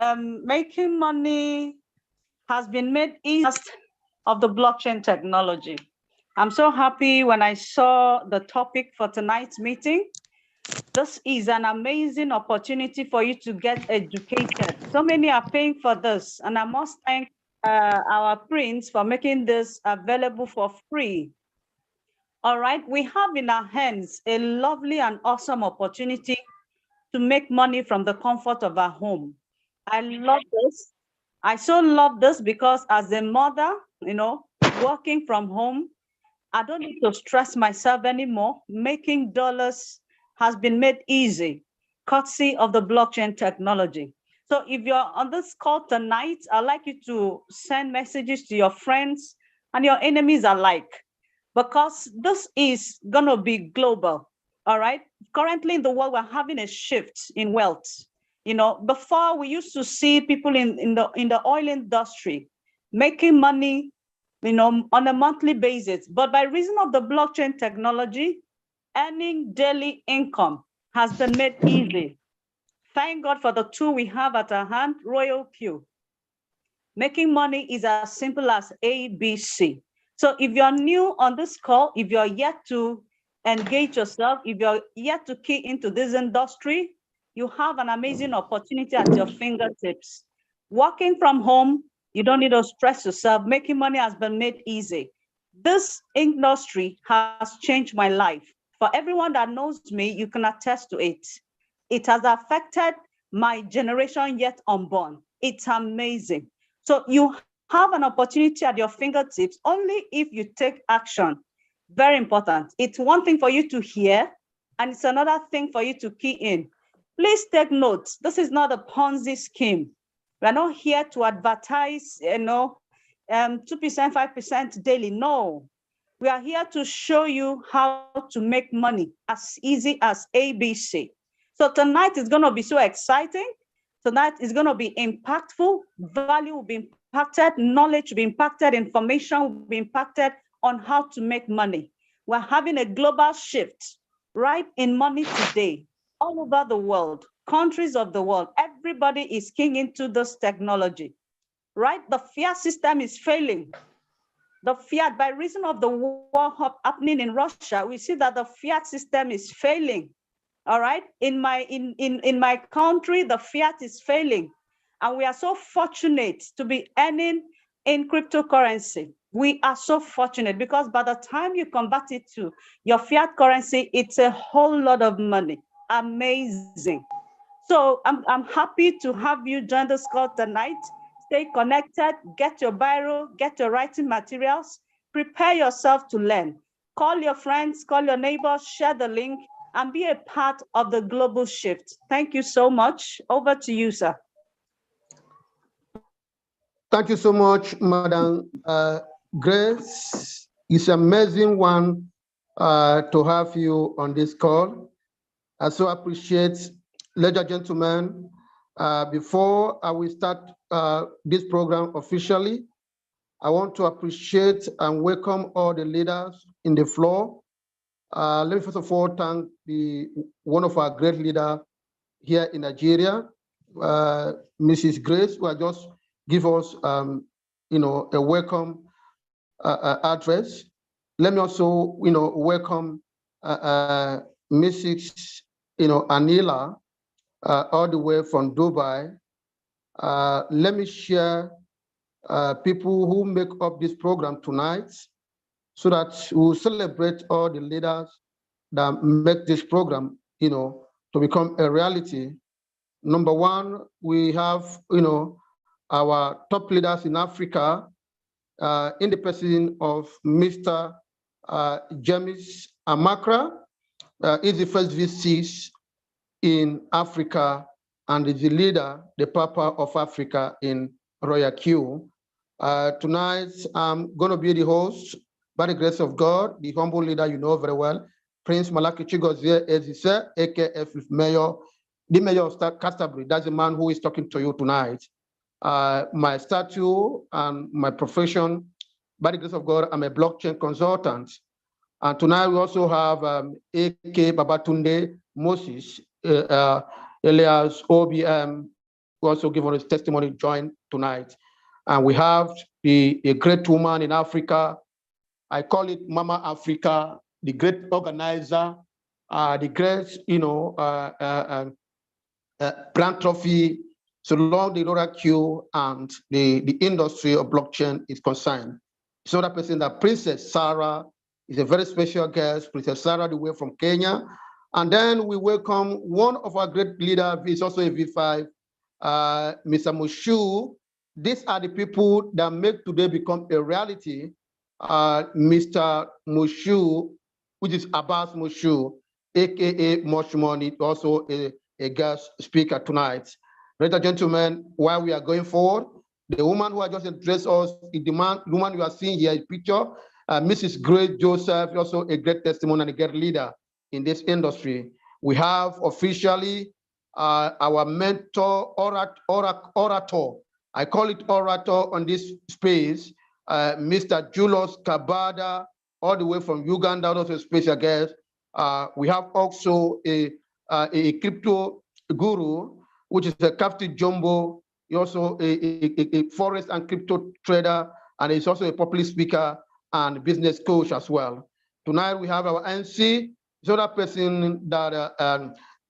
Making money has been made easy of the blockchain technology. I'm so happy when I saw the topic for tonight's meeting. This is an amazing opportunity for you to get educated. So many are paying for this, and I must thank our Prince for making this available for free. All right, we have in our hands a lovely and awesome opportunity to make money from the comfort of our home. I love this. I so love this because as a mother, working from home, I don't need to stress myself anymore. Making dollars has been made easy, courtesy of the blockchain technology. So if you're on this call tonight, I'd like you to send messages to your friends and your enemies alike, because this is going to be global. All right. Currently in the world, we're having a shift in wealth. Before we used to see people in the oil industry making money, on a monthly basis. But by reason of the blockchain technology, earning daily income has been made easy. Thank God for the tool we have at our hand, Royal Q. Making money is as simple as ABC. So if you're new on this call, if you're yet to engage yourself, if you're yet to key into this industry, you have an amazing opportunity at your fingertips. Working from home, you don't need to stress yourself. Making money has been made easy. This industry has changed my life. For everyone that knows me, you can attest to it. It has affected my generation yet unborn. It's amazing. So you have an opportunity at your fingertips only if you take action. Very important. It's one thing for you to hear, and it's another thing for you to key in. Please take notes. This is not a Ponzi scheme. We're not here to advertise, 2%, 5% daily. No. We are here to show you how to make money as easy as ABC. So tonight is going to be so exciting. Tonight is going to be impactful. Value will be impacted. Knowledge will be impacted. Information will be impacted on how to make money. We're having a global shift right in money today, all over the world, countries of the world. Everybody is keying into this technology, right? The fiat system is failing. The fiat, by reason of the war happening in Russia, we see that the fiat system is failing. All right, in my country, the fiat is failing, and we are so fortunate to be earning in cryptocurrency. We are so fortunate because by the time you convert it to your fiat currency, it's a whole lot of money. Amazing. So I'm happy to have you join this call tonight. Stay connected, get your biro, get your writing materials, prepare yourself to learn. Call your friends, call your neighbors, share the link, and be a part of the global shift. Thank you so much. Over to you, sir. Thank you so much, Madam Grace. It's an amazing one to have you on this call. I so appreciate, ladies and gentlemen, before I will start this program officially, I want to appreciate and welcome all the leaders in the floor. Let me first of all thank one of our great leaders here in Nigeria, Mrs. Grace, who has just give us, a welcome address. Let me also, welcome Mrs. Anila, all the way from Dubai. Let me share people who make up this program tonight, so that we'll celebrate all the leaders that make this program, to become a reality. Number one, we have, our top leaders in Africa, in the person of Mr. James Amakra, is the first VC in Africa and is the leader, the Papa of Africa in Royal Q. Tonight, I'm going to be the host. By the grace of God, the humble leader you know very well, Prince Malaki Chigozie Ezise, aka Mayor, the Mayor of Canterbury. That's the man who is talking to you tonight. My stature and my profession, by the grace of God, I'm a blockchain consultant. And tonight we also have AK Babatunde Moses, alias OBM, who also give us testimony, join tonight. And we have a great woman in Africa. I call it Mama Africa, the great organizer, the great, philanthropy, so long the Laura Q and the industry of blockchain is concerned. So that person, that Princess Sarah, is a very special guest, Princess Sarah, the way from Kenya. And then we welcome one of our great leaders, is also a V5, Mr. Mushu. These are the people that make today become a reality. Mr. Mushu, which is Abbas Mushu, aka Much Money, also a guest speaker tonight. Ladies and gentlemen, while we are going forward, the woman who has just addressed us, the woman you are seeing here in picture, Mrs. Grace Joseph, also a great testimony and a great leader in this industry. We have officially our mentor, orator. I call it orator on this space, Mr. Julius Cabanda, all the way from Uganda, also a special guest. We have also a crypto guru, which is a Captain Jumbo, also a forex and crypto trader, and he's also a public speaker and business coach as well. Tonight we have our MC, so that person that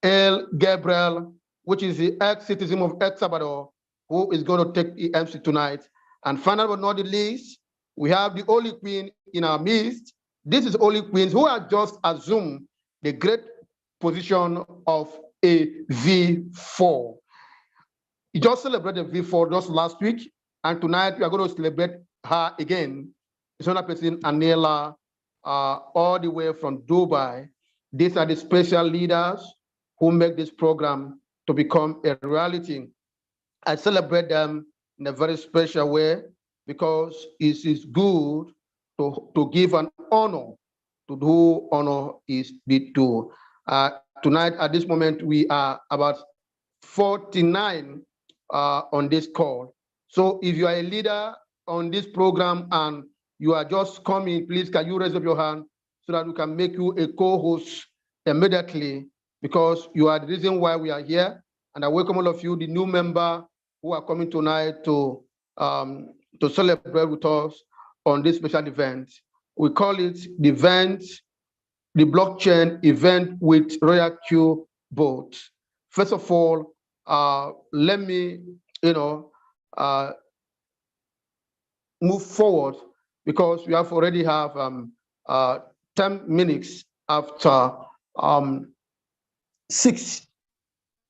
El Gabriel, which is the ex-citizen of El Salvador, who is going to take the MC tonight. And final but not the least, we have the Holy Queen in our midst. This is Holy Queens who have just assumed the great position of a V4. You just celebrated V4 just last week, and tonight we are going to celebrate her again. It's another person, Anela, all the way from Dubai. These are the special leaders who make this program to become a reality. I celebrate them in a very special way because it is good to give an honor to who honor is due to. Tonight, at this moment, we are about 49 on this call. So if you are a leader on this program and you are just coming, please can you raise up your hand so that we can make you a co-host immediately, because you are the reason why we are here. And I welcome all of you, the new member who are coming tonight to celebrate with us on this special event. We call it the event, the blockchain event with Royal Q boat. First of all, let me, move forward because we have already have 10 minutes after 6,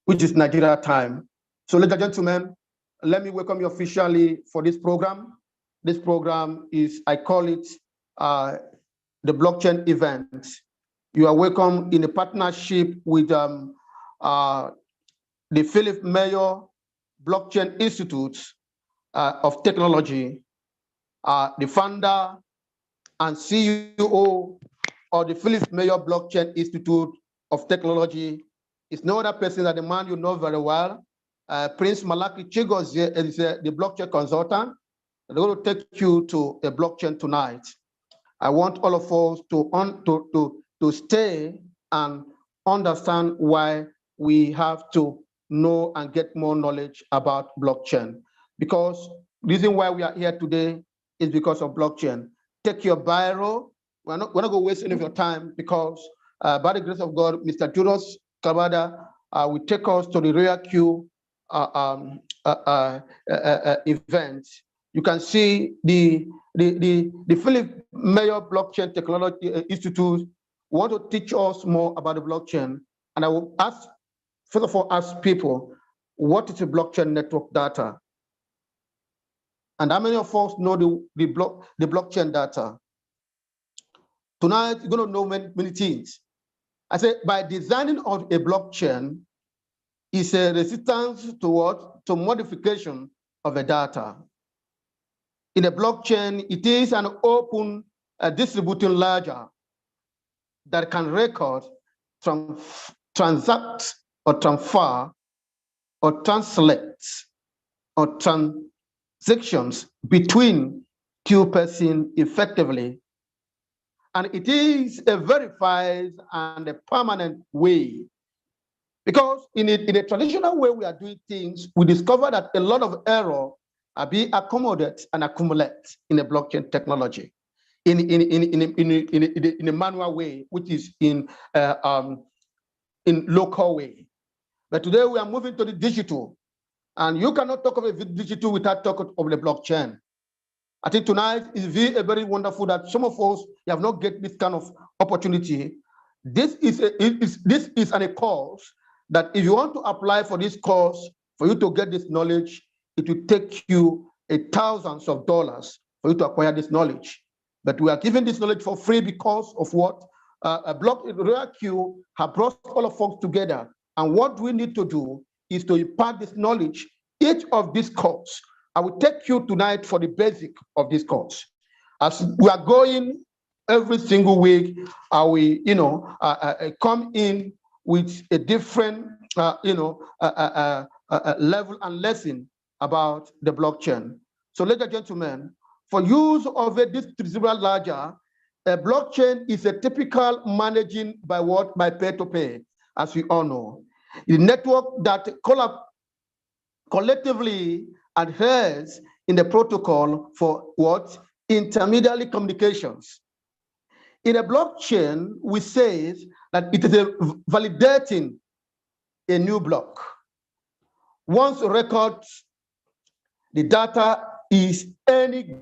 which is Nigeria time. So, ladies and gentlemen, let me welcome you officially for this program. This program is, I call it the blockchain event. You are welcome in a partnership with the Philip Mayer Blockchain Institute of Technology. The founder and CEO of the Philip Mayer Blockchain Institute of Technology is no other person than the man you know very well, Prince Malaki Chigozie, is the blockchain consultant. They're going to take you to a blockchain tonight. I want all of us to stay and understand why we have to know and get more knowledge about blockchain. Because the reason why we are here today is because of blockchain. Take your biro. We're not going to waste any of your time because by the grace of God, Mr. Julius Cabanda will take us to the Royal Q event. You can see the Philip Mayer Blockchain Technology Institute want to teach us more about the blockchain. And I will ask, first of all, ask people, what is a blockchain network data? And how many of us know the blockchain data? Tonight, you're going to know many things. I said, by designing of a blockchain is a resistance to what? To modification of the data. In a blockchain, it is an open distributing ledger that can record, transact, or transfer, or translate, or transactions between two persons effectively. And it is a verified and a permanent way Because in a traditional way we are doing things, we discover that a lot of error are being accommodated and accumulate in a blockchain technology in a manual way, which is in local way. But today we are moving to the digital, and you cannot talk of a digital without talking of the blockchain. I think tonight is very wonderful that some of us have not get this kind of opportunity. This is a course that if you want to apply for this course, for you to get this knowledge, it will take you thousands of dollars for you to acquire this knowledge. But we are giving this knowledge for free because of what RoyalQ have brought all of us together. And what we need to do is to impart this knowledge, each of these course. I will take you tonight for the basic of this course. As we are going every single week, I will, come in with a different, level and lesson about the blockchain. So, ladies and gentlemen, for use of a distributed ledger, a blockchain is a typical managing by peer-to-peer, as we all know. The network that collectively adheres in the protocol for what? Intermediary communications. In a blockchain, we say that it is validating a new block. Once records, the data is any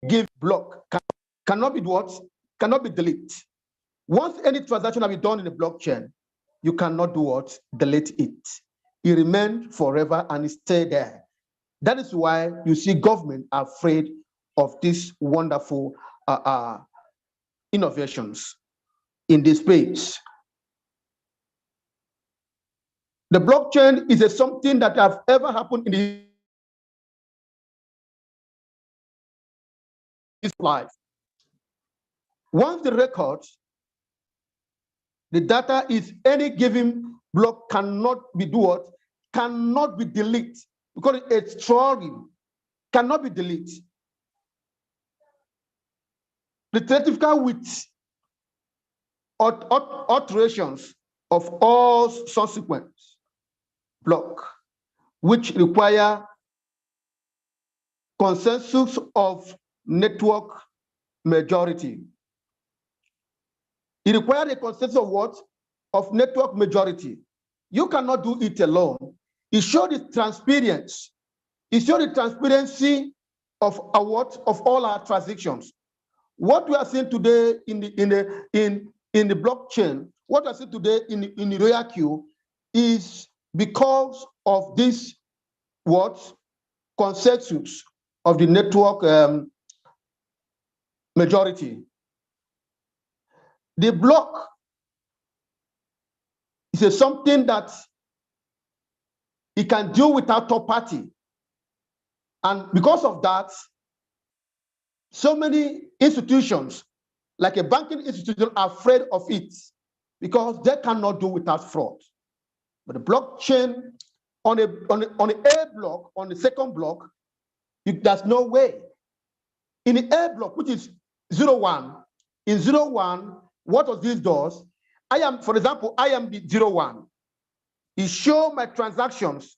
given block cannot be what? Cannot be deleted. Once any transaction has been done in the blockchain, you cannot do what? Delete it. It remains forever and it stays there. That is why you see government are afraid of these wonderful innovations in this space. The blockchain is something that has ever happened in this life. Once the records, the data is any given block cannot be do what? Cannot be deleted because it's strong, cannot be deleted. The certificate with alterations of all subsequent block, which require consensus of network majority. It requires a consensus of what? Of network majority. You cannot do it alone. It shows the transparency. It shows the transparency of all our transactions. What we are seeing today in the blockchain, what we are seeing today in the RoyalQ is because of this consensus of the network majority. The block is something that it can do without third party. And because of that, so many institutions, like a banking institution, are afraid of it because they cannot do without fraud. But the blockchain on a block, on the second block, there's no way. In the A block, which is 01, in 01, what of these does? For example, I am the 01. It shows my transactions,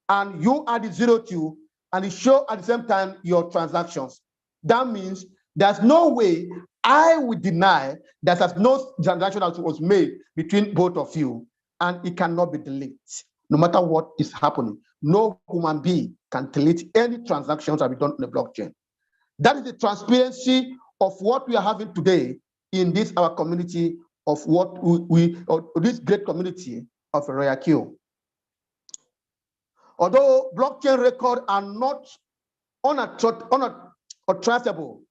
and you are the 02, and it shows at the same time your transactions. That means there's no way I would deny that there's no transaction that was made between both of you, and it cannot be deleted. No matter what is happening, no human being can delete any transactions that be done in the blockchain. That is the transparency of what we are having today in this our community of what this great community of RoyalQ. Although blockchain records are not untraceable,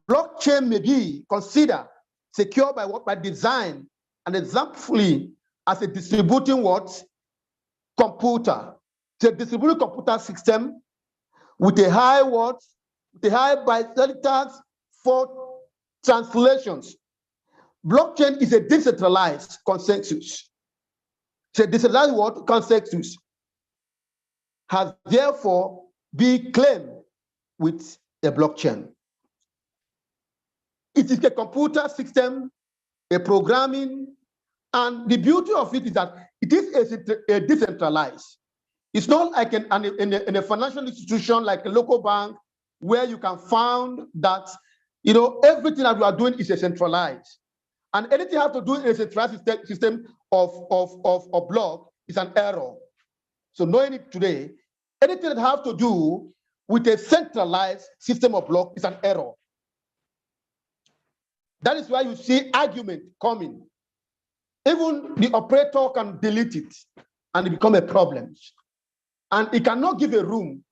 blockchain may be considered secure by design and exemplary as a distributing computer. It's a distributed computer system with a high bytes for translations. Blockchain is a decentralized consensus. It's a decentralized consensus has therefore been claimed with a blockchain. It is a computer system, a programming, and the beauty of it is that it is a decentralized. It's not like in a financial institution like a local bank where you can find that everything that you are doing is a centralized. And anything you have to do in a centralized system of block is an error. So knowing it today, anything that has to do with a centralized system of block is an error. That is why you see argument coming. Even the operator can delete it and it become a problem. And it cannot give a room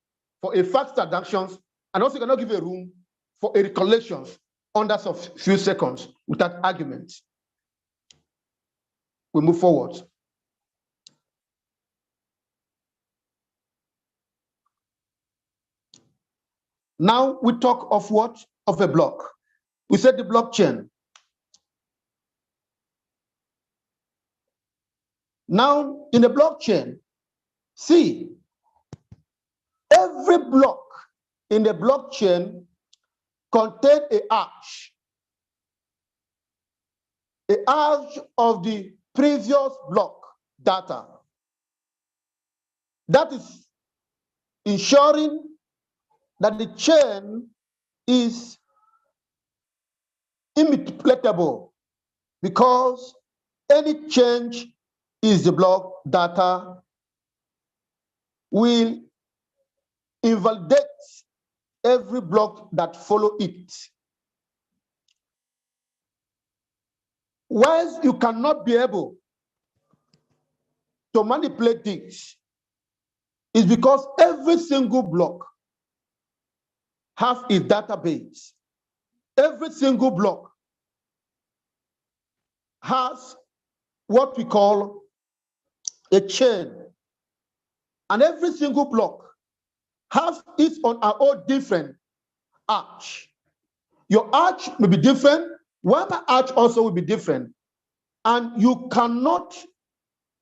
for a fast transactions, and also cannot give a room for a recollections under a few seconds without argument. We move forward. Now we talk of what? Of a block. We said the blockchain. Now in the blockchain, see, every block in the blockchain contains a hash of the previous block data. That is ensuring that the chain is immutable, because any change in the block data will invalidate every block that follow it. Whilst you cannot be able to manipulate this, is because every single block has its database. Every single block has what we call a chain. And every single block has its on our own different arch. Your arch may be different, one arch also will be different. And you cannot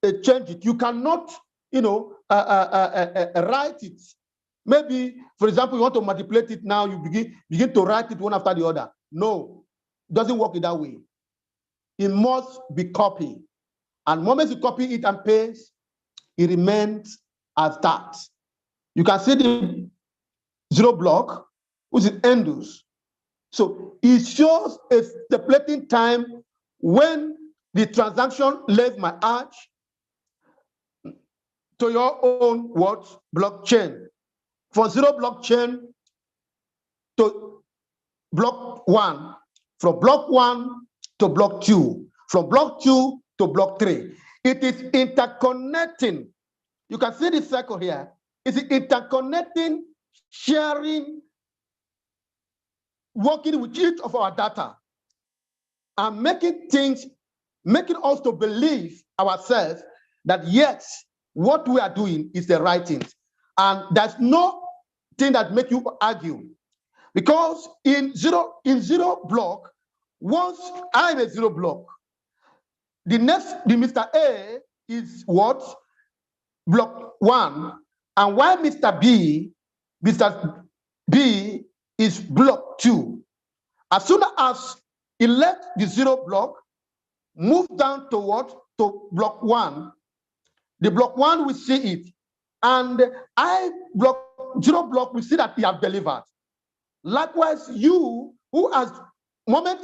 change it. You cannot, write it. Maybe, for example, you want to manipulate it now, you begin to write it one after the other. No, it doesn't work in that way. It must be copied. And the moment you copy it and paste, it remains as that. You can see the zero block, which is endus. So it shows a stipulating time when the transaction left my arch to your own what? Blockchain. From zero blockchain to block 1, from block 1 to block 2, from block 2 to block 3. It is interconnecting. You can see the circle here. It's interconnecting, sharing, working with each of our data, and making us to believe ourselves that yes, what we are doing is the right thing. And there's no thing that makes you argue. Because in zero block, once I'm a zero block, the Mr. A is what? Block 1. And while Mr. B is block 2. As soon as he left the zero block, move down to what? To block 1. The block 1 will see it. And zero block will see that he have delivered. Likewise, you who has moment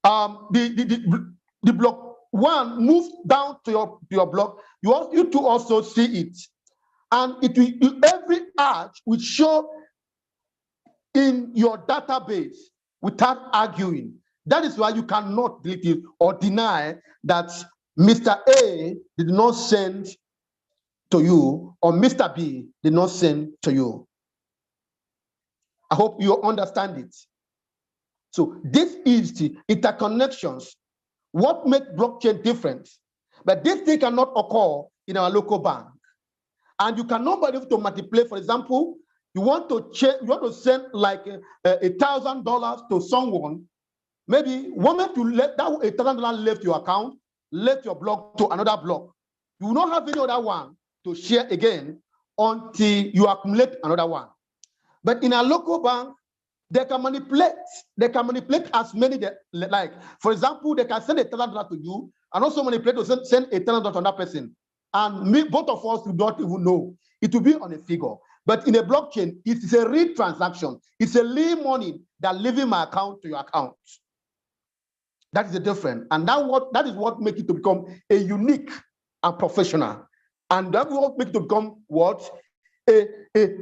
the block 1 moves down to your block, you too also see it. And it will, every arch will show in your database without arguing. That is why you cannot delete it or deny that Mr. A did not send to you or Mr. B did not send to you. I hope you understand it. So this is the interconnections, what makes blockchain different. But this thing cannot occur in our local bank. And you cannot be able to multiply. For example, you want to send like $1,000 to someone. Maybe one minute you let that $1,000 left your account, left your block to another block. You will not have any other one to share again until you accumulate another one. But in a local bank, They can manipulate as many they like. For example, they can send $1,000 to you and also manipulate to send $1,000 to that person. And both of us do not even know. It will be on a figure. But in a blockchain, it is a real transaction. It's a real money that leaving my account to your account. That is the difference. And that is what makes it to become a unique and professional. And that will make it to become what? A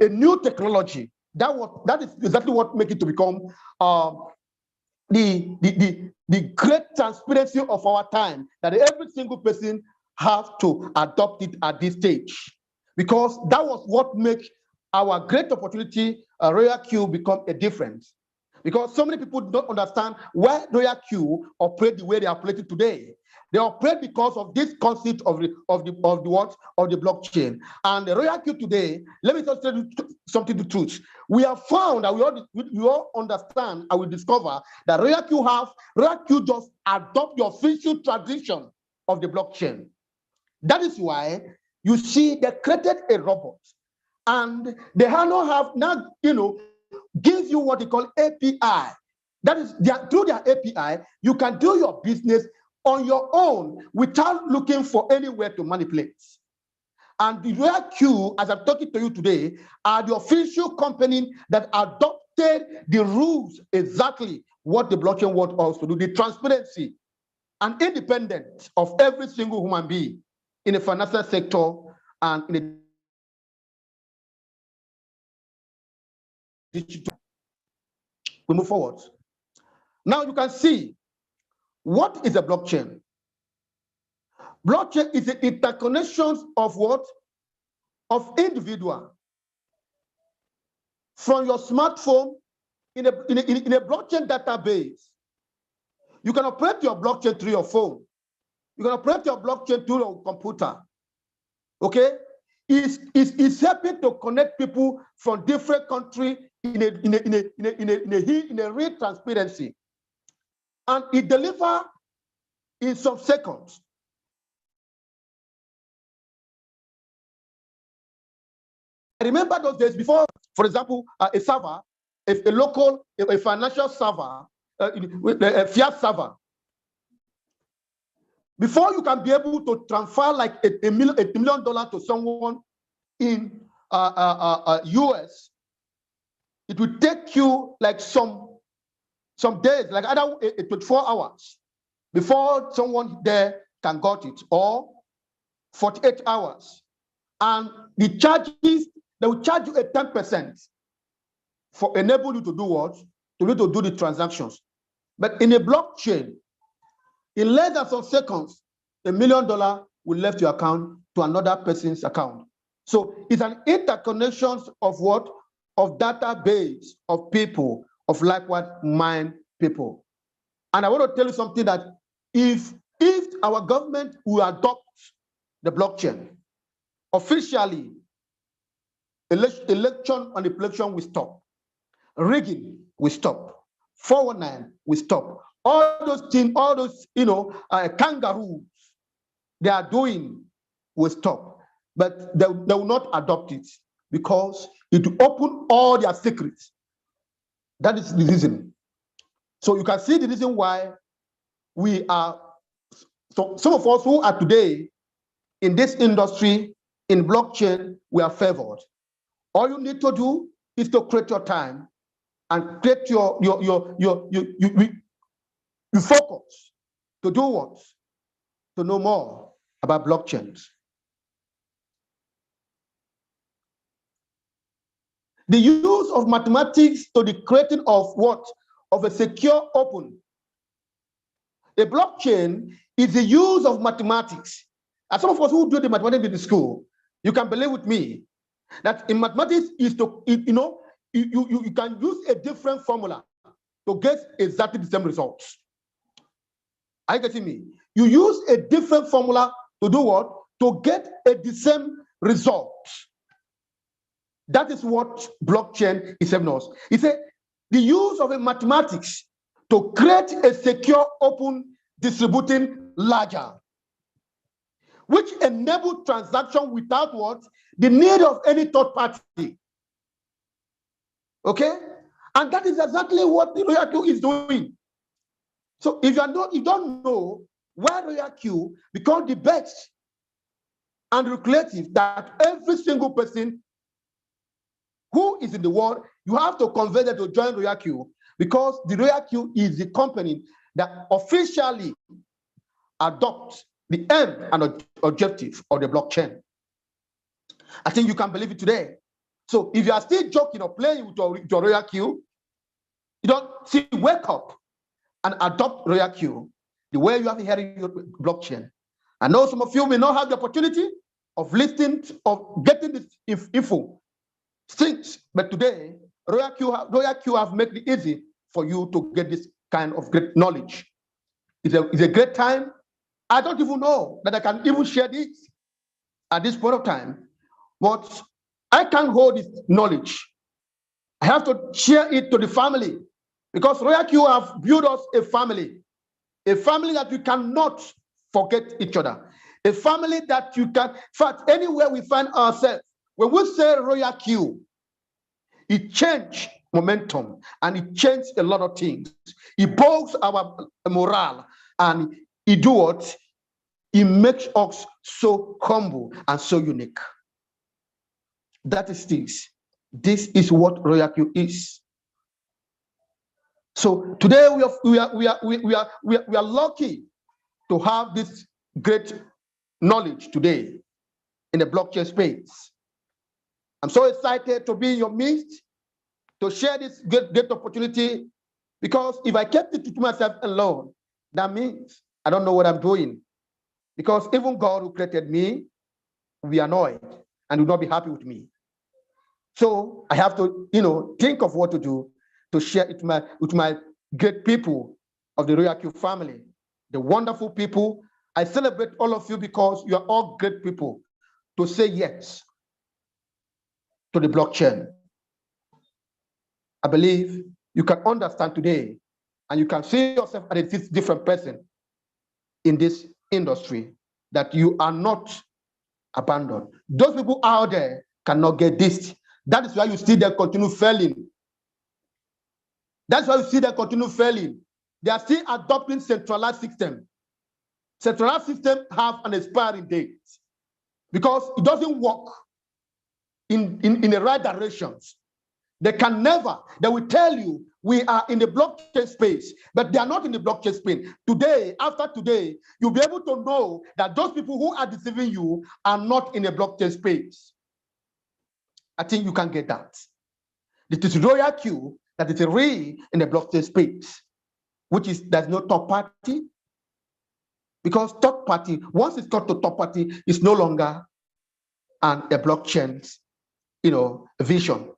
new technology. That is exactly what makes it to become the great transparency of our time, that every single person has to adopt it at this stage. Because that was what makes our great opportunity, Royal Q, become a difference. Because so many people don't understand why Royal Q operate the way they are operating today. They operate because of this concept of the blockchain. And the Royal Q today, let me just tell you something the truth. We have found that we all understand and we discover that Royal Q just adopt the official tradition of the blockchain. That is why you see they created a robot, and they now gives you what they call API. That is, through their API, you can do your business on your own without looking for anywhere to manipulate. And the Royal Q, as I'm talking to you today, are the official company that adopted the rules exactly what the blockchain wants us to do, the transparency and independence of every single human being in the financial sector and in the digital. We move forward. Now you can see, what is a blockchain? Blockchain is the interconnections of what? Of individual. From your smartphone in a blockchain database. You can operate your blockchain through your phone. You can operate your blockchain through your computer. Okay? It's helping to connect people from different countries in a real transparency. And it delivers in some seconds. I remember those days before, for example, a server, a financial server, a fiat server. Before you can be able to transfer like $1 million to someone in US, it will take you like some days, like either 24 hours before someone there can got it, or 48 hours. And the charges, they will charge you a 10% for enable you to do what? To be able to do the transactions. But in a blockchain, in less than some seconds, $1 million will left your account to another person's account. So it's an interconnection of what? Of database of people, of likewise mind people. And I want to tell you something, that if our government will adopt the blockchain, officially, election manipulation will stop. Rigging will stop. 419 will stop. All those things, all those kangaroos they are doing will stop. But they will not adopt it because it will open all their secrets. That is the reason. So you can see the reason why we are, so some of us who are today in this industry, in blockchain, we are favored. All you need to do is to create your time and create your focus to do what? To know more about blockchains. The use of mathematics to the creating of what? Of a secure open. A blockchain is the use of mathematics. As some of us who do the mathematics in the school, you can believe with me that in mathematics is to, you can use a different formula to get exactly the same results. Are you getting me? You use a different formula to do what? To get the same result. That is what blockchain is helping us. It's the use of a mathematics to create a secure, open, distributing ledger, which enables transaction without what? The need of any third party. Okay? And that is exactly what the Royal Q is doing. So if you don't know why Royal Q become the best and lucrative that every single person who is in the world, you have to convert them to join Royal Q, because the Royal Q is the company that officially adopts the aim and objective of the blockchain. I think you can believe it today. So if you are still joking or playing with your Royal Q, you don't see, wake up and adopt Royal Q the way you have inherited your blockchain. I know some of you may not have the opportunity of listening, of getting this info since, but today, Royal Q have made it easy for you to get this kind of great knowledge. It's a great time. I don't even know that I can even share this at this point of time, but I can't hold this knowledge. I have to share it to the family, because Royal Q have built us a family that we cannot forget each other, a family that you can, in fact, anywhere we find ourselves, when we say Royal Q, it changed momentum and it changed a lot of things. It boosts our morale and it do what? It makes us so humble and so unique. That is this. This is what Royal Q is. So today we are lucky to have this great knowledge today in the blockchain space. I'm so excited to be in your midst to share this great opportunity, because if I kept it to myself alone, that means I don't know what I'm doing. Because even God who created me will be annoyed and will not be happy with me. So I have to, think of what to do to share it with my great people of the Royal Q family, the wonderful people. I celebrate all of you because you are all great people to say yes to the blockchain. I believe you can understand today and you can see yourself as a different person in this industry, that you are not abandoned. Those people out there cannot get this. That is why you see them continue failing. That's why you see them continue failing. They are still adopting centralized system. Centralized system have an expiring date because it doesn't work in the right directions. They can never, they will tell you we are in the blockchain space, but they are not in the blockchain space. Today, after today, you'll be able to know that those people who are deceiving you are not in the blockchain space. I think you can get that. It is Royal Q that is real in the blockchain space, which is there's no third party. Because third party, once it's got to third party, it's no longer a blockchain's vision.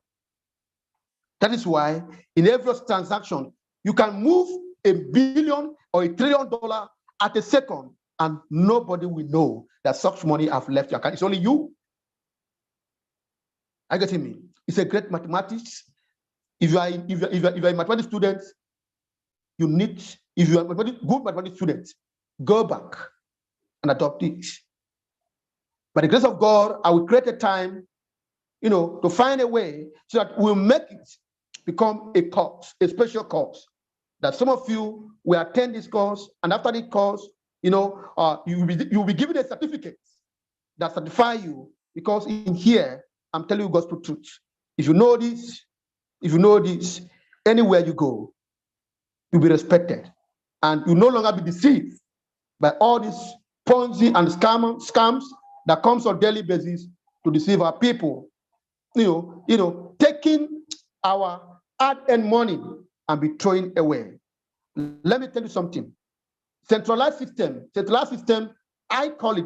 That is why in every transaction, you can move $1 billion or $1 trillion at a second, and nobody will know that such money have left your account. It's only you. I get me. It's a great mathematics. If you are a mathematics student, you need, if you are a good mathematics student, go back and adopt it. By the grace of God, I will create a time, to find a way so that we'll make it become a course, a special course, that some of you will attend this course, and after the course, you'll be given a certificate that certify you, because in here, I'm telling you gospel truth. If you know this, anywhere you go, you'll be respected, and you'll no longer be deceived by all these Ponzi and scams that comes on a daily basis to deceive our people. Taking our hard-earned money and be throwing away. Let me tell you something. Centralized system, we call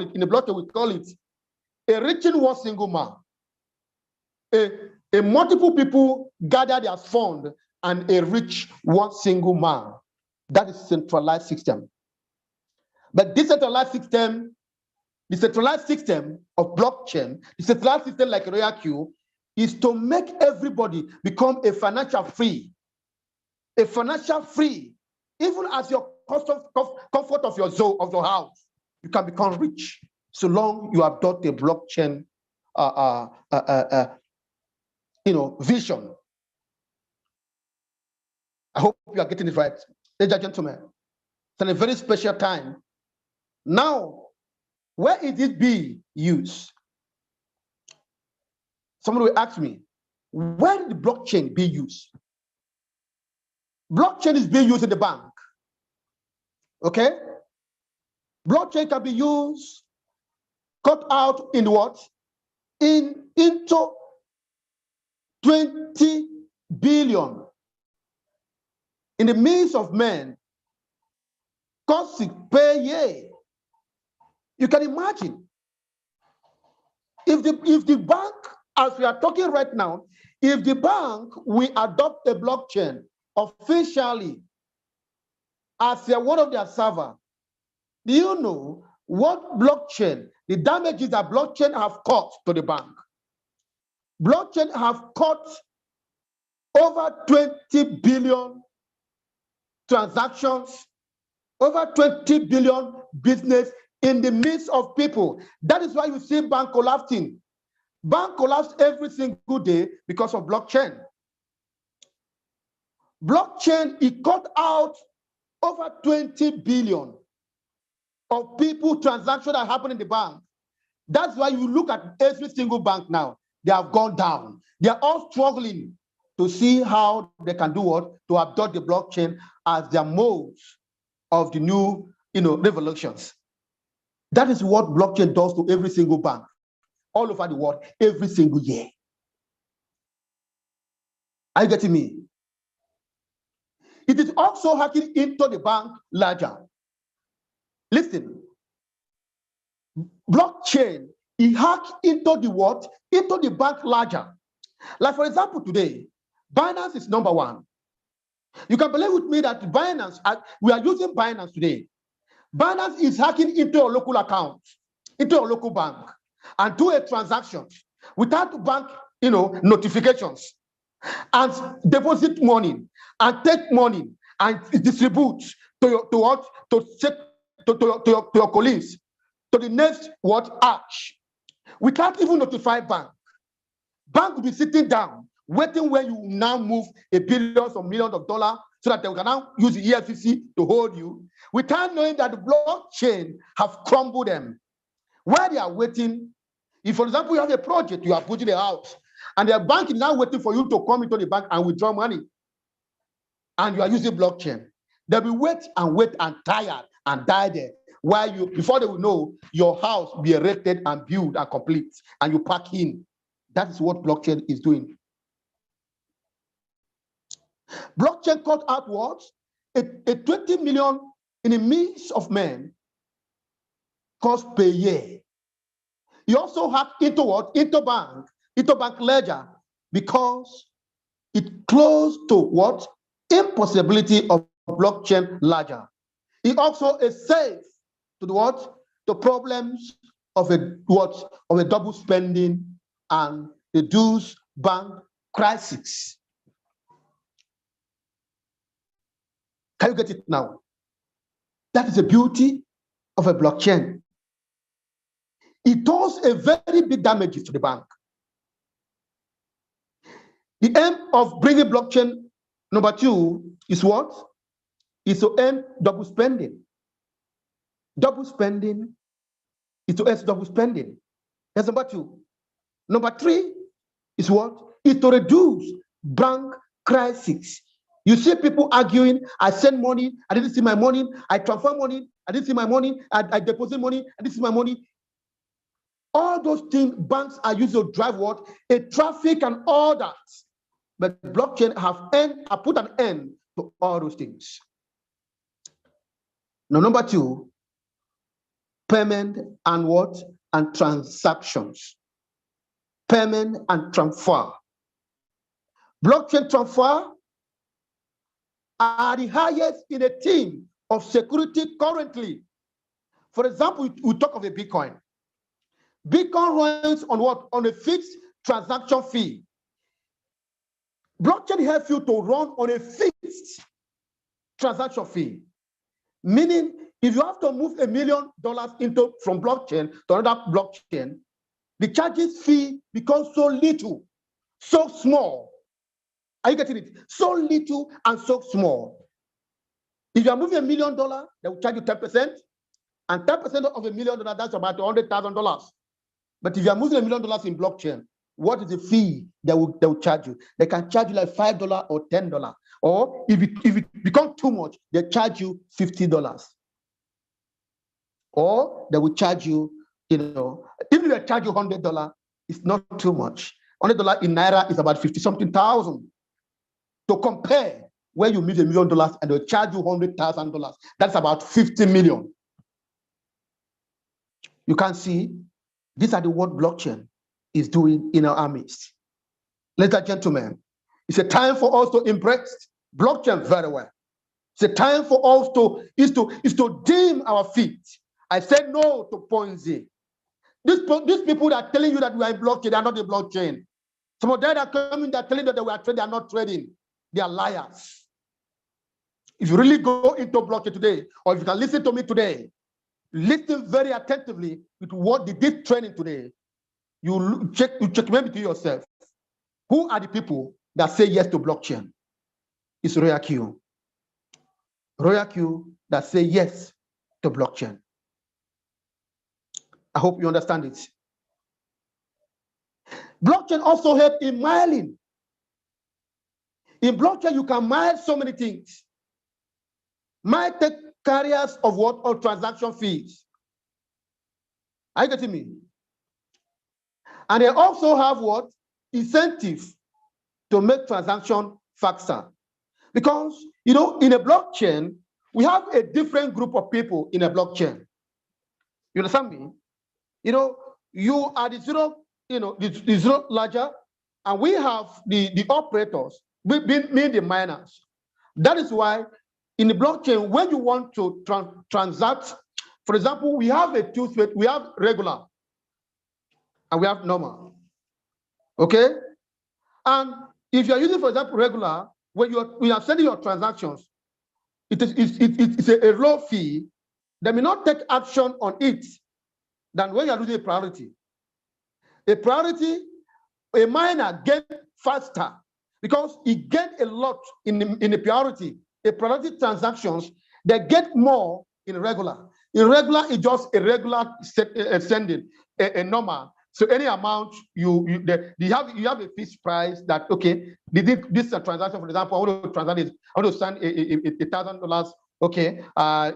it in the blockchain, we call it a reaching one single man. A multiple people gather their fund and a rich one single man. That is centralized system. But decentralized system, the centralized system of blockchain, the centralized system like Royal Q, is to make everybody become a financial free. Even as your comfort of your zone, of your house, you can become rich so long you adopt a blockchain vision. I hope you are getting it right. Ladies and gentlemen, it's a very special time. Now, where is it being used? Someone will ask me, where did the blockchain be used? Blockchain is being used in the bank. Okay? Blockchain can be used, cut out in what? Into 20 billion in the midst of men, cost per year. You can imagine if the bank, as we are talking right now, if the bank will adopt a blockchain officially as one of their server, do you know what blockchain, the damages that blockchain have caused to the bank? Blockchain have caused over 20 billion transactions, over 20 billion business in the midst of people. That is why you see bank collapsing. Bank collapse every single day because of blockchain. Blockchain, it cut out over 20 billion of people transactions that happen in the bank. That's why you look at every single bank now, they have gone down. They are all struggling to see how they can do what? To adopt the blockchain as their modes of the new revolutions. That is what blockchain does to every single bank all over the world every single year. Are you getting me? It is also hacking into the bank ledger. Listen, blockchain, it hacks into the what? Into the bank ledger. Like, for example, today, Binance is number one. You can believe with me that Binance, we are using Binance today. Binance is hacking into your local account, into your local bank, and do a transaction without bank, notifications, and deposit money, and take money, and distribute to your colleagues, to the next arch, without even notify bank. Bank will be sitting down, waiting when you now move a billions or millions of dollars so that they can now use the EFCC to hold you, without knowing that the blockchain have crumbled them. While they are waiting, if, for example, you have a project, you are putting a house, and the bank is now waiting for you to come into the bank and withdraw money, and you are using blockchain, they will wait and tired and die there. While before they will know, your house will be erected and built and complete, and you pack in. That is what blockchain is doing. Blockchain cut out what? A 20 million in the midst of men cost per year. You also have into what? Into bank ledger, because it close to what? Impossibility of blockchain ledger. It also is safe to the what? The problems of a double spending and reduce bank crisis. Can you get it now? That is the beauty of a blockchain. It does a very big damage to the bank. The aim of bringing blockchain, number two, is what? Is to end double spending. Double spending is to end double spending. That's number two. Number three is what? Is to reduce bank crisis. You see people arguing, I send money, I didn't see my money, I transfer money, I didn't see my money, I deposit money, I didn't see my money. All those things banks are used to drive what? A traffic and all that. But blockchain have put an end to all those things. Now, number two, payment and what? And transactions. Payment and transfer. Blockchain transfer are the highest in a team of security currently. For example, we talk of a Bitcoin. Bitcoin runs on what? On a fixed transaction fee. Blockchain helps you to run on a fixed transaction fee. Meaning, if you have to move $1 million from blockchain to another blockchain, the charges fee becomes so little, so small. Are you getting it? So little and so small. If you are moving $1 million, they will charge you 10%, and 10% of $1 million, that's about $100,000. But if you are moving $1 million in blockchain, what is the fee they will charge you? They can charge you like $5 or $10. Or if it becomes too much, they charge you $50. Or they will charge you, even if they charge you $100, it's not too much. $100 in Naira is about 50-something thousand. To compare where you move $1 million and they'll charge you $100,000, that's about 50 million. You can see these are the what blockchain is doing in our midst. Ladies and gentlemen, it's a time for us to embrace blockchain very well. It's a time for us to dim our feet. I said no to Ponzi. These people that are telling you that we are in blockchain, they are not in blockchain. Some of them are coming, they're telling you that we are trading, they are not trading. They are liars. If you really go into blockchain today, or if you can listen to me today, listen very attentively with what they did training today. You checkmate to yourself. Who are the people that say yes to blockchain? It's Royal Q. Royal Q that say yes to blockchain. I hope you understand it. Blockchain also helps in mining. In blockchain, you can mine so many things. Mine take carriers of what? Or transaction fees. Are you getting me? And they also have what? Incentive to make transaction faster. Because, in a blockchain, we have a different group of people in a blockchain. You understand me? You are the zero, the zero ledger, and we have the operators, being the miners. That is why in the blockchain, when you want to transact, for example, we have we have regular and we have normal. Okay? And if you're using, for example, regular, when you are sending your transactions, it's a low fee. They may not take action on it than when you're using a priority. A priority, a miner gets faster because he gets a lot in the priority. A priority transactions, they get more in regular. In regular, it's just a regular sending, a normal. So any amount you have a fixed price that, okay, this transaction, for example, I want to transact it, I want to send $1,000. Okay,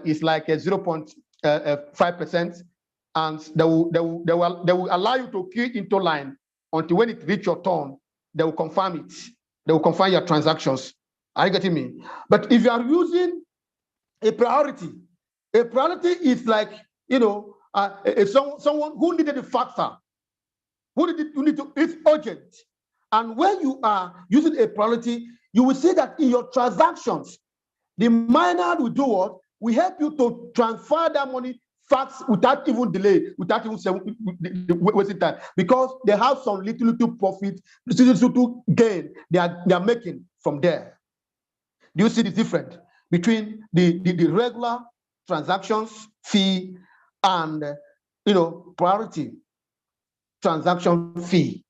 it's like a 0.5%, and they will allow you to queue into line until when it reaches your turn, they will confirm it. They will confirm your transactions. Are you getting me? But if you are using a priority is like, someone who needed it faster, it's urgent. And when you are using a priority, you will see that in your transactions, the miner will do what? We help you to transfer that money fast without even delay, without even wasting time, because they have some little profit, little gain they are making from there. Do you see the difference between the regular transactions fee and priority transaction fee?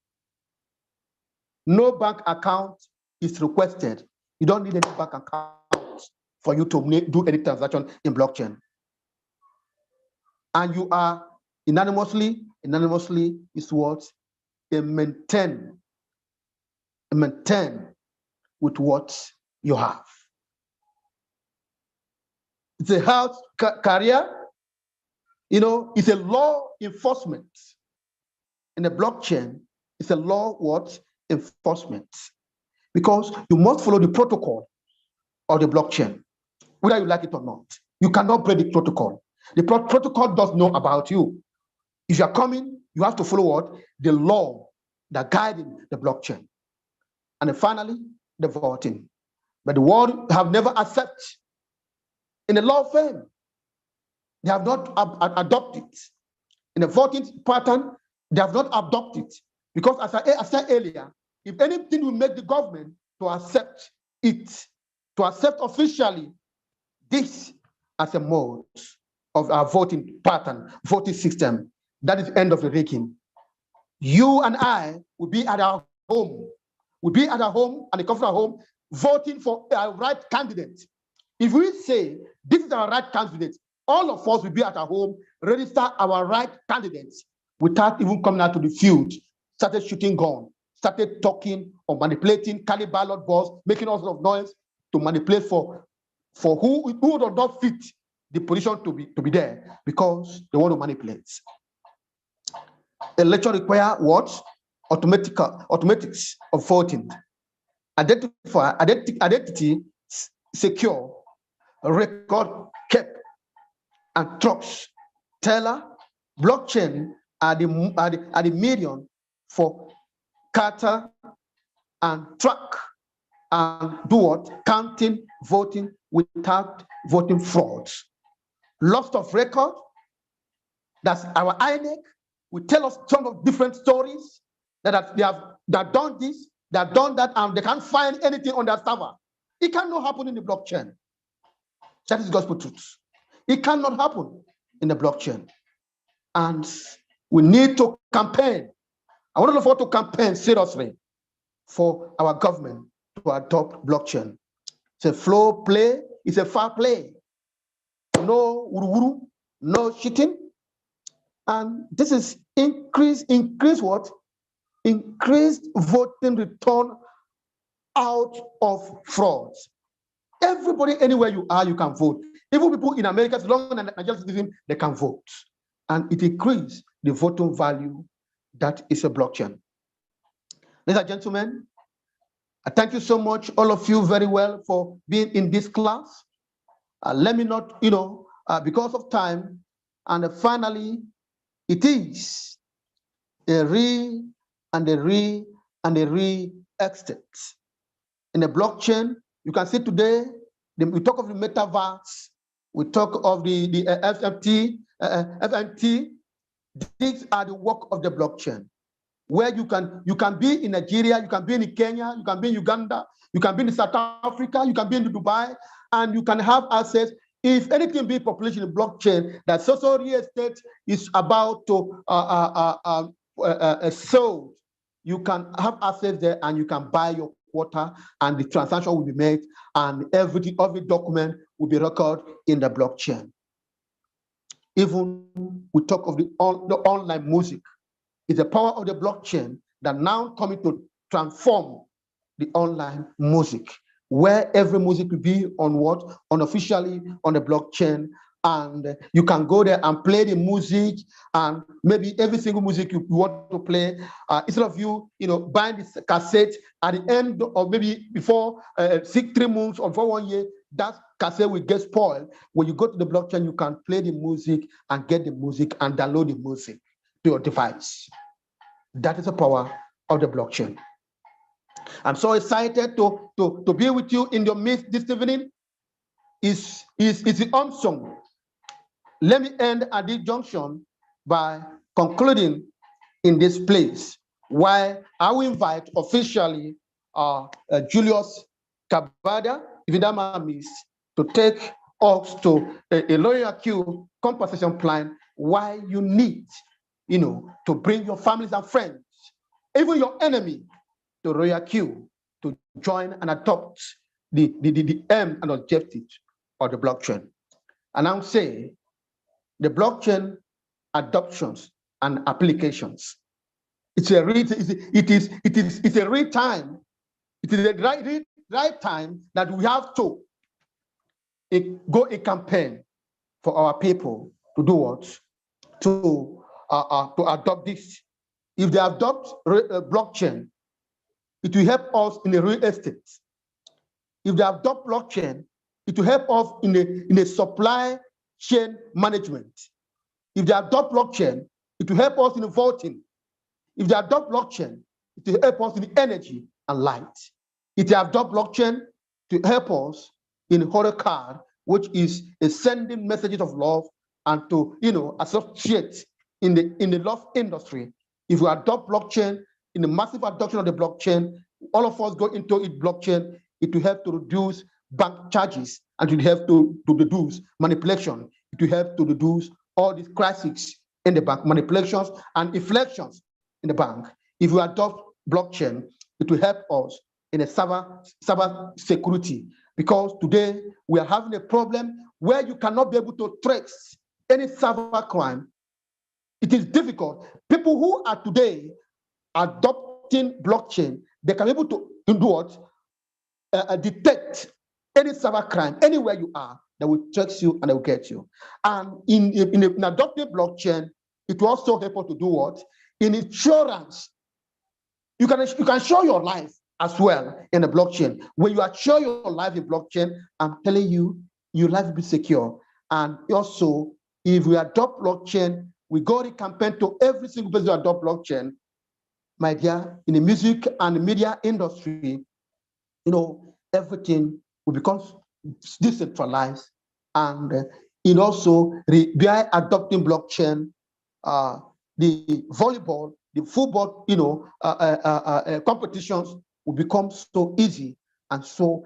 No bank account is requested. You don't need any bank account for you to do any transaction in blockchain. And you are anonymously is what? Maintain with what you have. It's a health career. It's a law enforcement. In the blockchain, it's a law what? Enforcement. Because you must follow the protocol of the blockchain, whether you like it or not. You cannot break the protocol. The protocol does know about you. If you are coming, you have to follow what? The law that guiding the blockchain. And then finally, the voting. But the world have never accepted. In the law firm, they have not adopted. In the voting pattern, they have not adopted. Because as I said earlier, if anything will make the government to accept it, to accept officially this as a mode of our voting pattern, voting system, that is the end of the rigging. You and I will be at our home will be at our home and the comfort of our home, voting for our right candidate. If we say this is our right candidate, all of us will be at our home, register our right candidates without even coming out to the field, started shooting gun, started talking or manipulating, carry ballot balls, making all sorts of noise to manipulate for who does not fit the position to be there because they want to manipulate. Election require what? Automatics of voting. Identity secure, record kept, and trust. Teller, blockchain are the medium for cater and track and do what? Counting, voting without voting frauds. Loss of record, that's our INEC, will tell us some of different stories that they have done this, they have done that, and they can't find anything on that server. It cannot happen in the blockchain. That is gospel truth. It cannot happen in the blockchain. And we need to campaign. I want all of us to campaign seriously for our government to adopt blockchain. It's a flow play, it's a fair play. No wuru-wuru, no cheating. And this is increase what? Increased voting return out of frauds. Everybody, anywhere you are, you can vote. Even people in America, as long as Nigerian citizens, they can vote. And it increases the voting value that is a blockchain. Ladies and gentlemen, I thank you so much, all of you, very well for being in this class. Let me not, because of time, and finally, it is a re and a re and a re extent. In the blockchain, you can see today, we talk of the metaverse, we talk of the FMT. These are the work of the blockchain, where you can be in Nigeria, you can be in Kenya, you can be in Uganda, you can be in South Africa, you can be in Dubai, and you can have access. If anything be population in blockchain, that social real estate is about to sold, you can have access there and you can buy your quota, and the transaction will be made, and every document will be recorded in the blockchain. Even we talk of the online music. It's the power of the blockchain that now coming to transform the online music, where every music will be on what? Unofficially on the blockchain, and you can go there and play the music, and maybe every single music you want to play, instead of you buying this cassette at the end, or maybe before 3 months or for 1 year, that cassette will get spoiled. When you go to the blockchain, you can play the music and get the music and download the music to your device. That is the power of the blockchain. I'm so excited to be with you in your midst this evening. Is the awesome. Let me end at this junction by concluding in this place, why I will invite officially Julius Cabanda, if you don't mind me, to take us to a loyal queue compensation plan, why you need, to bring your families and friends, even your enemy, to royal queue to join and adopt the aim and objective of the blockchain. And I'll say the blockchain adoptions and applications. It's a real time. It is the right time that we have to go a campaign for our people to do what? To adopt this. If they adopt blockchain, it will help us in the real estate. If they adopt blockchain, it will help us in the supply chain management. If they adopt blockchain, it will help us in the voting. If they adopt blockchain, it will help us in the energy and light. If they adopt blockchain, to help us in Horror Card, which is sending messages of love and to associate in the love industry. If we adopt blockchain, in the massive adoption of the blockchain, all of us go into it blockchain, it will help to reduce bank charges, and it will help to reduce manipulation. It will help to reduce all these crises in the bank, manipulations and inflections in the bank. If we adopt blockchain, it will help us in a cyber security, because today we are having a problem where you cannot be able to trace any cyber crime. It is difficult. People who are today adopting blockchain, they can be able to do what? Detect any cyber crime anywhere you are. They will trace you and they will get you. And in adopting blockchain, it will also help us to do what? In insurance, you can show your life as well in a blockchain. When you assure your life in blockchain, I'm telling you, your life will be secure. And also, if we adopt blockchain, we go to campaign to every single person who adopt blockchain. My dear, in the music and the media industry, everything will become decentralized. And also, by adopting blockchain, the volleyball, the football, competitions will become so easy and so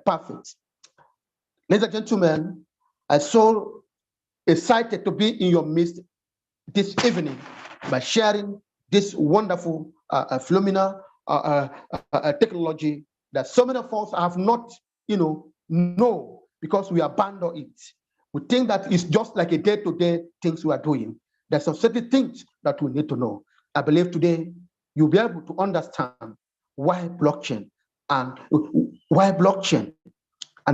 perfect. Ladies and gentlemen, I'm so excited to be in your midst this evening by sharing this wonderful phenomenal technology that so many of us have not, know, because we abandon it. We think that it's just like a day-to-day things we are doing. There's some certain things that we need to know. I believe today you'll be able to understand why blockchain and the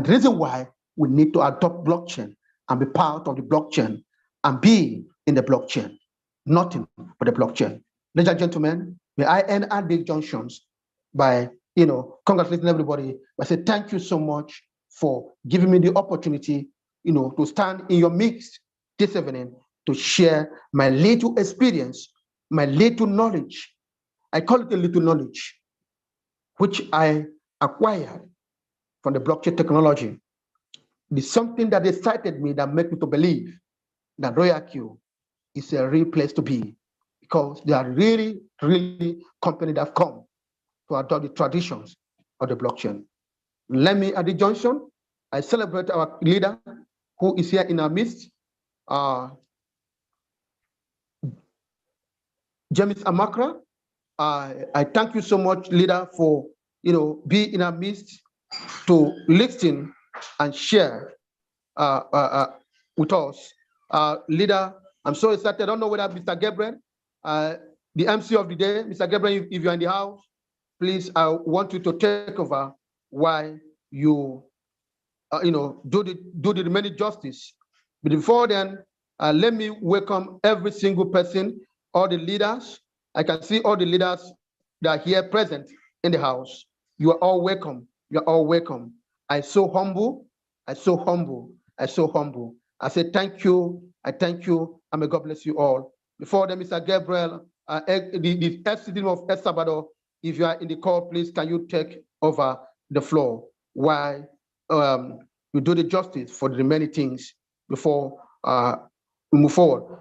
reason why we need to adopt blockchain and be part of the blockchain and be in the blockchain. Nothing but the blockchain. Ladies and gentlemen, may I end at these junctions by, congratulating everybody. I say thank you so much for giving me the opportunity, to stand in your midst this evening to share my little experience, my little knowledge. I call it a little knowledge, which I acquired from the blockchain technology. It's something that excited me, that made me to believe that Royal Q is a real place to be, because they are really, really companies that have come to adopt the traditions of the blockchain. Let me, at the junction, I celebrate our leader who is here in our midst, James Amakra. I thank you so much, leader, for being in our midst to listen and share with us. Leader, I'm so excited. I don't know whether Mr. Gabriel, the MC of the day, Mr. Gabriel, if you're in the house, please, I want you to take over while you, do the remaining justice. But before then, let me welcome every single person, all the leaders. I can see all the leaders that are here present in the house. You are all welcome. You are all welcome. I'm so humble. I'm so humble. I'm so humble. I say thank you. I thank you. And may God bless you all. Before then, Mr. Gabriel, the ex-citizen of El Salvador, if you are in the call, please, can you take over the floor while we do the justice for the remaining things before we move forward.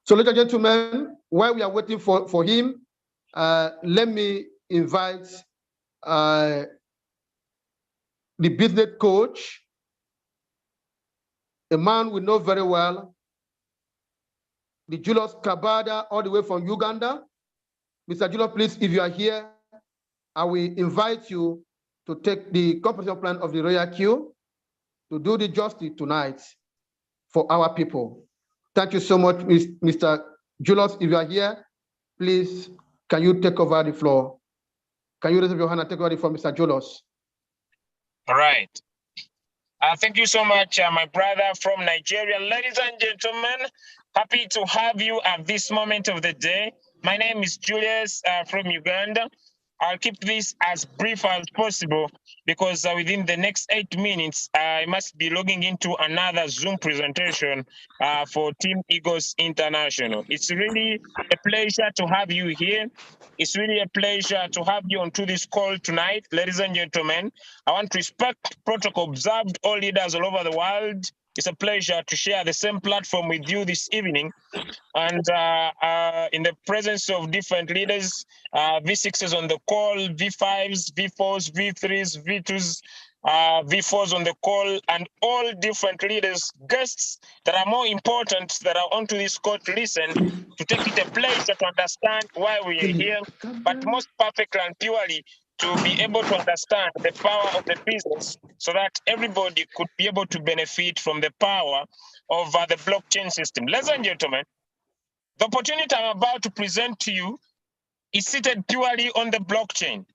So, ladies and gentlemen, while we are waiting for him, let me invite the business coach, a man we know very well, the Julius Cabanda, all the way from Uganda. Mr. Julius, please, if you are here, I will invite you to take the comprehensive plan of the Royal Q to do the justice tonight for our people. Thank you so much, Mr. Julius. If you are here, please, can you take over the floor? Can you raise your hand and take over the floor, Mr. Julius? All right. Thank you so much, my brother from Nigeria. Ladies and gentlemen, happy to have you at this moment of the day. My name is Julius from Uganda. I'll keep this as brief as possible because within the next 8 minutes, I must be logging into another Zoom presentation for Team Eagles International. It's really a pleasure to have you here. It's really a pleasure to have you onto this call tonight, ladies and gentlemen. I want to respect protocol observed, all leaders all over the world. It's a pleasure to share the same platform with you this evening. And in the presence of different leaders, V6s on the call, V5s, V4s, V3s, V2s, V4s on the call, and all different leaders, guests that are more important that are onto this call to listen, to take it a pleasure to understand why we are here, but most perfectly and purely to be able to understand the power of the business so that everybody could be able to benefit from the power of the blockchain system. Ladies and gentlemen, the opportunity I'm about to present to you is seated purely on the blockchain.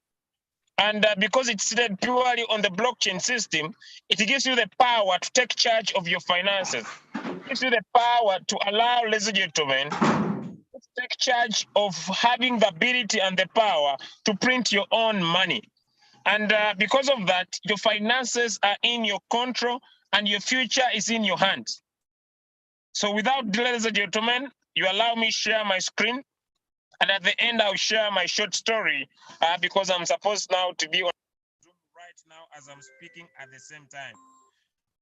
And because it's seated purely on the blockchain system, it gives you the power to take charge of your finances. It gives you the power to allow, ladies and gentlemen, to take charge of having the ability and the power to print your own money. And because of that, your finances are in your control and your future is in your hands. So without delay, ladies and gentlemen, you allow me share my screen. And at the end, I'll share my short story because I'm supposed now to be on Zoom right now as I'm speaking at the same time.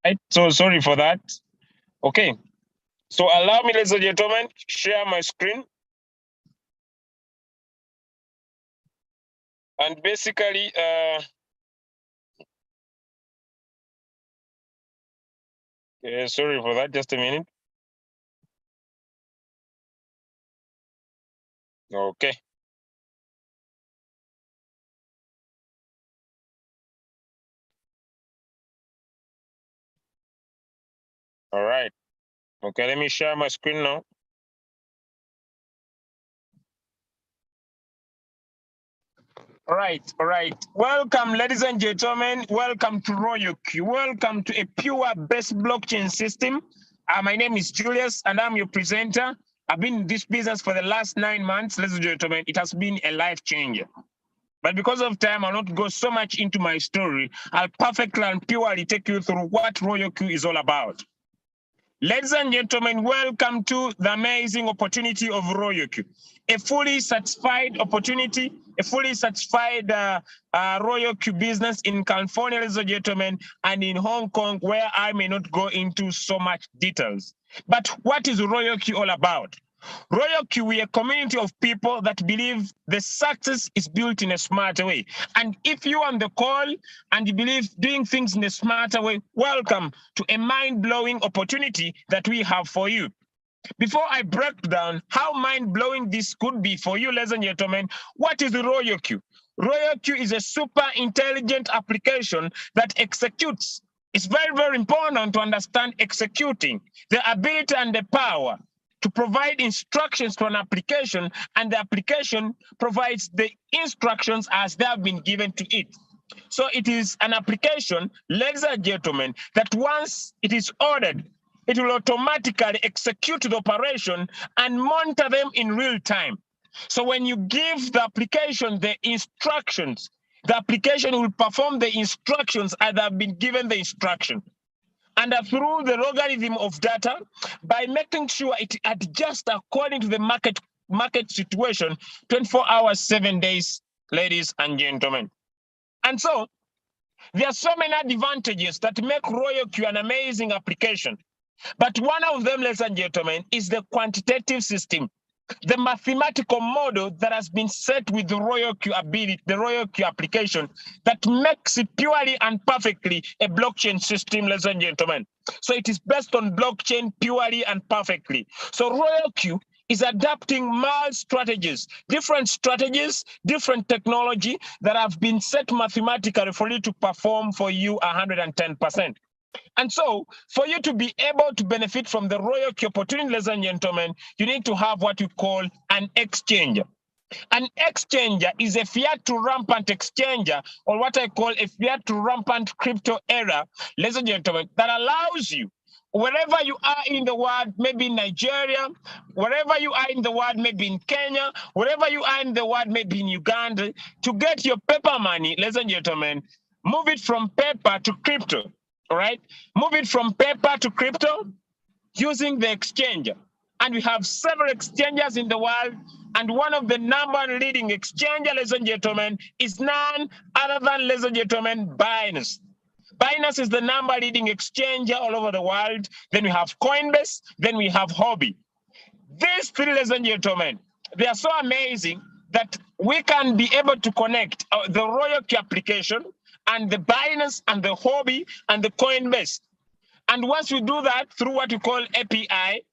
Right? So sorry for that. Okay. So allow me, ladies and gentlemen, share my screen. And basically, sorry for that, just a minute. Okay. All right. Okay, let me share my screen now. All right. Welcome, ladies and gentlemen. Welcome to RoyalQ. Welcome to a pure-based blockchain system. My name is Julius, and I'm your presenter. I've been in this business for the last 9 months, ladies and gentlemen. It has been a life changer. But because of time, I'll not go so much into my story. I'll perfectly and purely take you through what RoyalQ is all about. Ladies and gentlemen, welcome to the amazing opportunity of RoyalQ, a fully satisfied opportunity, a fully satisfied RoyalQ business in California, ladies and gentlemen, and in Hong Kong, where I may not go into so much details. But what is RoyalQ all about? RoyalQ, we are a community of people that believe the success is built in a smarter way. And if you're on the call and you believe doing things in a smarter way, welcome to a mind-blowing opportunity that we have for you. Before I break down how mind-blowing this could be for you, ladies and gentlemen, what is RoyalQ? RoyalQ is a super intelligent application that executes. It's very, very important to understand executing, the ability and the power to provide instructions to an application, and the application provides the instructions as they have been given to it. So it is an application, ladies and gentlemen, that once it is ordered, it will automatically execute the operation and monitor them in real time. So when you give the application the instructions, the application will perform the instructions as they have been given the instruction. And through the logarithm of data, by making sure it adjusts according to the market situation, 24 hours, 7 days, ladies and gentlemen. And so there are so many advantages that make RoyalQ an amazing application. But one of them, ladies and gentlemen, is the quantitative system, the mathematical model that has been set with the RoyalQ ability, the RoyalQ application, that makes it purely and perfectly a blockchain system, ladies and gentlemen. So it is based on blockchain purely and perfectly. So RoyalQ is adapting mild strategies, different technology that have been set mathematically for you to perform for you 110%. And so, for you to be able to benefit from the RoyalQ opportunity, ladies and gentlemen, you need to have what we call an exchanger. An exchanger is a fiat to rampant exchanger, or what I call a fiat to rampant crypto era, ladies and gentlemen, that allows you, wherever you are in the world, maybe in Nigeria, wherever you are in the world, maybe in Kenya, wherever you are in the world, maybe in Uganda, to get your paper money, ladies and gentlemen, move it from paper to crypto. All right, move it from paper to crypto using the exchanger. And we have several exchanges in the world. And one of the number one leading exchanger, ladies and gentlemen, is none other than, ladies and gentlemen, Binance. Binance is the number leading exchanger all over the world. Then we have Coinbase, then we have Hobby. These three, ladies and gentlemen, they are so amazing that we can be able to connect the RoyalQ application and the Binance and the Hobby and the Coinbase. And once we do that through what we call API,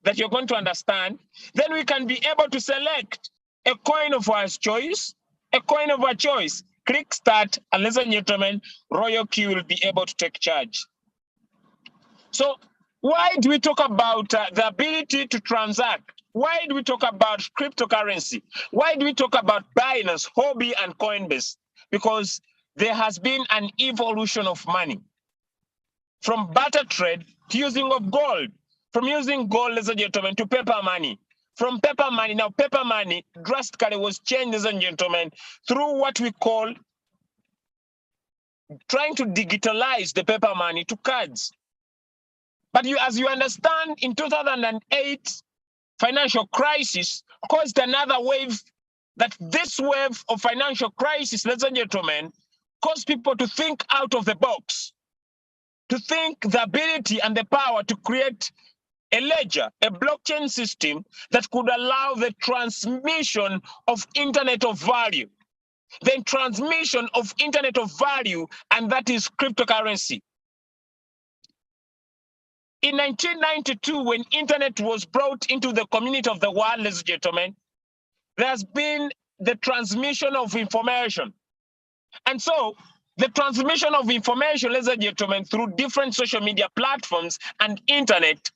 that you're going to understand, then we can be able to select a coin of our choice, a coin of our choice. Click start, and ladies and gentlemen, Royal Q will be able to take charge. So why do we talk about the ability to transact? Why do we talk about cryptocurrency? Why do we talk about Binance, Hobby, and Coinbase? Because there has been an evolution of money. From barter trade to using of gold, from using gold, ladies and gentlemen, to paper money. From paper money, now paper money drastically was changed, ladies and gentlemen, through what we call trying to digitalize the paper money to cards. But as you understand, in 2008, financial crisis caused another wave, that this wave of financial crisis, ladies and gentlemen, caused people to think out of the box, to think the ability and the power to create a ledger, a blockchain system that could allow the transmission of internet of value, the transmission of internet of value, and that is cryptocurrency. In 1992, when internet was brought into the community of the world, ladies and gentlemen, there's been the transmission of information. And so the transmission of information, ladies and gentlemen, through different social media platforms and internet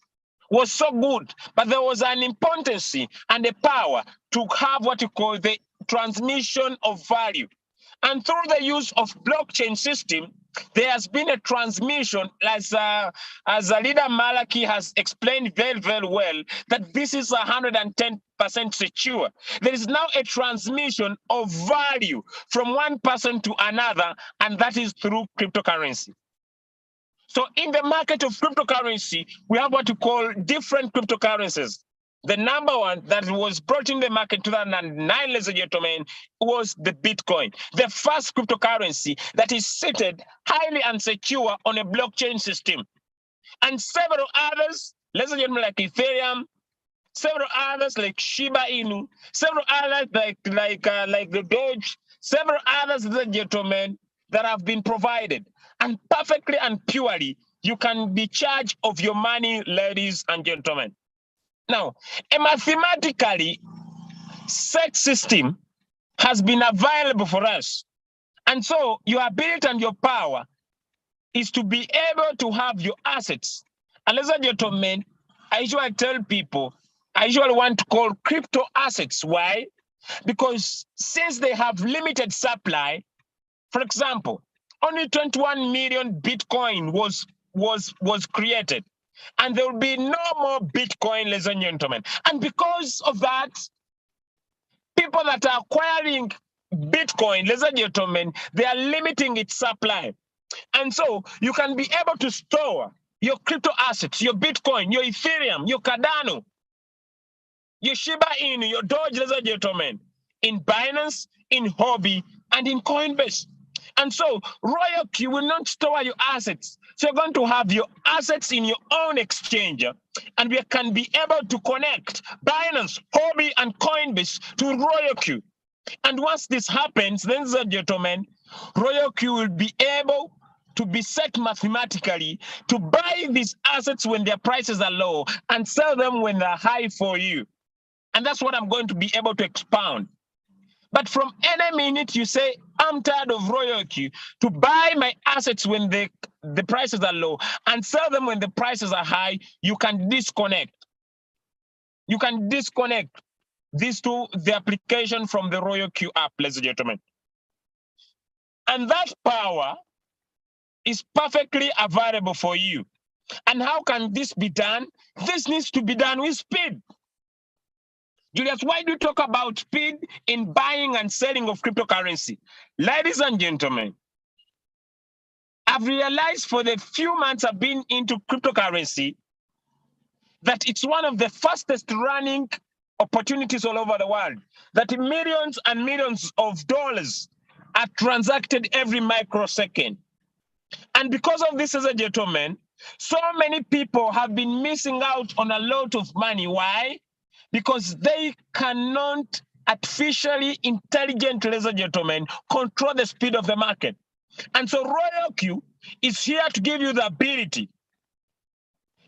was so good, but there was an importance and a power to have what you call the transmission of value. And through the use of blockchain system, there has been a transmission, as a leader Malaki has explained very, very well, that this is 110% secure. There is now a transmission of value from one person to another, and that is through cryptocurrency. So in the market of cryptocurrency, we have what we call different cryptocurrencies. The number one that was brought in the market in 2009, ladies and gentlemen, was the Bitcoin, the first cryptocurrency that is seated highly and secure on a blockchain system. And several others, ladies and gentlemen, like Ethereum, several others like Shiba Inu, several others like the Doge, several others, ladies and gentlemen, that have been provided. And perfectly and purely, you can be charged of your money, ladies and gentlemen. Now, a mathematically set system has been available for us. And so your ability and your power is to be able to have your assets. And ladies and gentlemen, I usually tell people, I usually want to call crypto assets. Why? Because since they have limited supply, for example, only 21 million Bitcoin was created. And there will be no more Bitcoin, ladies and gentlemen. And because of that, people that are acquiring Bitcoin, ladies and gentlemen, they are limiting its supply. And so you can be able to store your crypto assets, your Bitcoin, your Ethereum, your Cardano, your Shiba Inu, your Doge, ladies and gentlemen, in Binance, in Hobby, and in Coinbase. And so Royal Q will not store your assets. So you're going to have your assets in your own exchange, and we can be able to connect Binance, Hobby, and Coinbase to Royal Q. And once this happens, ladies and gentlemen, Royal Q will be able to be set mathematically to buy these assets when their prices are low and sell them when they're high for you. And that's what I'm going to be able to expound. But from any minute you say, I'm tired of Royal Q, to buy my assets when the prices are low and sell them when the prices are high, you can disconnect. You can disconnect these two, the application from the Royal Q app, ladies and gentlemen. And that power is perfectly available for you. And how can this be done? This needs to be done with speed. Julius, why do you talk about speed in buying and selling of cryptocurrency? Ladies and gentlemen, I've realized for the few months I've been into cryptocurrency that it's one of the fastest running opportunities all over the world, that millions and millions of dollars are transacted every microsecond. And because of this, as a gentleman, so many people have been missing out on a lot of money. Why? Because they cannot artificially, intelligently, ladies and gentlemen, control the speed of the market. And so Royal Q is here to give you the ability.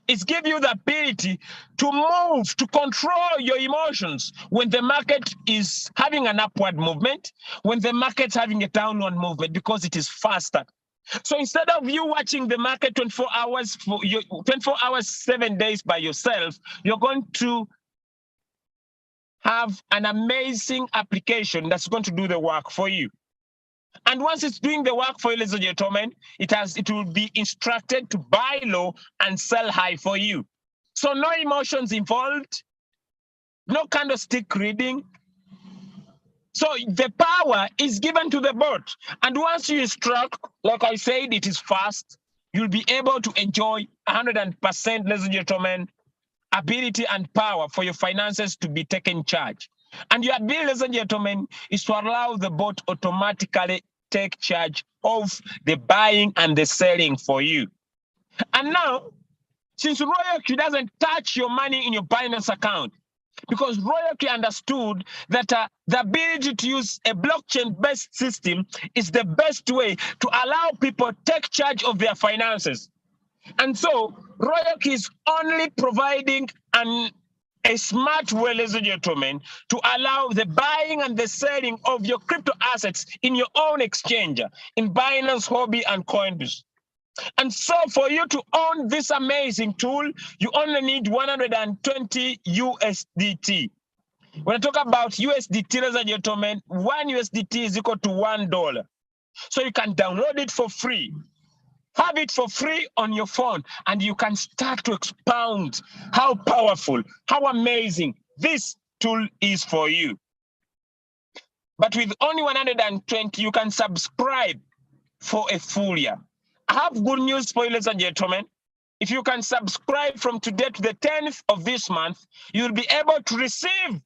It's give you the ability to move, to control your emotions when the market is having an upward movement, when the market's having a downward movement, because it is faster. So instead of you watching the market 24 hours, 24 hours, 7 days by yourself, you're going to have an amazing application that's going to do the work for you. And once it's doing the work for you, ladies and gentlemen, it will be instructed to buy low and sell high for you. So no emotions involved, no candlestick reading. So the power is given to the bot. And once you instruct, like I said, it is fast, you'll be able to enjoy 100%, ladies and gentlemen, ability and power for your finances to be taken charge. And your ability, ladies and gentlemen, is to allow the bot automatically take charge of the buying and the selling for you. And now, since Royalty doesn't touch your money in your Binance account, because Royalty understood that the ability to use a blockchain-based system is the best way to allow people to take charge of their finances. And so Royalty is only providing a smart way, ladies and gentlemen, to allow the buying and the selling of your crypto assets in your own exchange, in Binance, Hobby, and Coinbase. And so for you to own this amazing tool, you only need 120 USDT. When I talk about USDT, ladies and gentlemen, 1 USDT is equal to $1. So you can download it for free. Have it for free on your phone, and you can start to expound how powerful, how amazing this tool is for you. But with only 120, you can subscribe for a full year. I have good news for you, ladies and gentlemen. If you can subscribe from today to the 10th of this month, you'll be able to receive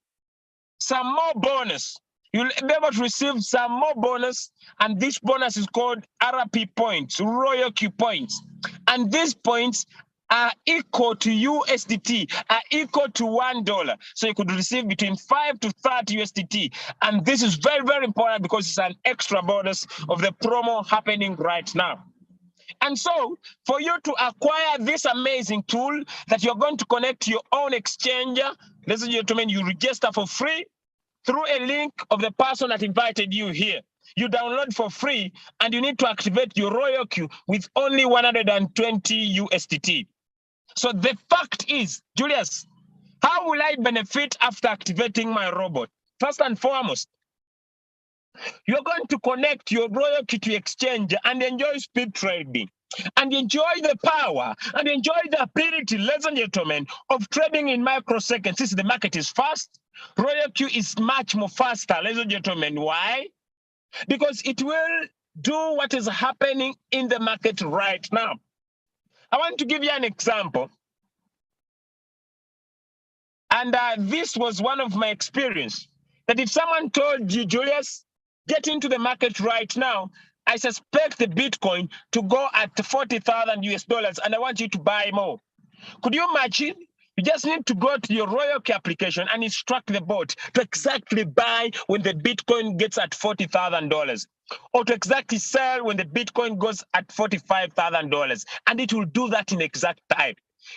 some more bonus. You'll be able to receive some more bonus, and this bonus is called RP points, Royal Q points. And these points are equal to USDT, are equal to $1. So you could receive between 5 to 30 USDT. And this is very, very important because it's an extra bonus of the promo happening right now. And so for you to acquire this amazing tool that you're going to connect to your own exchange, ladies and gentlemen, you register for free through a link of the person that invited you here. You download for free, and you need to activate your Royal Q with only 120 USDT. So the fact is, Julius, how will I benefit after activating my robot? First and foremost, you're going to connect your Royal Q to exchange and enjoy speed trading, and enjoy the power and enjoy the ability, ladies and gentlemen, of trading in microseconds. Since the market is fast, Royal Q is much more faster, ladies and gentlemen. Why? Because it will do what is happening in the market right now. I want to give you an example. And this was one of my experience, that if someone told you, Julius, get into the market right now, I suspect the Bitcoin to go at 40,000 US dollars, and I want you to buy more. Could you imagine? You just need to go to your Royal Q application and instruct the bot to exactly buy when the Bitcoin gets at $40,000, or to exactly sell when the Bitcoin goes at $45,000. And it will do that in exact time,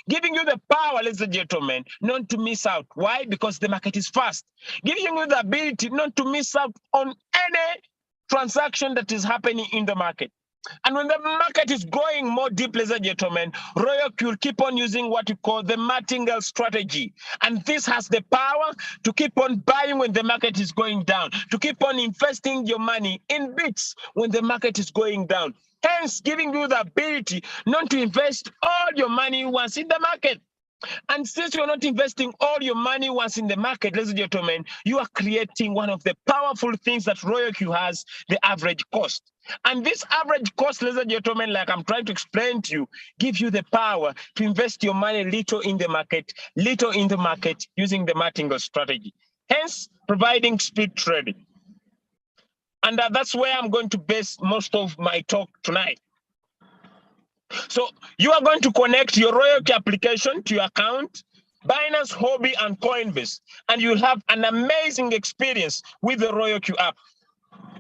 giving you the power, ladies and gentlemen, not to miss out. Why? Because the market is fast. Giving you the ability not to miss out on any transaction that is happening in the market. And when the market is going more deep, ladies and gentlemen, Royal Q will keep on using what we call the martingale strategy. And this has the power to keep on buying when the market is going down, to keep on investing your money in bits when the market is going down. Hence, giving you the ability not to invest all your money once in the market. And since you're not investing all your money once in the market, ladies and gentlemen, you are creating one of the powerful things that Royal Q has, the average cost. And this average cost, ladies and gentlemen, like I'm trying to explain to you, gives you the power to invest your money little in the market using the martingale strategy. Hence, providing speed trading. And that's where I'm going to base most of my talk tonight. So you are going to connect your Royal Q application to your account, Binance, Hobby, and Coinbase, and you'll have an amazing experience with the Royal Q app.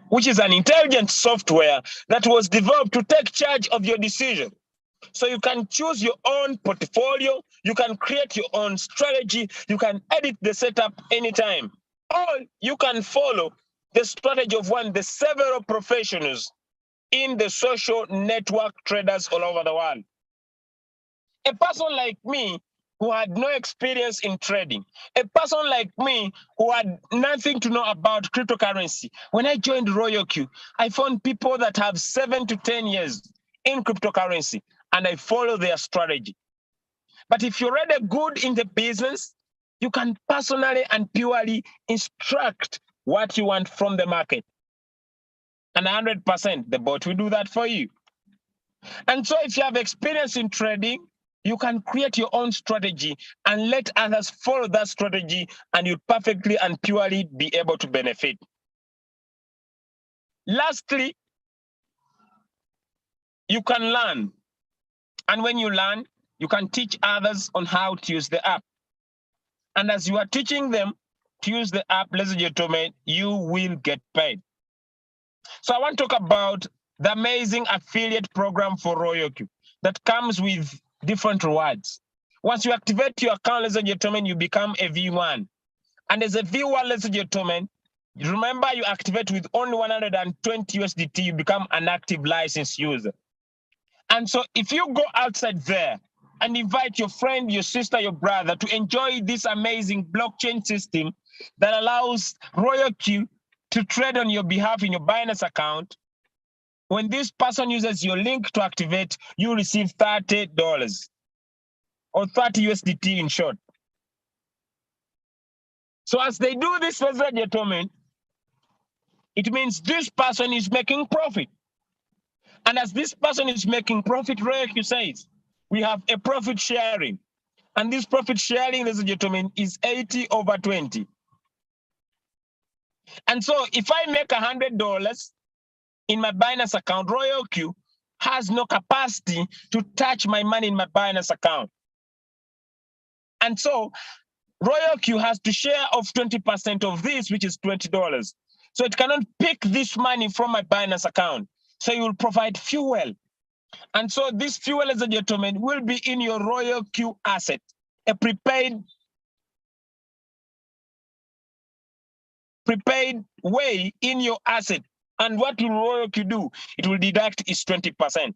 which is an intelligent software that was developed to take charge of your decision. So you can choose your own portfolio, you can create your own strategy, you can edit the setup anytime. Or you can follow the strategy of the several professionals in the social network traders all over the world. A person like me who had no experience in trading, a person like me who had nothing to know about cryptocurrency. When I joined Royal Q, I found people that have 7 to 10 years in cryptocurrency, and I follow their strategy. But if you're already good in the business, you can personally and purely instruct what you want from the market. And 100%, the bot will do that for you. And so if you have experience in trading, you can create your own strategy and let others follow that strategy, and you'll perfectly and purely be able to benefit. Lastly, you can learn. And when you learn, you can teach others on how to use the app. And as you are teaching them to use the app, ladies and gentlemen, you will get paid. So I want to talk about the amazing affiliate program for Royal Q that comes with different rewards. Once you activate your account, ladies and gentlemen, you become a V1. And as a V1, ladies and gentlemen, remember you activate with only 120 USDT, you become an active licensed user. And so if you go outside there and invite your friend, your sister, your brother to enjoy this amazing blockchain system that allows Royal Q to trade on your behalf in your Binance account, when this person uses your link to activate, you receive $30 or 30 USDT in short. So as they do this, ladies and gentlemen, it means this person is making profit. And as this person is making profit, Royal Q says, we have a profit sharing. And this profit sharing, ladies and gentlemen, is 80/20. And so if I make $100 in my Binance account, Royal Q has no capacity to touch my money in my Binance account. And so Royal Q has to share of 20% of this, which is $20. So it cannot pick this money from my Binance account. So you will provide fuel. And so this fuel, ladies and gentlemen, will be in your Royal Q asset, a prepaid way in your asset. And what will Royal Q do? It will deduct is 20%.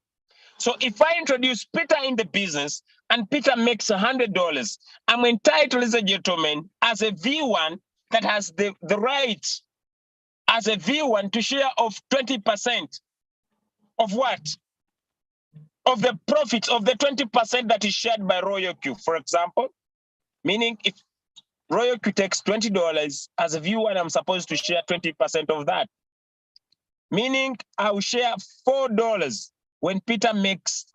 So if I introduce Peter in the business and Peter makes $100, I'm entitled, ladies and gentlemen, as a V1 that has the rights as a V1 to share of 20% of what? Of the profits of the 20% that is shared by Royal Q, for example. Meaning if Royal Q takes $20 as a V1, I'm supposed to share 20% of that. Meaning I will share $4 when Peter makes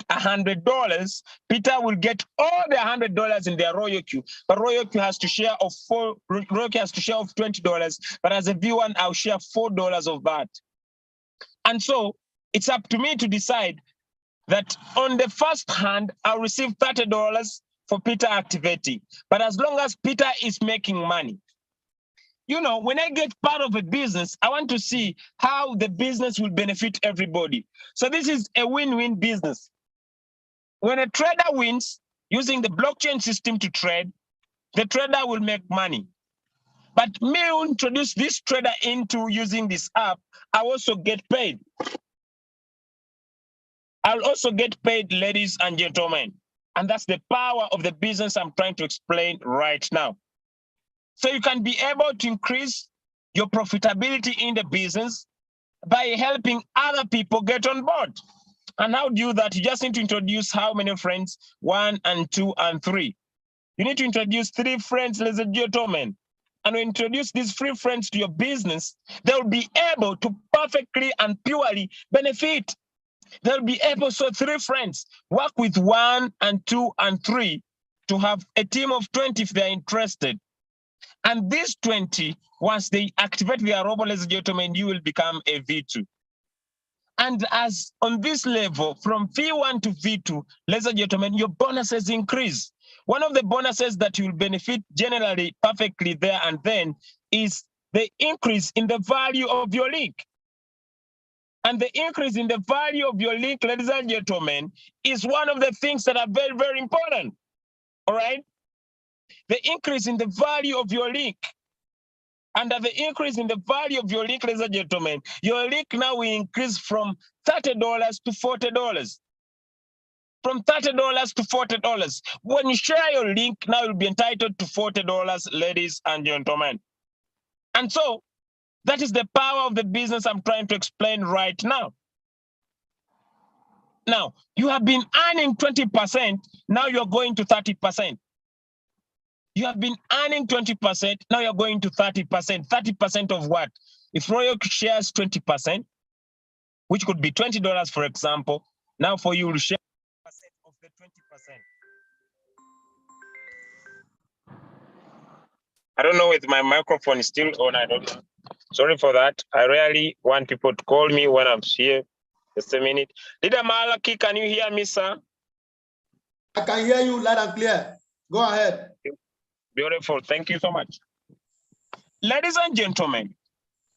$100. Peter will get all the $100 in their Royal Q, but Royal Q has to share of $20. But as a V1, I'll share $4 of that. And so it's up to me to decide that on the first hand, I'll receive $30 for Peter activating. But as long as Peter is making money, you know, when I get part of a business, I want to see how the business will benefit everybody. So this is a win-win business. When a trader wins using the blockchain system to trade, the trader will make money. But me who introduce this trader into using this app, I also get paid. I'll also get paid, ladies and gentlemen. And that's the power of the business I'm trying to explain right now. So you can be able to increase your profitability in the business by helping other people get on board. And how do you do that? You just need to introduce how many friends? 1 and 2 and 3. You need to introduce 3 friends, ladies and gentlemen. And when you introduce these 3 friends to your business, they'll be able to perfectly and purely benefit. They'll be able, so 3 friends, work with 1 and 2 and 3 to have a team of 20 if they're interested. And these 20, once they activate their robot, ladies and gentlemen, you will become a V2. And as on this level, from V1 to V2, ladies and gentlemen, your bonuses increase. One of the bonuses that you will benefit generally perfectly there and then is the increase in the value of your link. And the increase in the value of your link, ladies and gentlemen, is one of the things that are very, very important. All right? The increase in the value of your link. And the increase in the value of your link, ladies and gentlemen, your link now will increase from $30 to $40. From $30 to $40. When you share your link, now you'll be entitled to $40, ladies and gentlemen. And so that is the power of the business I'm trying to explain right now. Now, you have been earning 20%, now you're going to 30%. You have been earning 20%, now you're going to 30%. 30% of what? If Royal shares 20%, which could be $20, for example, now for you to share of the 20%. I don't know if my microphone is still on, I don't know. Sorry for that. I rarely want people to call me when I'm here. Just a minute. Leader Malaki, can you hear me, sir? I can hear you loud and clear. Go ahead. Beautiful. Thank you so much. Ladies and gentlemen,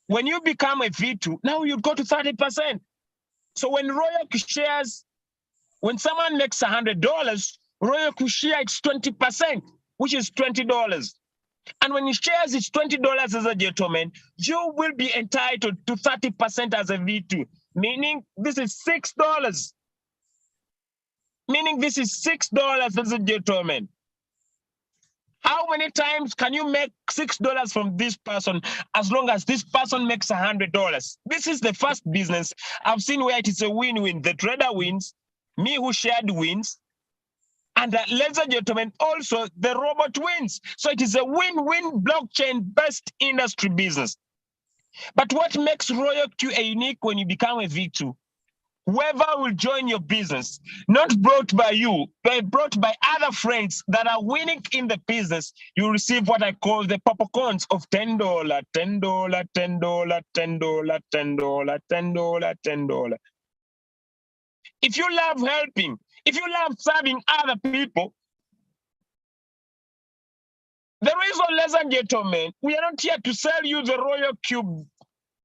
when you become a V2, now you go to 30%. So when Royal shares, when someone makes $100, Royal share it's 20%, which is $20. And when he shares it's $20 as a gentleman, you will be entitled to 30% as a V2, meaning this is $6. Meaning this is $6 as a gentleman. How many times can you make $6 from this person as long as this person makes $100? This is the first business I've seen where it is a win-win. The trader wins, me who shared wins, and ladies and gentlemen, also the robot wins. So it is a win-win blockchain-based industry business. But what makes Royal Q a unique when you become a V2? Whoever will join your business, not brought by you, but brought by other friends that are winning in the business, you receive what I call the popcorns of $10, $10, $10, $10, $10, $10, $10. If you love helping, if you love serving other people, the reason, ladies and gentlemen, we are not here to sell you the Royal Cube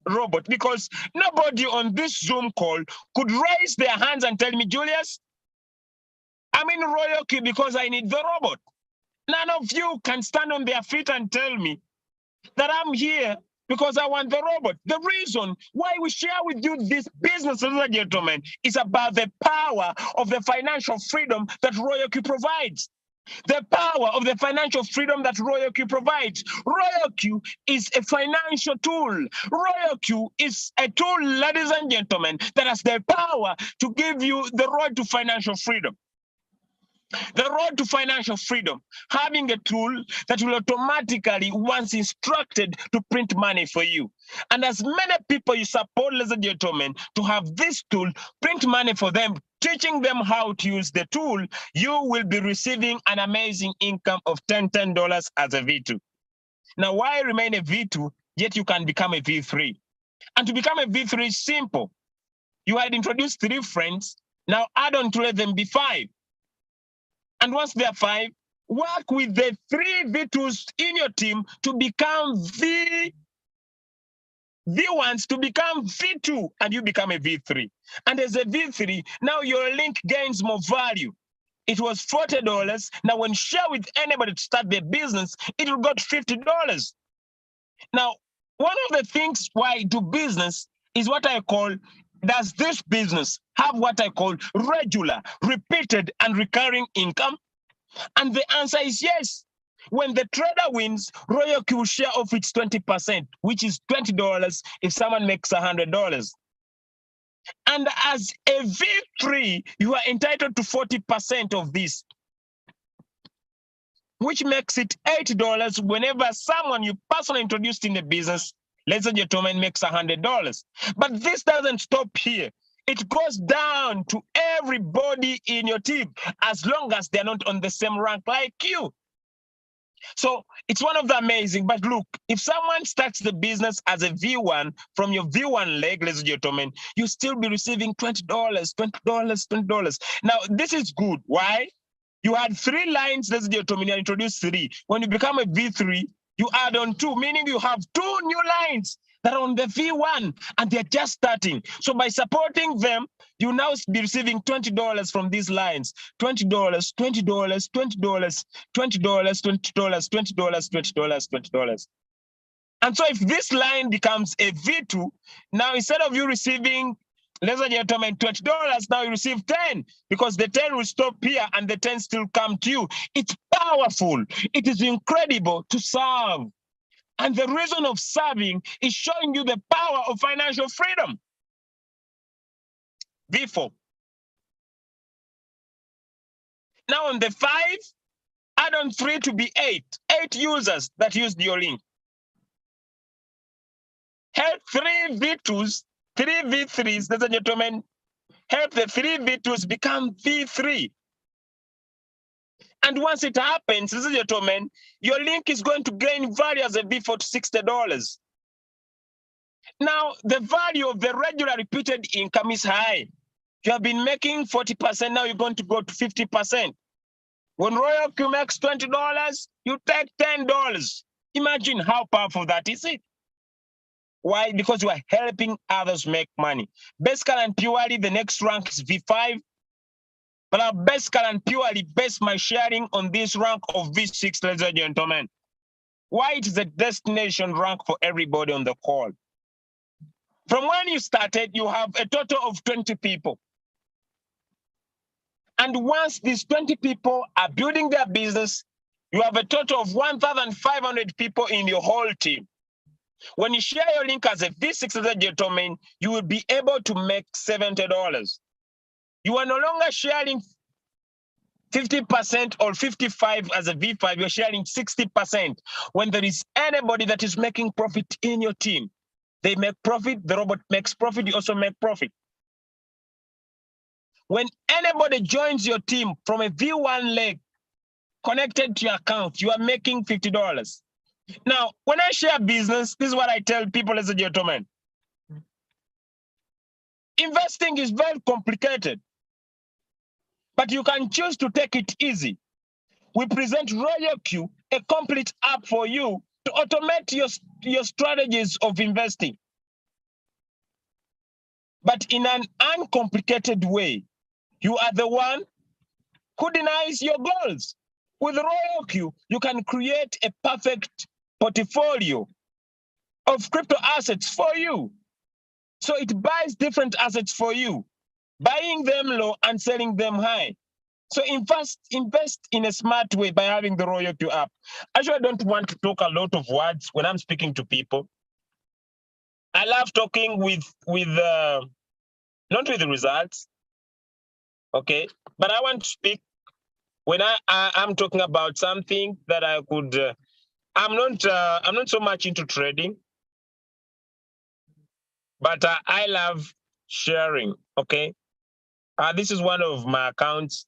robot, because nobody on this Zoom call could raise their hands and tell me, Julius, I'm in Royal Cube because I need the robot. None of you can stand on their feet and tell me that I'm here because I want the robot. The reason why we share with you this business, ladies and gentlemen, is about the power of the financial freedom that Royal Cube provides. The power of the financial freedom that Royal Q provides. Royal Q is a financial tool. Royal Q is a tool, ladies and gentlemen, that has the power to give you the road to financial freedom. The road to financial freedom, having a tool that will automatically, once instructed, to print money for you. And as many people you support, ladies and gentlemen, to have this tool, print money for them, teaching them how to use the tool, you will be receiving an amazing income of $10 as a V2. Now, why remain a V2, yet you can become a V3? And to become a V3 is simple. You had introduced 3 friends, now add on to let them be 5. And once they are 5, work with the 3 V2s in your team to become V1s to become V2, and you become a V3. And as a V3, now your link gains more value. It was $40. Now, when share with anybody to start their business, it will go to $50. Now, one of the things why I do business is what I call, does this business have what I call regular, repeated, and recurring income? And the answer is yes. When the trader wins, Royal Q will share off its 20%, which is $20 if someone makes $100. And as a V3, you are entitled to 40% of this, which makes it $8 whenever someone you personally introduced in the business, ladies and gentlemen, makes $100. But this doesn't stop here. It goes down to everybody in your team, as long as they're not on the same rank like you. So it's one of the amazing, but look, if someone starts the business as a V1 from your V1 leg, ladies and gentlemen, you still be receiving $20, $20, $20. Now, this is good. Why? You had 3 lines, ladies and gentlemen, you introduced 3. When you become a V3, You add on 2, meaning you have 2 new lines that are on the V1 and they're just starting. So by supporting them, you now be receiving $20 from these lines. $20, $20, $20, $20, $20, $20, $20, $20. And so if this line becomes a V2, now instead of you receiving, ladies and gentlemen, $20, now you receive 10, because the 10 will stop here and the 10 still come to you. It's powerful. It is incredible to serve. And the reason of serving is showing you the power of financial freedom. V4. Now on the 5, add on 3 to be 8. 8 users that used your link. Help 3 V2s, 3 V3s, ladies and gentlemen, help the 3 V2s become V3. And once it happens, ladies and gentlemen, your link is going to gain value as a V4 to $60. Now, the value of the regular repeated income is high. You have been making 40%, now you're going to go to 50%. When Royal Q makes $20, you take $10. Imagine how powerful that is. Why? Because you are helping others make money. Basically and purely, the next rank is V5. But I basically and purely base my sharing on this rank of V6, ladies and gentlemen. Why it is a destination rank for everybody on the call. From when you started, you have a total of 20 people. And once these 20 people are building their business, you have a total of 1,500 people in your whole team. When you share your link as a V6, ladies and gentlemen, you will be able to make $70. You are no longer sharing 50% or 55 as a V5, you're sharing 60%. When there is anybody that is making profit in your team, they make profit, the robot makes profit, you also make profit. When anybody joins your team from a V1 leg connected to your account, you are making $50. Now, when I share business, this is what I tell people, ladies and gentlemen. Investing is very complicated, but you can choose to take it easy. We present Royal Q, a complete app for you to automate your strategies of investing, but in an uncomplicated way. You are the one who denies your goals. With Royal Q, you can create a perfect portfolio of crypto assets for you. So it buys different assets for you, buying them low and selling them high. So invest in a smart way by having the Royal Q app. Actually, I don't want to talk a lot of words when I'm speaking to people. I love talking with not with the results, okay? But I want to speak when I'm talking about something that I could. I'm not so much into trading, but I love sharing. Okay, this is one of my accounts.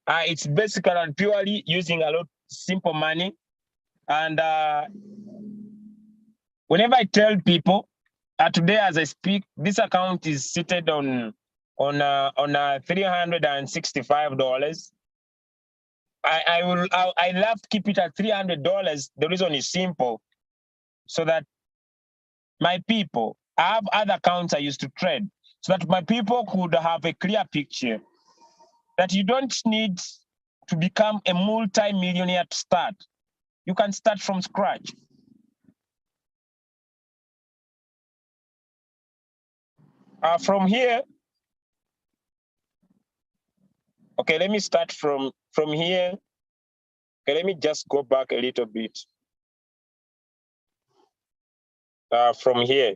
It's basically and purely using a lot of simple money, and whenever I tell people, today as I speak, this account is seated on $365. I love to keep it at $300. The reason is simple, so that my people, I have other accounts I used to trade, so that my people could have a clear picture that you don't need to become a multi-millionaire to start. You can start from scratch. From here, okay, let me start from here. Okay, let me just go back a little bit. From here,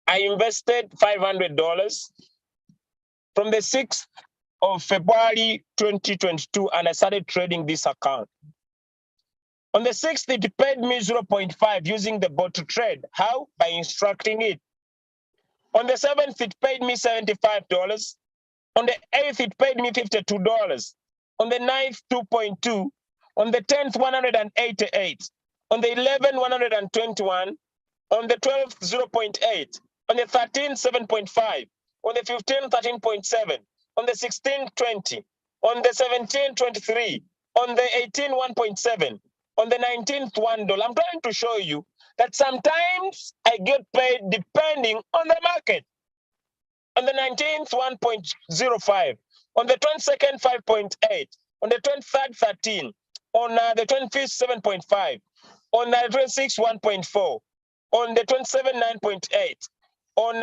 I invested $500 from the 6th of February 2022, and I started trading this account. On the 6th, it paid me 0.5 using the bot to trade. How? By instructing it. On the 7th, it paid me $75. On the 8th, it paid me $52. On the 9th, 2.2. On the 10th, 188. On the 11th, 121. On the 12th, 0.8. On the 13th, 7.5. On the 15th, 13.7. On the 16th, 20. On the 17th, 23. On the 18th, 1.7. On the 19th, $1. I'm trying to show you that sometimes I get paid depending on the market. On the 19th, 1.05. On the 22nd, 5.8. On the 23rd, 13. On the 25th, 7.5. On the 26th, 1.4. On the 27th, 9.8. On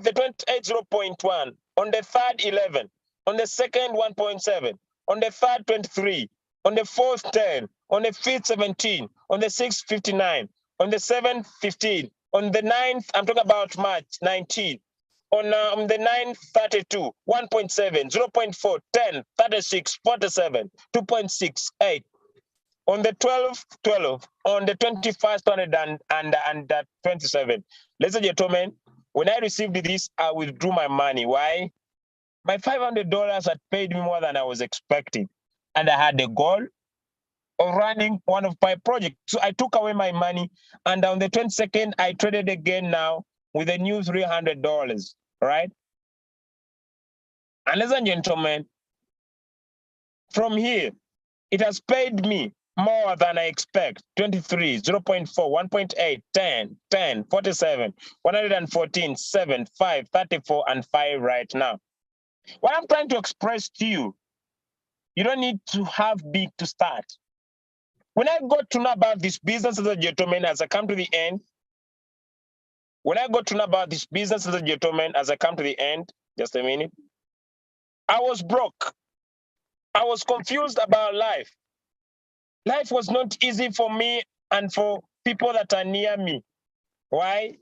the 28th, 0.1. On the 3rd, 11. On the 2nd, 1.7. On the 3rd, 23. On the 4th, 10. On the 5th, 17. On the 6th, 59. On the 7th, 15. On the 9th, I'm talking about March, 19. On the 9th, 32, 1.7, 0.4, 10, 36, 47, 2.6, 8. On the 12th, 12. On the 21st, 27. Ladies and gentlemen, when I received this, I withdrew my money. Why? My $500 had paid me more than I was expecting. And I had a goal of running one of my projects. So I took away my money. And on the 22nd, I traded again now with a new $300, right? And ladies and gentlemen, from here, it has paid me more than I expect. 23, 0.4, 1.8, 10, 10, 47, 114, 7, 5, 34, and 5 right now. What I'm trying to express to you, you don't need to have big to start. When I got to know about this business, as a gentleman, as I come to the end, just a minute, I was broke. I was confused about life. Life was not easy for me and for people that are near me. Why?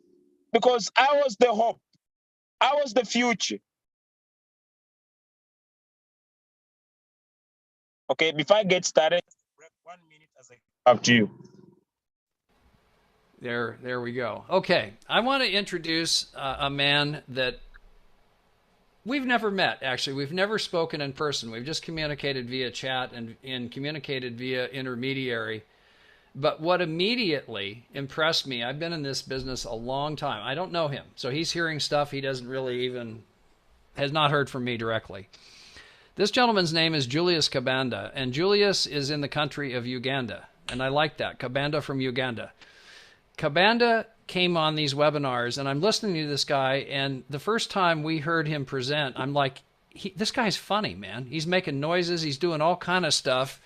Because I was the hope. I was the future. Okay, before I get started, 1 minute as I up to you. There we go. Okay, I want to introduce a man that we've never met, actually. We've never spoken in person. We've just communicated via chat and communicated via intermediary. But what immediately impressed me, I've been in this business a long time. I don't know him. So he's hearing stuff he doesn't really even, has not heard from me directly. This gentleman's name is Julius Cabanda, and Julius is in the country of Uganda. And I like that, Cabanda from Uganda. Cabanda came on these webinars, and I'm listening to this guy, and the first time we heard him present, I'm like, this guy's funny, man. He's making noises, he's doing all kind of stuff,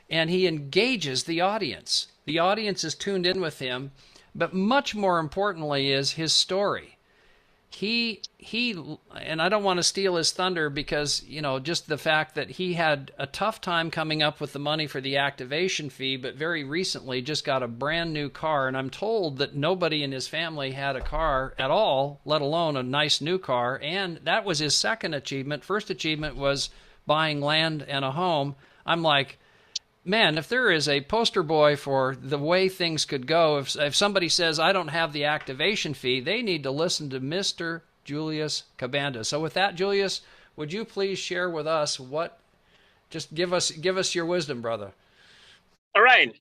and he engages the audience. The audience is tuned in with him, but much more importantly is his story. He and I don't want to steal his thunder because, you know, just the fact that he had a tough time coming up with the money for the activation fee, but very recently just got a brand new car. And I'm told that nobody in his family had a car at all, let alone a nice new car. And that was his second achievement. First achievement was buying land and a home. I'm like, man, if there is a poster boy for the way things could go, if somebody says, I don't have the activation fee, they need to listen to Mr. Julius Cabanda. So with that, Julius, would you please share with us just give us your wisdom, brother. All right.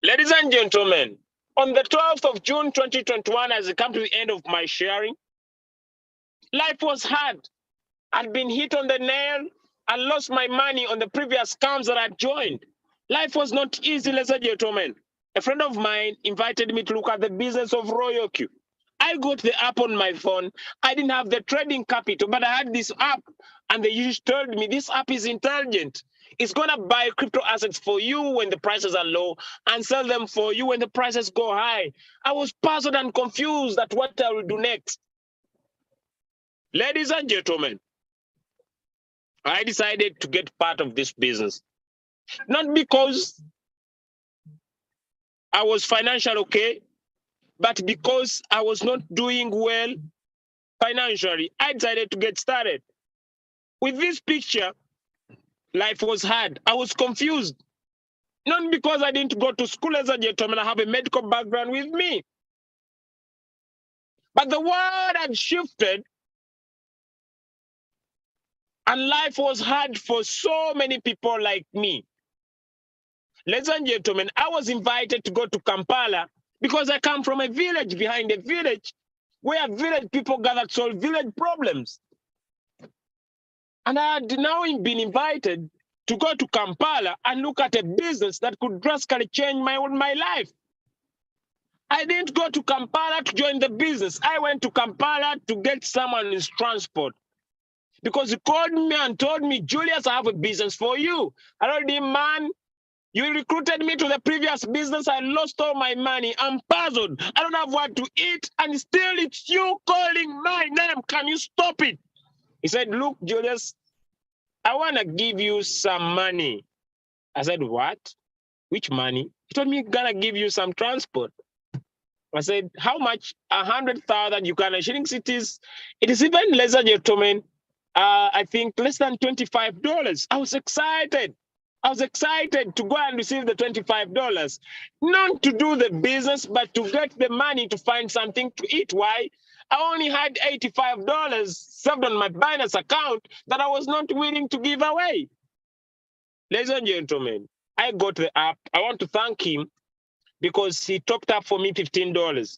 Ladies and gentlemen, on the 12th of June, 2021, as I come to the end of my sharing, life was hard. I'd been hit on the nail. I lost my money on the previous scams that I joined. Life was not easy, ladies and gentlemen. A friend of mine invited me to look at the business of Royal Q. I got the app on my phone. I didn't have the trading capital, but I had this app, and they just told me this app is intelligent. It's going to buy crypto assets for you when the prices are low and sell them for you when the prices go high. I was puzzled and confused at what I will do next. Ladies and gentlemen, I decided to get part of this business. Not because I was financially okay, but because I was not doing well financially. I decided to get started. With this picture, life was hard. I was confused. Not because I didn't go to school as a gentleman, I have a medical background with me. But the world had shifted, and life was hard for so many people like me. Ladies and gentlemen, I was invited to go to Kampala because I come from a village behind a village where village people gather to solve village problems. And I had now been invited to go to Kampala and look at a business that could drastically change my life. I didn't go to Kampala to join the business. I went to Kampala to get someone's transport. Because he called me and told me, Julius, I have a business for you. I told him, man, you recruited me to the previous business. I lost all my money. I'm puzzled. I don't have what to eat. And still it's you calling my name. Can you stop it? He said, look, Julius, I want to give you some money. I said, what? Which money? He told me, I'm going to give you some transport. I said, how much? 100,000 Uganda shillings. It is even less, gentlemen. I think less than $25. I was excited. I was excited to go and receive the $25. Not to do the business, but to get the money to find something to eat. Why? I only had $85 saved on my Binance account that I was not willing to give away. Ladies and gentlemen, I got the app. I want to thank him because he topped up for me $15.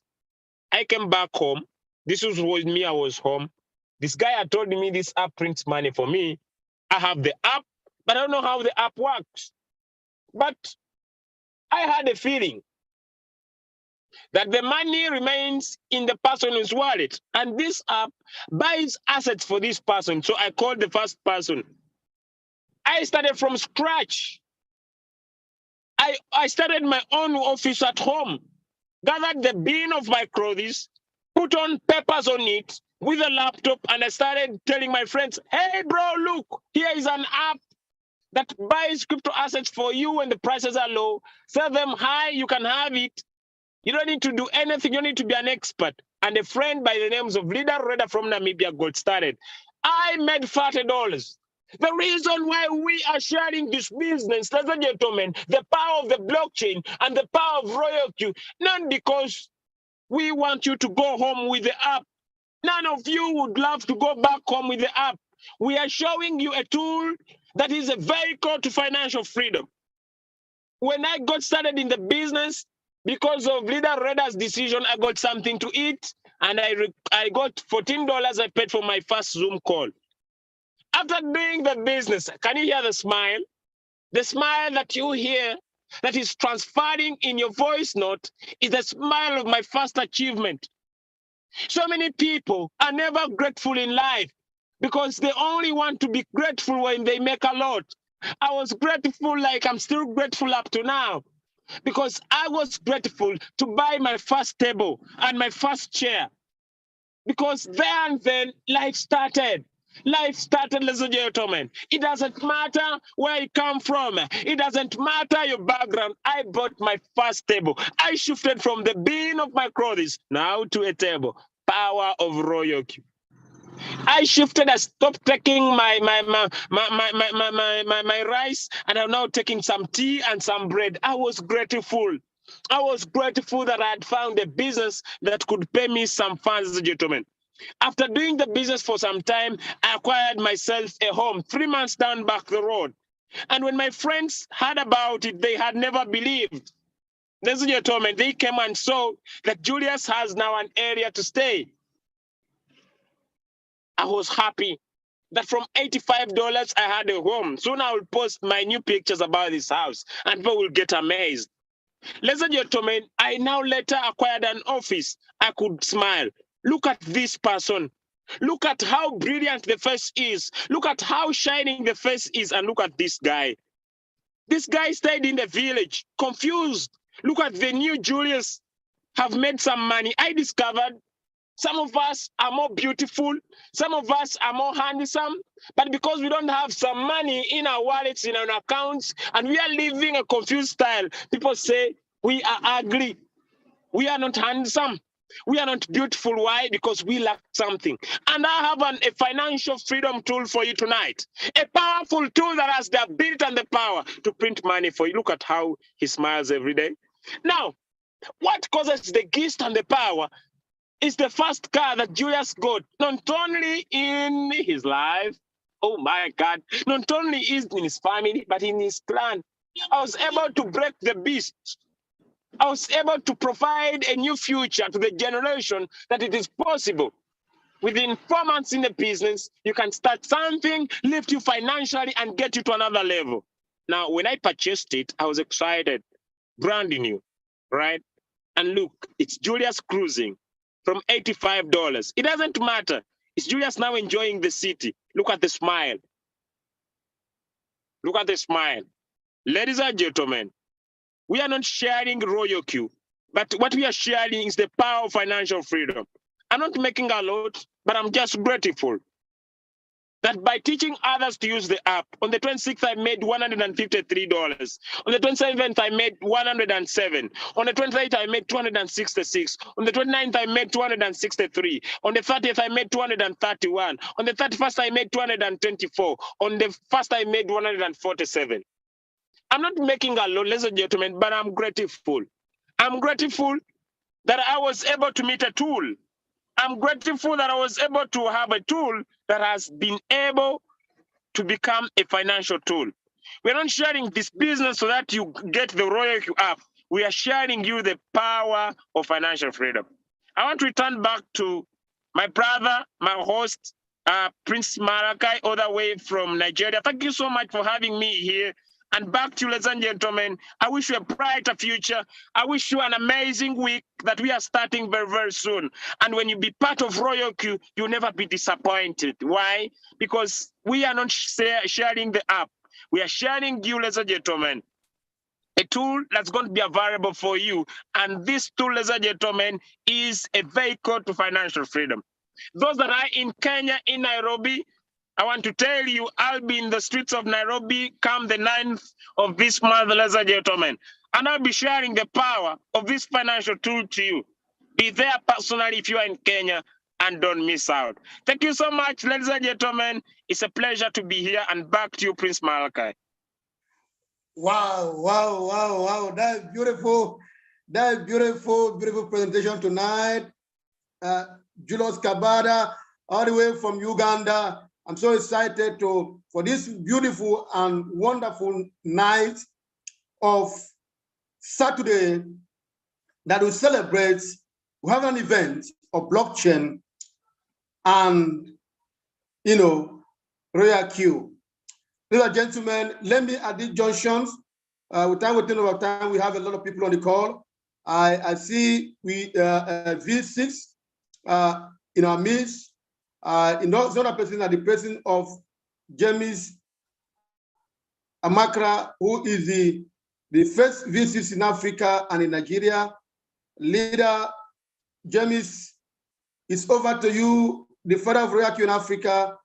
I came back home. This was me. I was home. This guy had told me this app prints money for me. I have the app, but I don't know how the app works. But I had a feeling that the money remains in the person's wallet, and this app buys assets for this person. So I called the first person. I started from scratch. I started my own office at home, gathered the bin of my clothes, put on papers on it with a laptop, and I started telling my friends, hey, bro, look, here is an app that buys crypto assets for you when the prices are low. Sell them high, you can have it. You don't need to do anything. You don't need to be an expert. And a friend by the names of Leader Reda from Namibia got started. I made $30. The reason why we are sharing this business, ladies and gentlemen, the power of the blockchain and the power of royalty, not because we want you to go home with the app. None of you would love to go back home with the app. We are showing you a tool that is a vehicle to financial freedom. When I got started in the business, because of Leader Reda's decision, I got something to eat, and I got $14 I paid for my first Zoom call. After doing the business, can you hear the smile? The smile that you hear that is transferring in your voice note is the smile of my first achievement. So many people are never grateful in life because they only want to be grateful when they make a lot. I was grateful, like I'm still grateful up to now, because I was grateful to buy my first table and my first chair. Because there and then life started. Life started, ladies and gentlemen. It doesn't matter where you come from. It doesn't matter your background. I bought my first table. I shifted from the bin of my clothes now to a table. Power of royalty. I shifted. I stopped taking my rice, and I'm now taking some tea and some bread. I was grateful. I was grateful that I had found a business that could pay me some funds, ladies and gentlemen. After doing the business for some time, I acquired myself a home 3 months down back the road. And when my friends heard about it, they had never believed. Ladies and gentlemen, they came and saw that Julius has now an area to stay. I was happy that from $85, I had a home. Soon I will post my new pictures about this house, and people will get amazed. Ladies and gentlemen, I now later acquired an office. I could smile. Look at this person. Look at how brilliant the face is. Look at how shining the face is. And look at this guy. This guy stayed in the village, confused. Look at the new Julius. Have made some money. I discovered some of us are more beautiful. Some of us are more handsome. But because we don't have some money in our wallets, in our accounts, and we are living a confused style, people say we are ugly. We are not handsome. We are not beautiful. Why? Because we lack something. And I have a financial freedom tool for you tonight. A powerful tool that has the ability and the power to print money for you. Look at how he smiles every day. Now, what causes the gift and the power is the first car that Julius got, not only in his life, oh my God, not only in his family, but in his clan. I was able to break the beast. I was able to provide a new future to the generation that it is possible. Within 4 months in the business, you can start something, lift you financially, and get you to another level. Now, when I purchased it, I was excited, brand new, right? And look, it's Julius cruising from $85. It doesn't matter. It's Julius now enjoying the city. Look at the smile. Look at the smile. Ladies and gentlemen, we are not sharing Royal Q, but what we are sharing is the power of financial freedom. I'm not making a lot, but I'm just grateful that by teaching others to use the app, on the 26th, I made $153. On the 27th, I made 107. On the 28th, I made 266. On the 29th, I made 263. On the 30th, I made 231. On the 31st, I made 224. On the 1st, I made 147. I'm not making a lot, ladies and gentlemen, but I'm grateful. I'm grateful that I was able to meet a tool. I'm grateful that I was able to have a tool that has been able to become a financial tool. We're not sharing this business so that you get the Royal Q app. We are sharing you the power of financial freedom. I want to return back to my brother, my host, Prince Malachi, all the way from Nigeria. Thank you so much for having me here. And back to you, ladies and gentlemen. I wish you a brighter future. I wish you an amazing week that we are starting very, very soon. And when you be part of Royal Q, you'll never be disappointed. Why? Because we are not sharing the app. We are sharing you, ladies and gentlemen, a tool that's going to be available for you. And this tool, ladies and gentlemen, is a vehicle to financial freedom. Those that are in Kenya, in Nairobi, I want to tell you, I'll be in the streets of Nairobi come the 9th of this month, ladies and gentlemen. And I'll be sharing the power of this financial tool to you. Be there personally if you are in Kenya and don't miss out. Thank you so much, ladies and gentlemen. It's a pleasure to be here, and back to you, Prince Malachi. Wow, wow, wow, wow. That's beautiful. That's beautiful, beautiful presentation tonight. Julius Cabanda, all the way from Uganda. I'm so excited for this beautiful and wonderful night of Saturday that we celebrate. We have an event of blockchain and, Royal Q. Ladies and gentlemen, let me at these junctions, without waiting over time, we have a lot of people on the call. I see we V6 in our midst. Another person at the president of James Amakra, who is the first V6 in Africa and in Nigeria. Leader James, it's over to you, the father of Royal Q in Africa.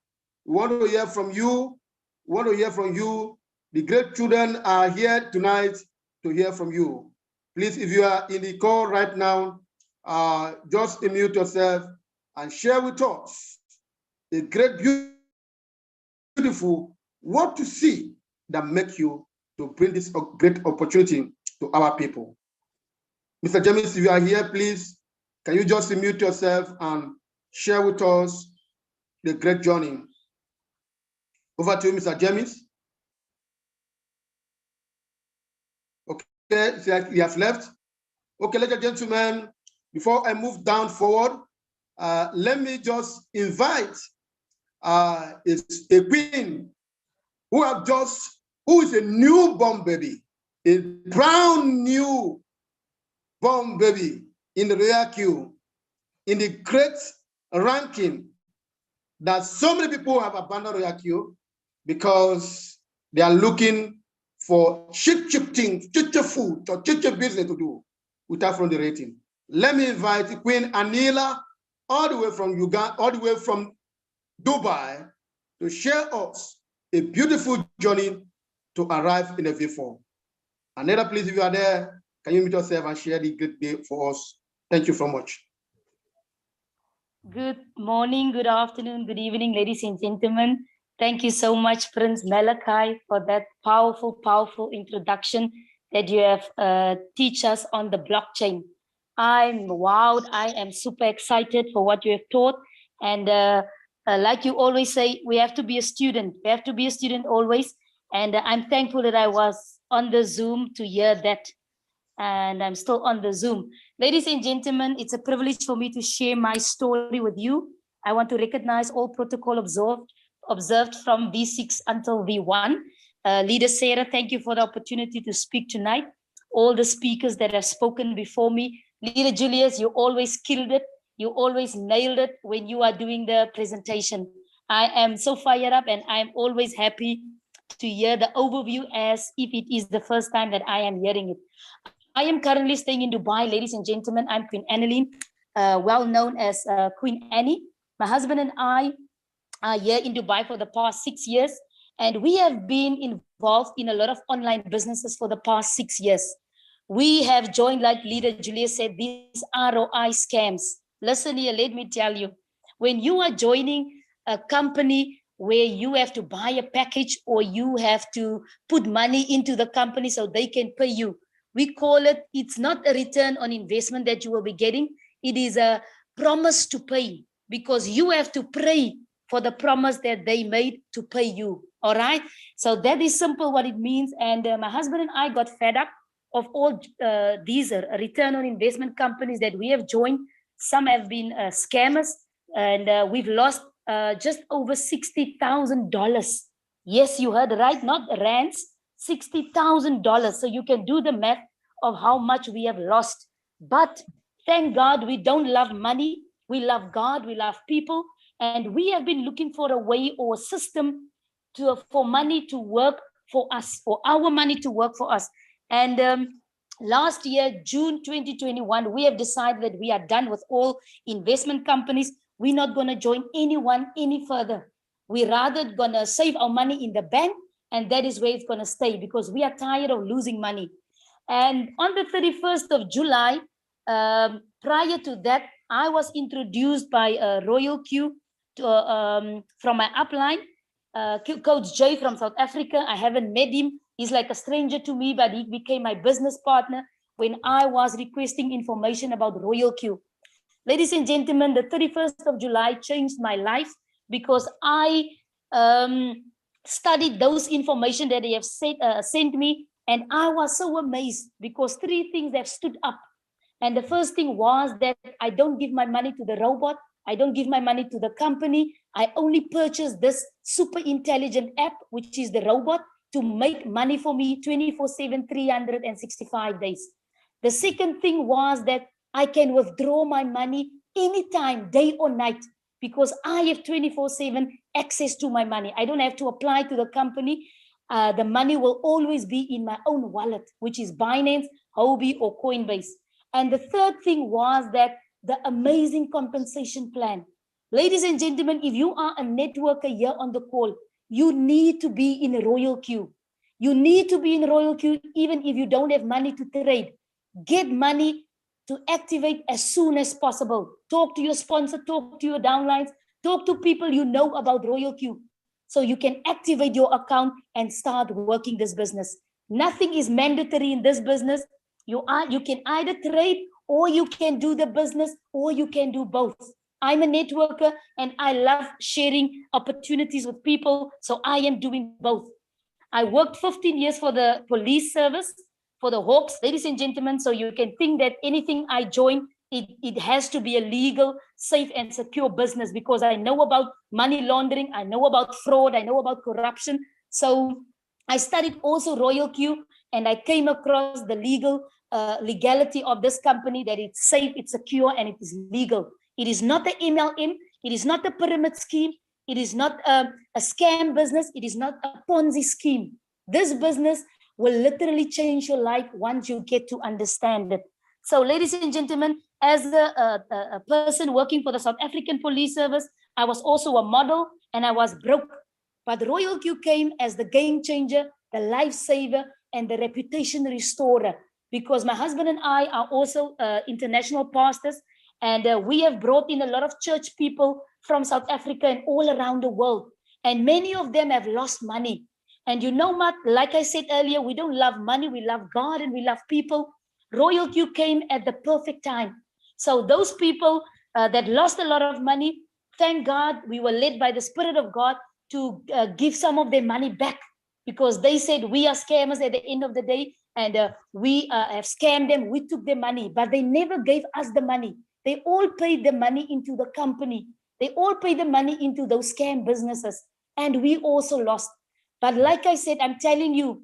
We want to hear from you. We want to hear from you. The great children are here tonight to hear from you. Please, if you are in the call right now, just unmute yourself and share with us a great, beautiful, what to see that make you to bring this great opportunity to our people. Mr. James, if you are here, please, can you just unmute yourself and share with us the great journey? Over to you, Mr. James. Okay, he has left. Okay, ladies and gentlemen, before I move down forward, let me just invite a queen who is a newborn baby, a brown new born baby in the Royal Q, in the great ranking that so many people have abandoned Royal Q because they are looking for cheap things, cheap food, or cheap business to do without from the rating. Let me invite Queen Anila all the way from Uganda, all the way from Dubai, to share us a beautiful journey to arrive in the V4. Anila, please, if you are there, can you meet yourself and share the great day for us? Thank you so much. Good morning, good afternoon, good evening, ladies and gentlemen. Thank you so much, Prince Malachi, for that powerful, powerful introduction that you have teach us on the blockchain. I'm wowed. I am super excited for what you have taught. And like you always say, we have to be a student. We have to be a student always. And I'm thankful that I was on the Zoom to hear that. And I'm still on the Zoom. Ladies and gentlemen, it's a privilege for me to share my story with you. I want to recognize all protocol observed from V6 until V1. Leader Sarah, thank you for the opportunity to speak tonight. All the speakers that have spoken before me. Leader Julius, you always killed it. You always nailed it when you are doing the presentation. I am so fired up, and I'm always happy to hear the overview as if it is the first time that I am hearing it. I am currently staying in Dubai, ladies and gentlemen. I'm Queen Anneline, well known as Queen Annie. My husband and I are here in Dubai for the past 6 years, and we have been involved in a lot of online businesses for the past 6 years. We have joined, like Leader Julius said, these ROI scams. Listen here, let me tell you, when you are joining a company where you have to buy a package or you have to put money into the company so they can pay you, we call it, it's not a return on investment that you will be getting. It is a promise to pay, because you have to pray for the promise that they made to pay you. All right. So that is simple what it means. And my husband and I got fed up of all these return on investment companies that we have joined. Some have been scammers, and we've lost just over $60,000. Yes, you heard right, not rands, $60,000. So you can do the math of how much we have lost. But thank God we don't love money. We love God, we love people. And we have been looking for a way or a system for money to work for us, for our money to work for us. And last year, June 2021, we have decided that we are done with all investment companies. We're not going to join anyone any further. We're rather going to save our money in the bank, and that is where it's going to stay, because we are tired of losing money. And on the 31st of July, prior to that, I was introduced by Royal Q from my upline, Coach Jay from South Africa. I haven't met him. He's like a stranger to me, but he became my business partner when I was requesting information about Royal Q. Ladies and gentlemen, the 31st of July changed my life, because I studied those information that they have sent me, and I was so amazed, because 3 things have stood up. And the first thing was that I don't give my money to the robot. I don't give my money to the company. I only purchase this super intelligent app, which is the robot, to make money for me 24/7, 365 days. The second thing was that I can withdraw my money anytime, day or night, because I have 24/7 access to my money. I don't have to apply to the company. The money will always be in my own wallet, which is Binance, Huobi, or Coinbase. And the third thing was that the amazing compensation plan. Ladies and gentlemen, if you are a networker here on the call, you need to be in a Royal Queue. You need to be in a Royal Queue even if you don't have money to trade. Get money to activate as soon as possible. Talk to your sponsor, talk to your downlines, talk to people you know about Royal Queue, so you can activate your account and start working this business. Nothing is mandatory in this business. You can either trade, or you can do the business, or you can do both. I'm a networker and I love sharing opportunities with people, so I am doing both. I worked 15 years for the police service, for the Hawks, ladies and gentlemen, so you can think that anything I join, it has to be a legal, safe, and secure business, because I know about money laundering, I know about fraud, I know about corruption. So I studied also Royal Q, and I came across the legality of this company, that it's safe, it's secure, and it is legal. It is not the MLM. It is not a pyramid scheme. It is not a scam business. It is not a Ponzi scheme. This business will literally change your life once you get to understand it. So, ladies and gentlemen, as a person working for the South African Police Service, I was also a model, and I was broke. But Royal Q came as the game changer, the lifesaver, and the reputation restorer, because my husband and I are also international pastors, and we have brought in a lot of church people from South Africa and all around the world. And many of them have lost money. And you know what? Like I said earlier, we don't love money. We love God and we love people. Royal Q came at the perfect time. So those people that lost a lot of money, thank God we were led by the Spirit of God to give some of their money back, because they said we are scammers at the end of the day, and we have scammed them. We took their money, but they never gave us the money. They all paid the money into the company. They all pay the money into those scam businesses, and we also lost. But like I said, I'm telling you,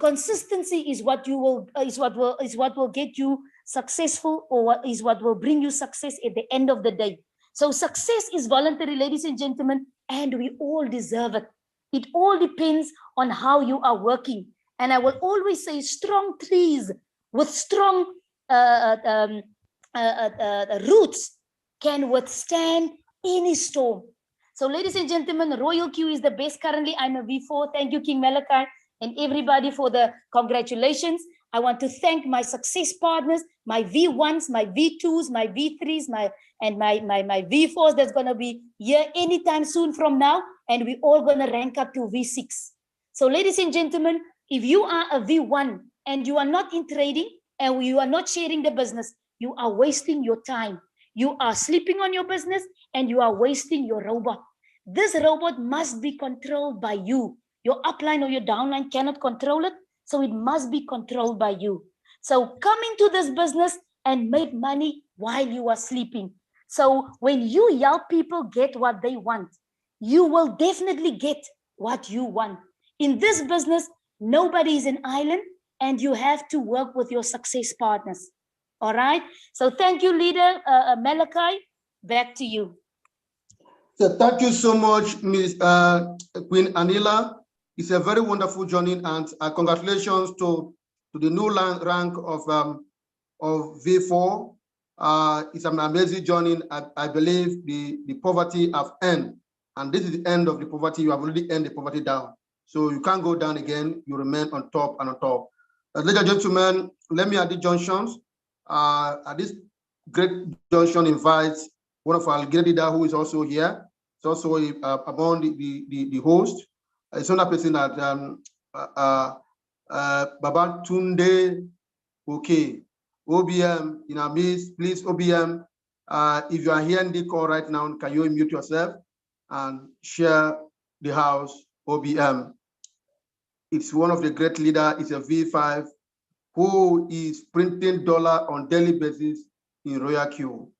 consistency is what will get you successful, or is what will bring you success at the end of the day. So success is voluntary, ladies and gentlemen, and we all deserve it. It all depends on how you are working. And I will always say, strong trees with strong roots can withstand any storm. So ladies and gentlemen, Royal Q is the best currently. I'm a V4. Thank you, King Malachi, and everybody for the congratulations. I want to thank my success partners, my V1s, my V2s, my V3s, my V4s that's going to be here anytime soon from now, and we're all going to rank up to V6. So ladies and gentlemen, if you are a V1 and you are not in trading and you are not sharing the business, you are wasting your time. You are sleeping on your business and you are wasting your robot. This robot must be controlled by you. Your upline or your downline cannot control it, so it must be controlled by you. So come into this business and make money while you are sleeping. So when you help people get what they want, you will definitely get what you want. In this business, nobody is an island, and you have to work with your success partners. All right. So thank you, leader Malachi. Back to you. So thank you so much, Ms. Queen Anila. It's a very wonderful journey, and congratulations to the new rank of V4. It's an amazing journey. I believe the poverty have ended, and this is the end of the poverty. You have already ended the poverty down, so you can't go down again. You remain on top and on top. Ladies and gentlemen, let me at the junctions. At this great junction invites one of our great leaders who is also here. It's also among the host. It's another person that Baba Tunde. Okay, OBM in our midst, please OBM. If you are here in the call right now, can you unmute yourself and share the house? OBM. It's one of the great leaders. It's a V5 who is printing dollar on daily basis in Royal Q.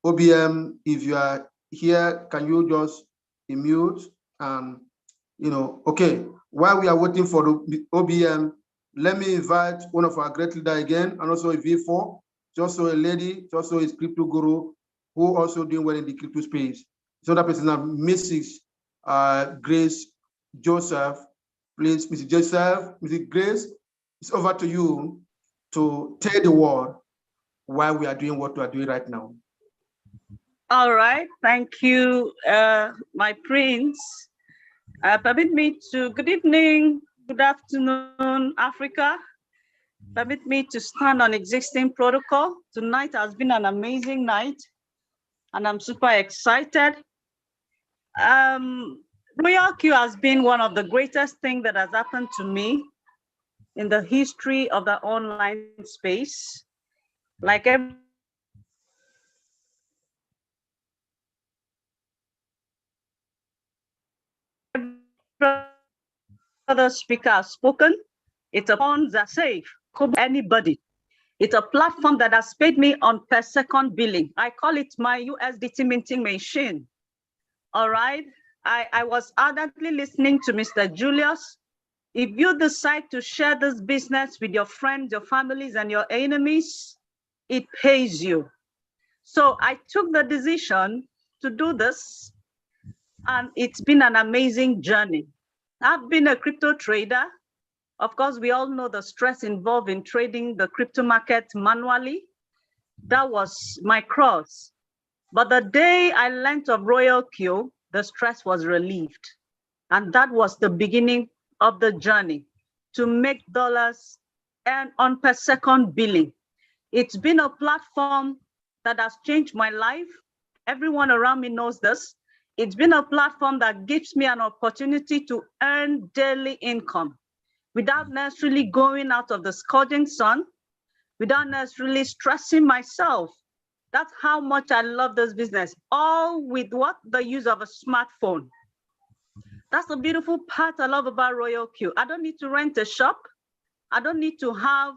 OBM, if you are here, can you just unmute? Okay, while we are waiting for the OBM, let me invite one of our great leaders again, and also a V4, just so a lady, just so is crypto guru, who also doing well in the crypto space. So that person is Mrs. Grace Joseph. Please, Mrs. Joseph, Mrs. Grace, it's over to you to tell the world why we are doing what we are doing right now. All right, thank you, my prince. Permit me to, good evening, good afternoon, Africa. Permit me to stand on existing protocol. Tonight has been an amazing night, and I'm super excited. Royal Q has been one of the greatest things that has happened to me in the history of the online space. Like every other speaker has spoken, it's a funds are safe. Could be anybody. It's a platform that has paid me on per second billing. I call it my USDT minting machine. All right. I was ardently listening to Mr. Julius. If you decide to share this business with your friends, your families, and your enemies, it pays you. So I took the decision to do this, and it's been an amazing journey. I've been a crypto trader. Of course, we all know the stress involved in trading the crypto market manually. That was my cross. But the day I learned of Royal Q, the stress was relieved. And that was the beginning of the journey to make dollars and on per second billing. It's been a platform that has changed my life. Everyone around me knows this. It's been a platform that gives me an opportunity to earn daily income without necessarily going out of the scorching sun, without necessarily stressing myself. That's how much I love this business, all with what? The use of a smartphone. That's the beautiful part I love about Royal Q. I don't need to rent a shop. I don't need to have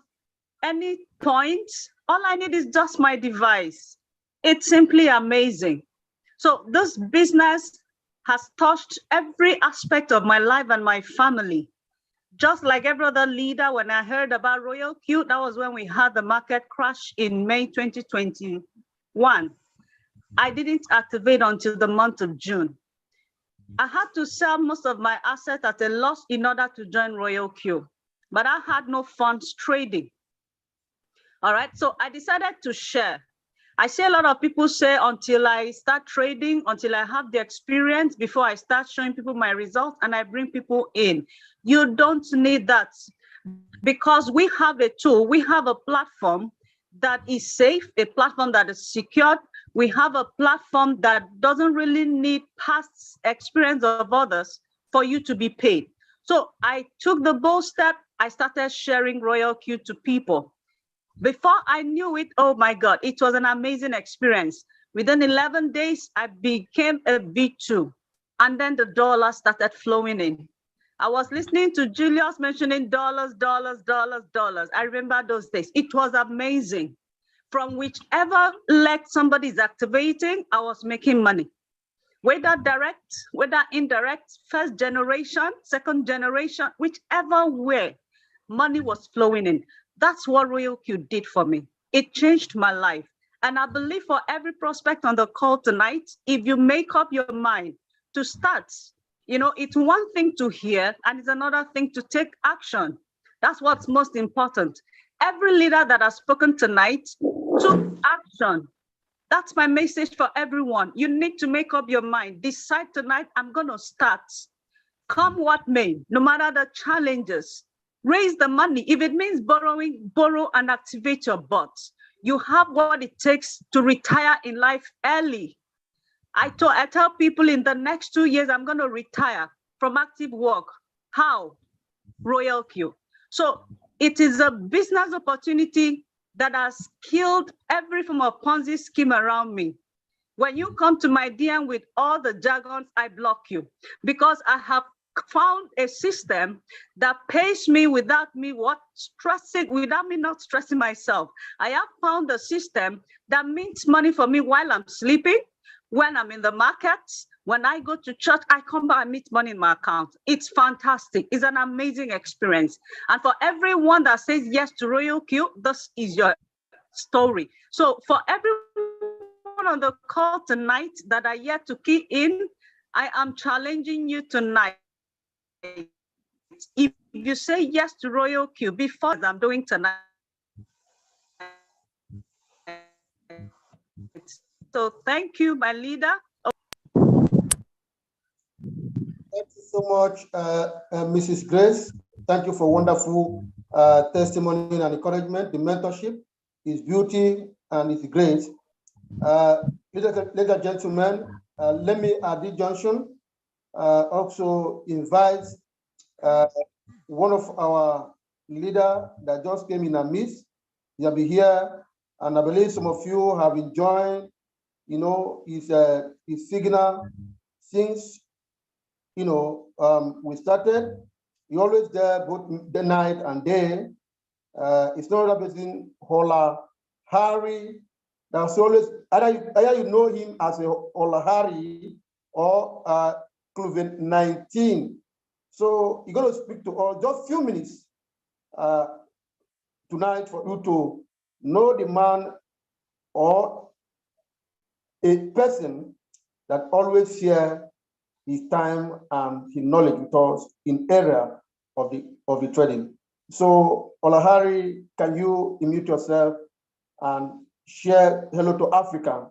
any points. All I need is just my device. It's simply amazing. So this business has touched every aspect of my life and my family. Just like every other leader, when I heard about Royal Q, that was when we had the market crash in May 2021. I didn't activate until the month of June. I had to sell most of my assets at a loss in order to join Royal Q, but I had no funds trading. All right, so I decided to share. I see a lot of people say until I start trading, until I have the experience before I start showing people my results and I bring people in. You don't need that, because we have a tool, we have a platform that is safe, a platform that is secured. We have a platform that doesn't really need past experience of others for you to be paid. So I took the bold step. I started sharing Royal Q to people. Before I knew it, oh my God, it was an amazing experience. Within 11 days, I became a V2. And then the dollars started flowing in. I was listening to Julius mentioning dollars, dollars, dollars, dollars. I remember those days. It was amazing. From whichever leg somebody is activating, I was making money. Whether direct, whether indirect, first generation, second generation, whichever way, money was flowing in. That's what Royal Q did for me. It changed my life. And I believe for every prospect on the call tonight, if you make up your mind to start, you know, it's one thing to hear and it's another thing to take action. That's what's most important. Every leader that has spoken tonight took action. That's my message for everyone. You need to make up your mind. Decide tonight, I'm going to start. Come what may, no matter the challenges. Raise the money. If it means borrowing, borrow and activate your bots. You have what it takes to retire in life early. I tell people in the next 2 years, I'm going to retire from active work. How? Royal Q. So it is a business opportunity that has killed every form of Ponzi scheme around me. When you come to my DM with all the jargons, I block you, because I have found a system that pays me without me without me not stressing myself. I have found a system that mints money for me while I'm sleeping, when I'm in the market, when I go to church, I come back and meet money in my account. It's fantastic. It's an amazing experience. And for everyone that says yes to Royal Q, this is your story. So for everyone on the call tonight that are yet to key in, I am challenging you tonight. If you say yes to Royal Q before I'm doing tonight, so thank you, my leader. Thank you so much, Mrs. Grace. Thank you for wonderful testimony and encouragement. The mentorship is beauty and it's great. Ladies and gentlemen, let me at this junction also invite one of our leader that just came in our midst. He'll be here, and I believe some of you have enjoyed, you know, his signal since, you know, we started. He always there both the night and day. It's not representing Hola Harry. That's always either you know him as a Hola Harry or COVID-19. So you're going to speak to us just a few minutes tonight for you to know the man or a person that always share his time and his knowledge with us in area of the trading. So Olahari, can you unmute yourself and share hello to Africa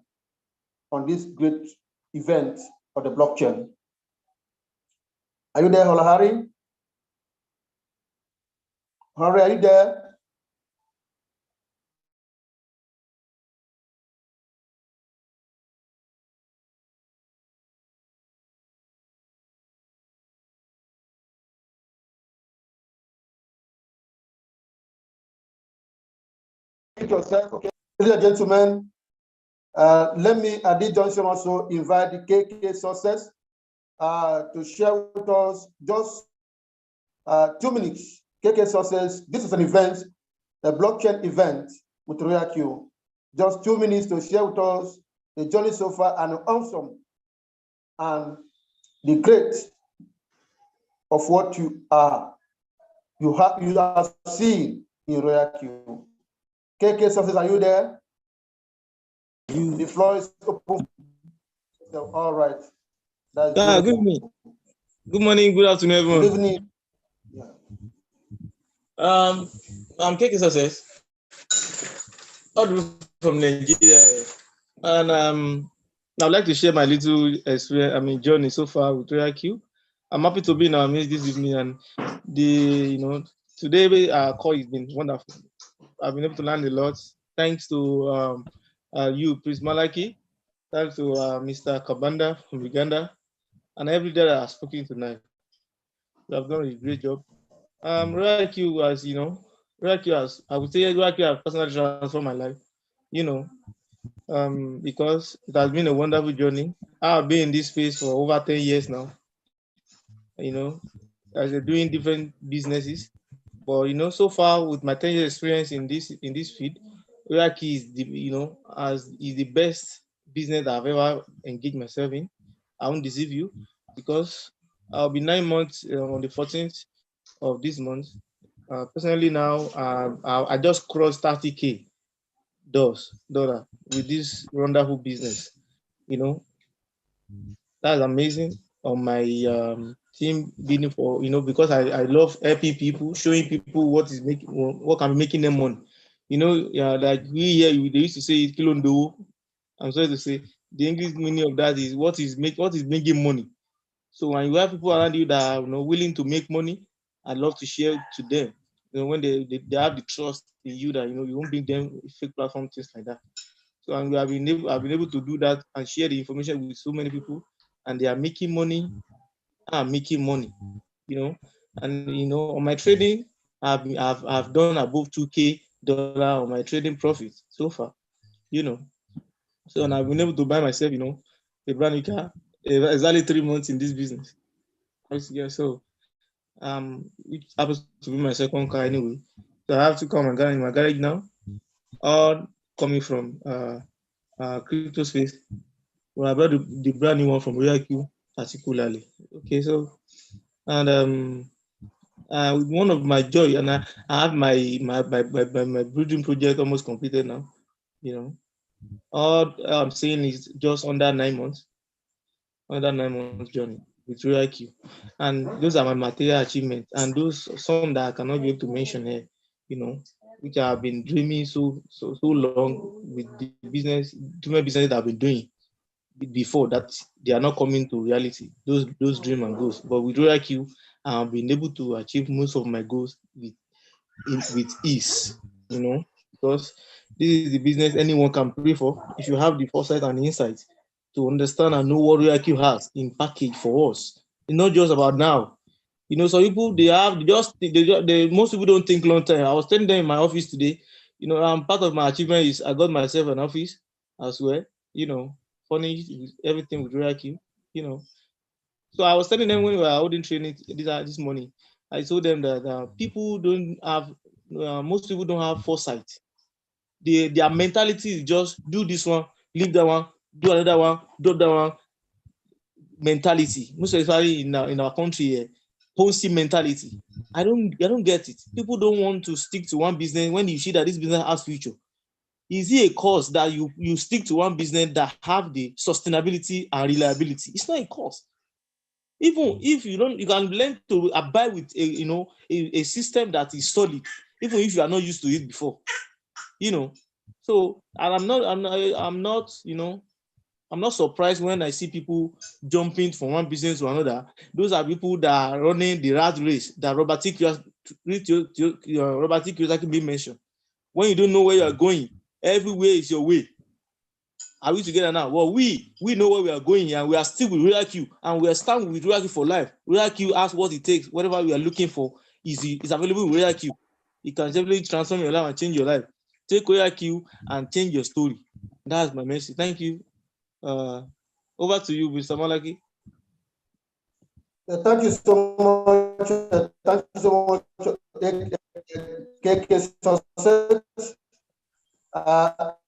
on this great event of the blockchain? Are you there, Olahari? Harry, are you there? Yourself, okay. Ladies and gentlemen, let me at this junction also invite the KK Success to share with us just 2 minutes. KK Success, this is an event, a blockchain event with Royal Q. Just 2 minutes to share with us the journey so far and awesome and the great of what you have seen in Royal Q. KK Success, are you there? The floor is open. All right. Good evening. Good morning, good afternoon, everyone. Good evening. Yeah. I'm KK Success, all the way from Nigeria, and I'd like to share my little experience, journey so far with Royal Q. I'm happy to be in our midst this evening, and today our call has been wonderful. I've been able to learn a lot. Thanks to you, Prince Malaki. Thanks to Mr. Cabanda from Uganda, and every day that I've spoken tonight. You have done a great job. Royal Q, as you know, Royal Q has, I would say, Royal Q has personally transformed my life. Because it has been a wonderful journey. I've been in this space for over 10 years now. As doing different businesses, but so far with my 10 years experience in this field, Royal Q is the best business that I've ever engaged myself in. I won't deceive you, because I'll be 9 months on the 14th of this month. Personally now, I just crossed 30K dollar with this wonderful business. That's amazing. On my team building for, because I love helping people, showing people what can be making them money. Like we here, they used to say kilondo. I'm sorry to say, the English meaning of that is what is making money. So when you have people around you that are willing to make money, I love to share to them. When they have the trust in you that you won't bring them fake platform, things like that. So and I've been able to do that and share the information with so many people, and they are making money. I'm making money, and on my trading, I've done above $2K on my trading profit so far, So and I've been able to buy myself, a brand new car, exactly 3 months in this business. Yeah, so which happens to be my second car anyway. So I have to come and get in my garage now, all coming from crypto space. Well, I brought the brand new one from Royal Q particularly. Okay, so and one of my joy, and I have my building project almost completed now. All I'm saying is just under 9 months journey with Royal Q, and those are my material achievements, and those some that I cannot be able to mention here, which I have been dreaming so long with the business, different business that I've been doing before that they are not coming to reality. Those dreams and goals, but with Royal Q, I've been able to achieve most of my goals with ease, because this is the business anyone can pray for if you have the foresight and the insight to understand and know what Royal Q has in package for us. It's not just about now. Some people most people don't think long term. I was telling them in my office today, part of my achievement is I got myself an office as well, furnished with everything with Royal Q, So I was telling them when we were holding training this morning, I told them that people don't have, most people don't have foresight. Their mentality is just do this one, leave that one, do another one, do that one. Mentality, most especially in our country here, Ponzi mentality. I don't get it. People don't want to stick to one business when you see that this business has future. Is it a cause that you stick to one business that have the sustainability and reliability? It's not a cause. Even if you can learn to abide with a system that is solid, even if you are not used to it before. So, and I'm not surprised when I see people jumping from one business to another. Those are people that are running the rat race that Robert T. Kiyosaki being mentioned. When you don't know where you are going, everywhere is your way. Are we together now? Well, we know where we are going, and we are still with Royal Q, and we are standing with Royal Q for life. Royal Q has what it takes. Whatever we are looking for is available with Royal Q. It can definitely transform your life and change your life. Take Royal Q and change your story. That's my message. Thank you. Over to you, Mr. Malaki. Thank you so much. Thank you so much, KK Success.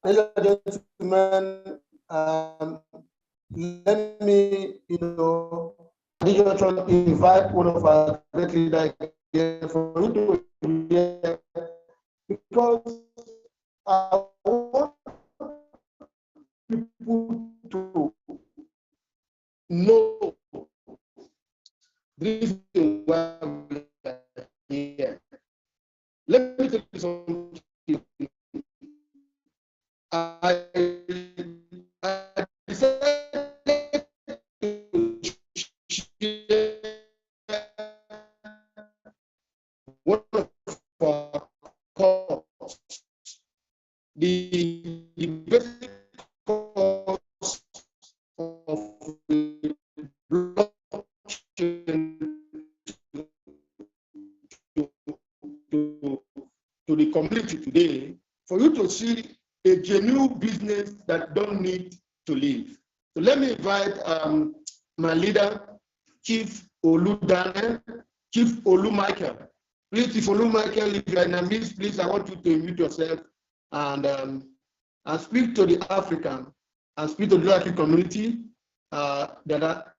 Ladies and gentlemen, let me, invite one of our great leaders here for you to hear, because I want people to know the reason why we are here. Let me tell you something. I decided to share one of our cause, the basic cause of blockchain to the community today, for you to see a genuine business that don't need to leave. So let me invite my leader, Chief Oludane, Chief Olu Michael. Please, Chief Olu Michael, if you are in a midst, please, I want you to unmute yourself and speak to the African and speak to the African community that are.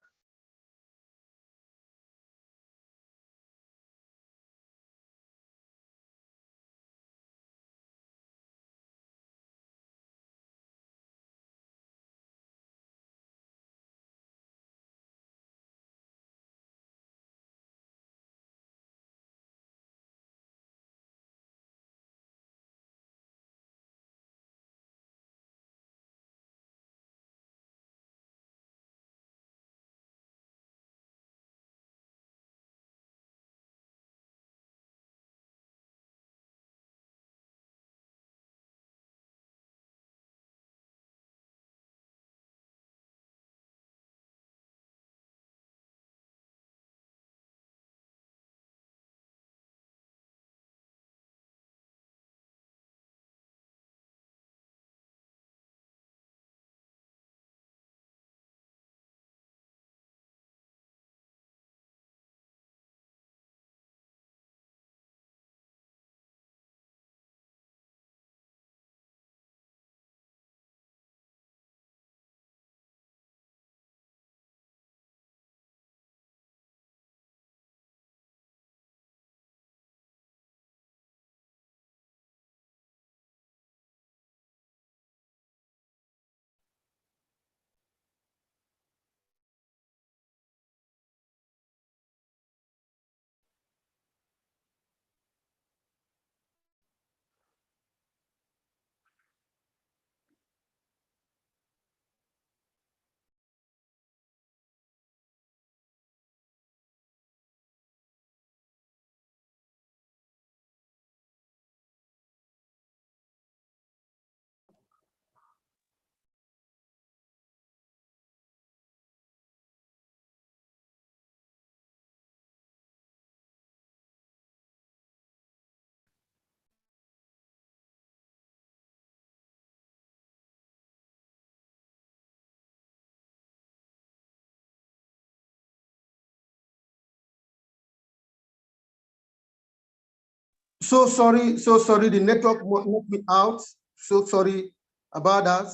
So sorry, the network knocked me out. So sorry about that.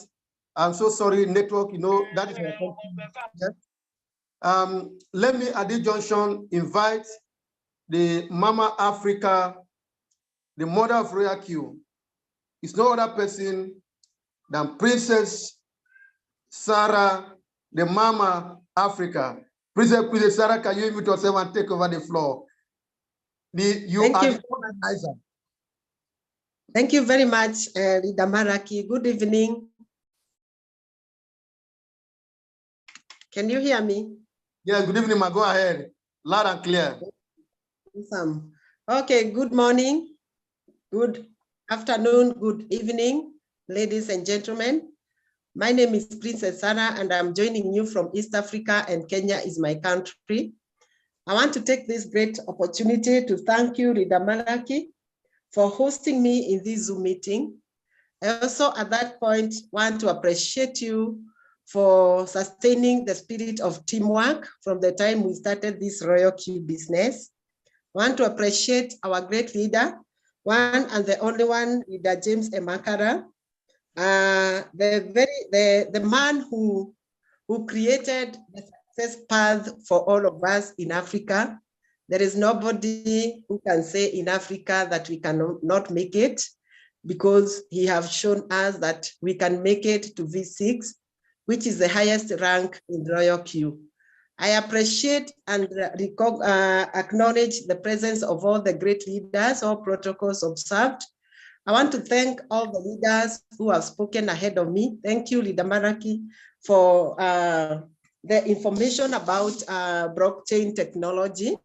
I'm so sorry, network, that is my yes. Let me at this junction invite the Mama Africa, the mother of Royal Q. It's no other person than Princess Sarah, the Mama Africa. Princess Sarah, can you unmute yourself and take over the floor? You are the organizer. Thank you very much, Leader Maraki. Good evening. Can you hear me? Yes, good evening, ma. Go ahead. Loud and clear. Awesome. Okay, good morning, good afternoon, good evening, ladies and gentlemen. My name is Princess Sarah, and I'm joining you from East Africa, and Kenya is my country. I want to take this great opportunity to thank you, Leader Maraki, for hosting me in this Zoom meeting. I also, at that point, want to appreciate you for sustaining the spirit of teamwork from the time we started this Royal Q business. I want to appreciate our great leader, one and the only one, Leader James Emakara, the man who created the success path for all of us in Africa. There is nobody who can say in Africa that we cannot make it, because he has shown us that we can make it to V6, which is the highest rank in Royal Queue. I appreciate and acknowledge the presence of all the great leaders, all protocols observed. I want to thank all the leaders who have spoken ahead of me. Thank you, Leader Maraki, for the information about blockchain technology.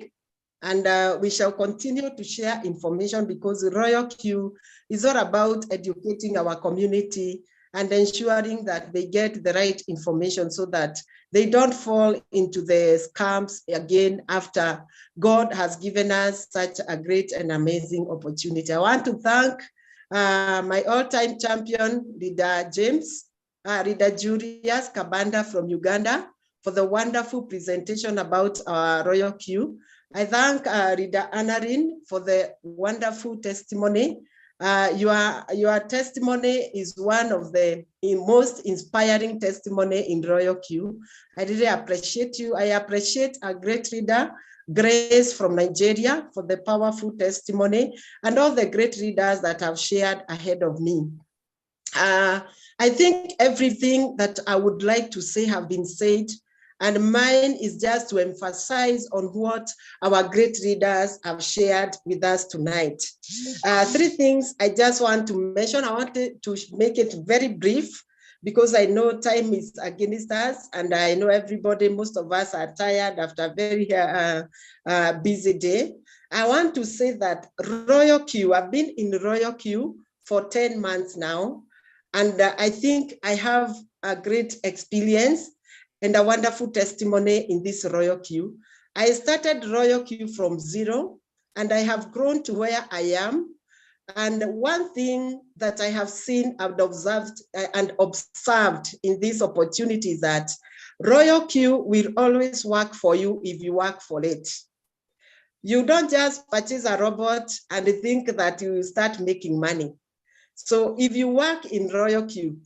And we shall continue to share information, because Royal Queue is all about educating our community and ensuring that they get the right information so that they don't fall into the scams again after God has given us such a great and amazing opportunity. I want to thank my all-time champion, Leader Julius Cabanda from Uganda, for the wonderful presentation about Royal Queue. I thank Leader Anarin for the wonderful testimony. Your testimony is one of the most inspiring testimony in Royal Queue. I really appreciate you. I appreciate our great leader, Grace from Nigeria, for the powerful testimony, and all the great leaders that have shared ahead of me. I think everything that I would like to say have been said, and mine is just to emphasize on what our great leaders have shared with us tonight. Three things I just want to mention. I wanted to make it very brief, because I know time is against us, and I know everybody, most of us are tired after a very busy day. I want to say that Royal Queue, I've been in Royal Queue for 10 months now, and I think I have a great experience and a wonderful testimony in this Royal Queue. I started Royal Queue from zero, and I have grown to where I am. And one thing that I have seen and observed in this opportunity is that Royal Queue will always work for you if you work for it. You don't just purchase a robot and think that you will start making money. So if you work in Royal Queue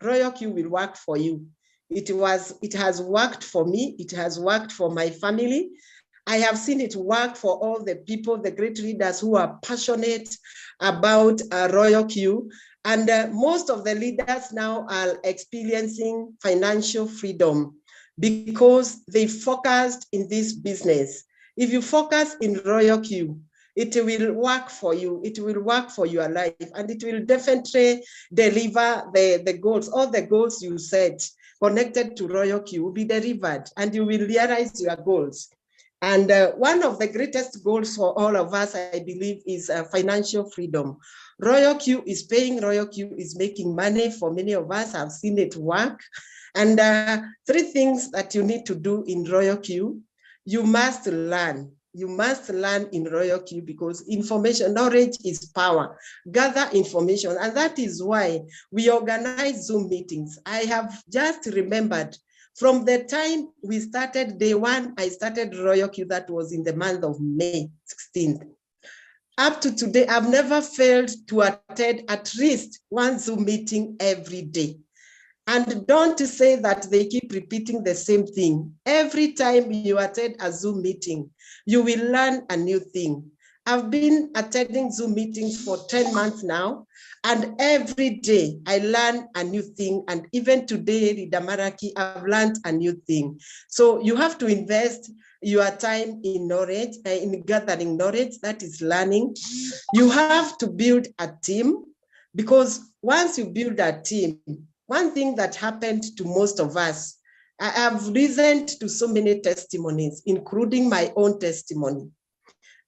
will work for you. It has worked for me. It has worked for my family. I have seen it work for all the people, the great leaders who are passionate about Royal Queue. And most of the leaders now are experiencing financial freedom because they focused in this business. If you focus in Royal Queue, it will work for you. It will work for your life, and it will definitely deliver the goals. All the goals you set connected to Royal Queue will be delivered, and you will realize your goals. And one of the greatest goals for all of us, I believe, is financial freedom. Royal Queue is paying, Royal Queue is making money for many of us. I've seen it work. And three things that you need to do in Royal Queue. You must learn. You must learn in Royal Queue, because information, knowledge is power. Gather information, and that is why we organize Zoom meetings. I have just remembered from the time we started, day one, I started Royal Queue, that was in the month of May 16th. Up to today, I've never failed to attend at least one Zoom meeting every day. And don't say that they keep repeating the same thing. Every time you attend a Zoom meeting, you will learn a new thing. I've been attending Zoom meetings for 10 months now, and every day I learn a new thing. And even today, Leader Maraki, I've learned a new thing. So you have to invest your time in knowledge, in gathering knowledge, that is learning. You have to build a team, because once you build a team, one thing that happened to most of us, I have listened to so many testimonies, including my own testimony.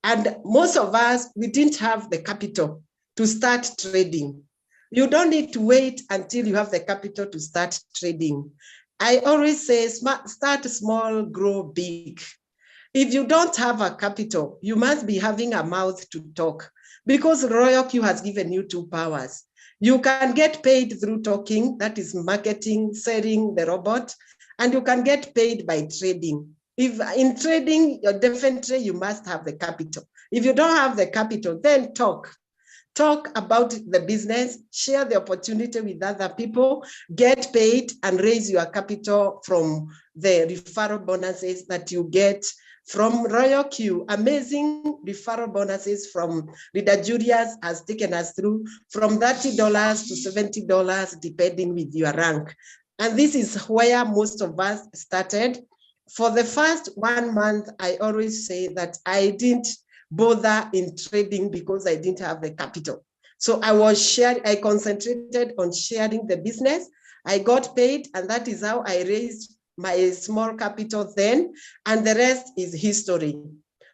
And most of us, we didn't have the capital to start trading. You don't need to wait until you have the capital to start trading. I always say, start small, grow big. If you don't have a capital, you must be having a mouth to talk, because Royal Queue has given you two powers. You can get paid through talking, that is marketing, selling the robot, and you can get paid by trading. If in trading, definitely you must have the capital. If you don't have the capital, then talk. talk about the business, share the opportunity with other people, get paid, and raise your capital from the referral bonuses that you get from Royal Q. Amazing referral bonuses from Leader Julius has taken us through from $30 to $70, depending with your rank. And this is where most of us started. For the first 1 month, I always say that I didn't bother in trading because I didn't have the capital. So I concentrated on sharing the business. I got paid, and that is how I raised my small capital then, and the rest is history.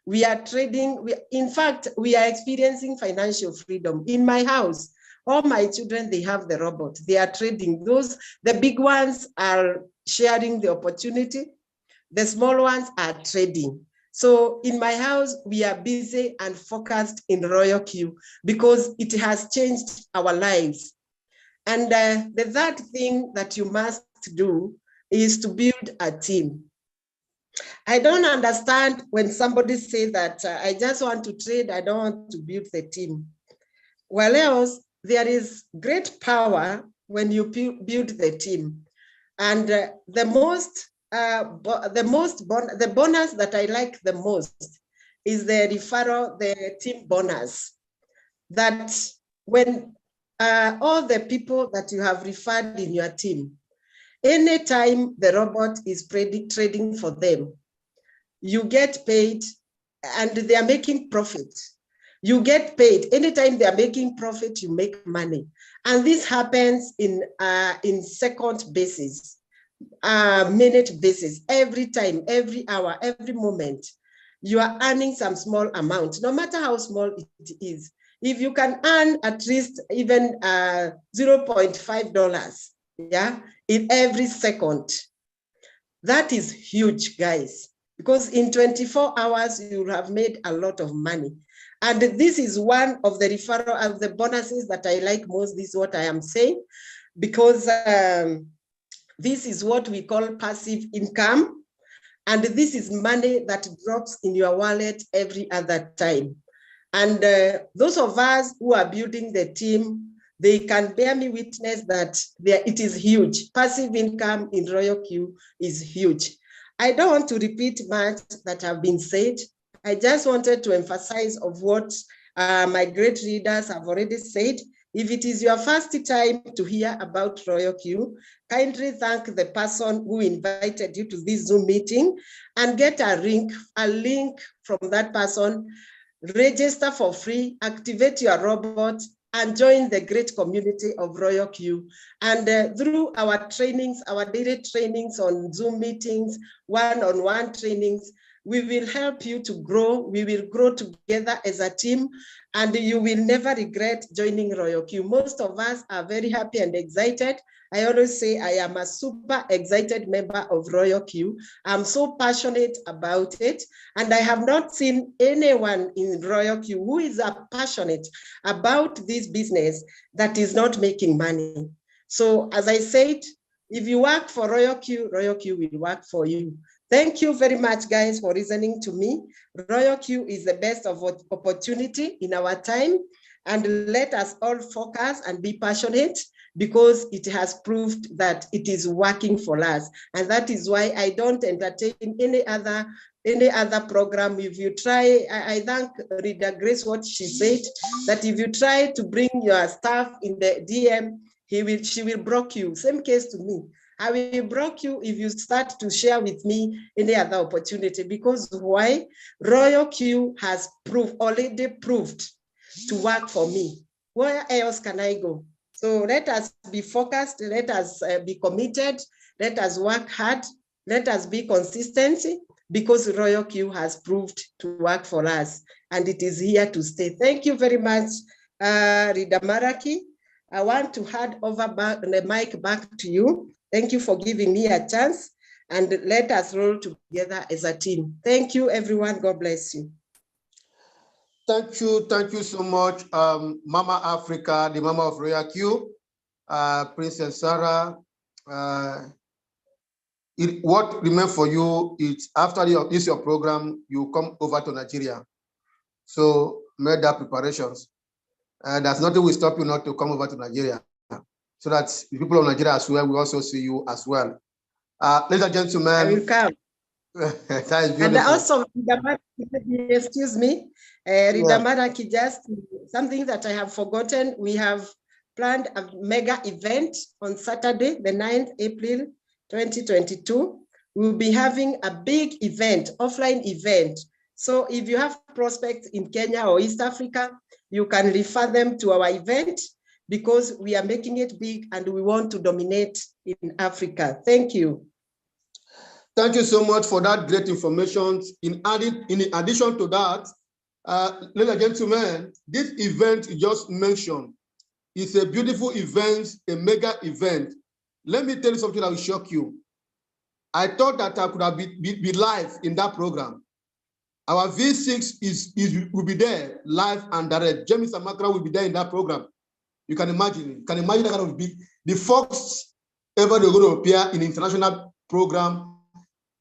We are trading, in fact, we are experiencing financial freedom. In my house, all my children, they have the robot. They are trading. The big ones are sharing the opportunity. The small ones are trading. So in my house, we are busy and focused in Royal Q because it has changed our lives. And the third thing that you must do is to build a team. I don't understand when somebody says that I just want to trade, I don't want to build the team. Well, else, there is great power when you build the team. And the bonus that I like the most is the referral, the team bonus. That when all the people that you have referred in your team, anytime the robot is trading for them, you get paid and they are making profit. You get paid. Anytime they are making profit, you make money. And this happens in second basis, minute basis, every time, every hour, every moment. You are earning some small amount, no matter how small it is. If you can earn at least even $0.5, yeah, in every second, that is huge, guys, because in 24 hours, you have made a lot of money. And this is one of the referral of the bonuses that I like most. This is what I am saying, because this is what we call passive income. And this is money that drops in your wallet every other time. And those of us who are building the team, they can bear me witness that it is huge. Passive income in Royal Q is huge. I don't want to repeat much that have been said. I just wanted to emphasize of what my great readers have already said. If it is your first time to hear about Royal Q, kindly thank the person who invited you to this Zoom meeting and get a link from that person. Register for free, activate your robot, and join the great community of Royal Q. And through our trainings, our daily trainings on Zoom meetings, one-on-one trainings, we will help you to grow. We will grow together as a team, and you will never regret joining Royal Q. Most of us are very happy and excited. I always say I am a super excited member of Royal Q. I'm so passionate about it, and I have not seen anyone in Royal Q who is passionate about this business that is not making money. So as I said, if you work for Royal Q will work for you. Thank you very much, guys, for listening to me. Royal Q is the best of opportunity in our time, and let us all focus and be passionate, because it has proved that it is working for us. And that is why I don't entertain any other program. If you try, I thank Reader Grace what she said, that if you try to bring your staff in the DM, she will block you. Same case to me. I will block you if you start to share with me any other opportunity. Because why? Royal Q has already proved to work for me. Where else can I go? So let us be focused, let us be committed, let us work hard, let us be consistent, because Royal Q has proved to work for us, and it is here to stay. Thank you very much, Rida Maraki. I want to hand over the mic back to you. Thank you for giving me a chance, and let us roll together as a team. Thank you, everyone. God bless you. Thank you so much, Mama Africa, the Mama of Royal Q, Princess Sarah. What remains for you is after this your program, you come over to Nigeria. So make that preparations. There's nothing will stop you not to come over to Nigeria, so that the people of Nigeria as well will also see you as well. Ladies and gentlemen, I will come. That is beautiful. And also, excuse me, Ridamaraki, just something that I have forgotten. We have planned a mega event on Saturday, the 9th April 2022. We'll be having a big event, offline event. So if you have prospects in Kenya or East Africa, you can refer them to our event because we are making it big and we want to dominate in Africa. Thank you. Thank you so much for that great information. In addition to that, ladies and gentlemen, this event you just mentioned is a beautiful event, a mega event. Let me tell you something that will shock you. I thought that I could have be live in that program. Our V6 will be there live and direct. James Amakra will be there in that program. You can imagine. You can imagine that kind of big, the first ever they're going to appear in international program.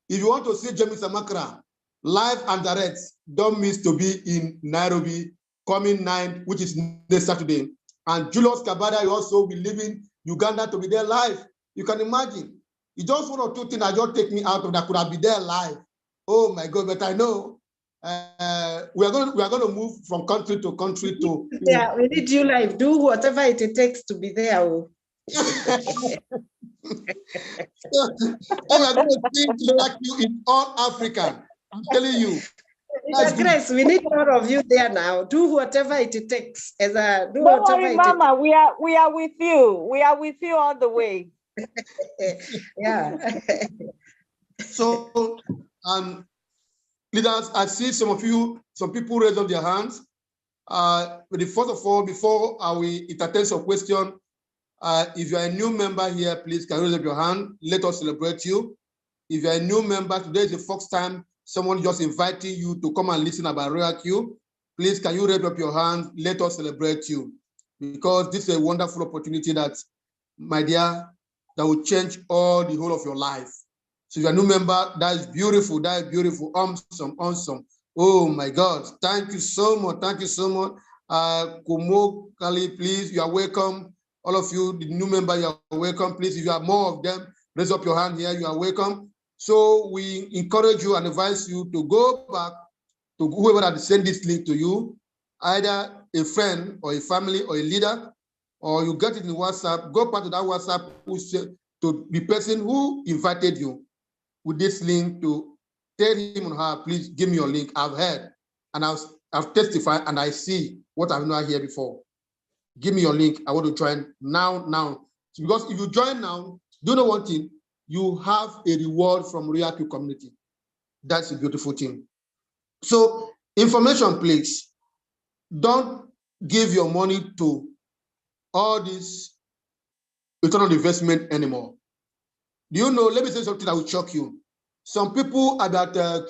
If you want to see James Amakra live and direct, don't miss to be in Nairobi coming 9th, which is this Saturday. And Julius Cabanda will also be leaving Uganda to be there live. You can imagine. It's just one or two things that just take me out of that could have been there live. Oh my God! But I know we are going to move from country to country to. Yeah, we need you live. Do whatever it takes to be there. We are going to think like you in all African. I'm telling you. Grace, we need more of you there now. Do whatever it takes. Don't worry, Mama. We are with you. We are with you all the way. Yeah. So, leaders, I see some people raise up their hands. But first of all, before we entertain some question, if you are a new member here, please can you raise up your hand? Let us celebrate you. If you are a new member, today is the first time someone just inviting you to come and listen about Royal Q. Please can you raise up your hand? Let us celebrate you, because this is a wonderful opportunity that, my dear, that will change all the whole of your life. So if you're a new member, that is beautiful. That is beautiful. Awesome, awesome. Oh my God! Thank you so much. Thank you so much. Kumo Kali, please, you are welcome. All of you, the new member, you are welcome. Please, if you have more of them, raise up your hand here. You are welcome. So we encourage you and advise you to go back to whoever had sent this link to you, either a friend or a family or a leader, or you get it in WhatsApp. Go back to that WhatsApp to the person who invited you with this link to tell him or her, please give me your link. I've heard and I've testified and I see what I've not heard before. Give me your link. I want to join now. Because if you join now, do you know one thing? You have a reward from Royal Q community. That's a beautiful thing. So information, please. Don't give your money to all this return on investment anymore. Do you know, let me say something that will shock you. Some people about a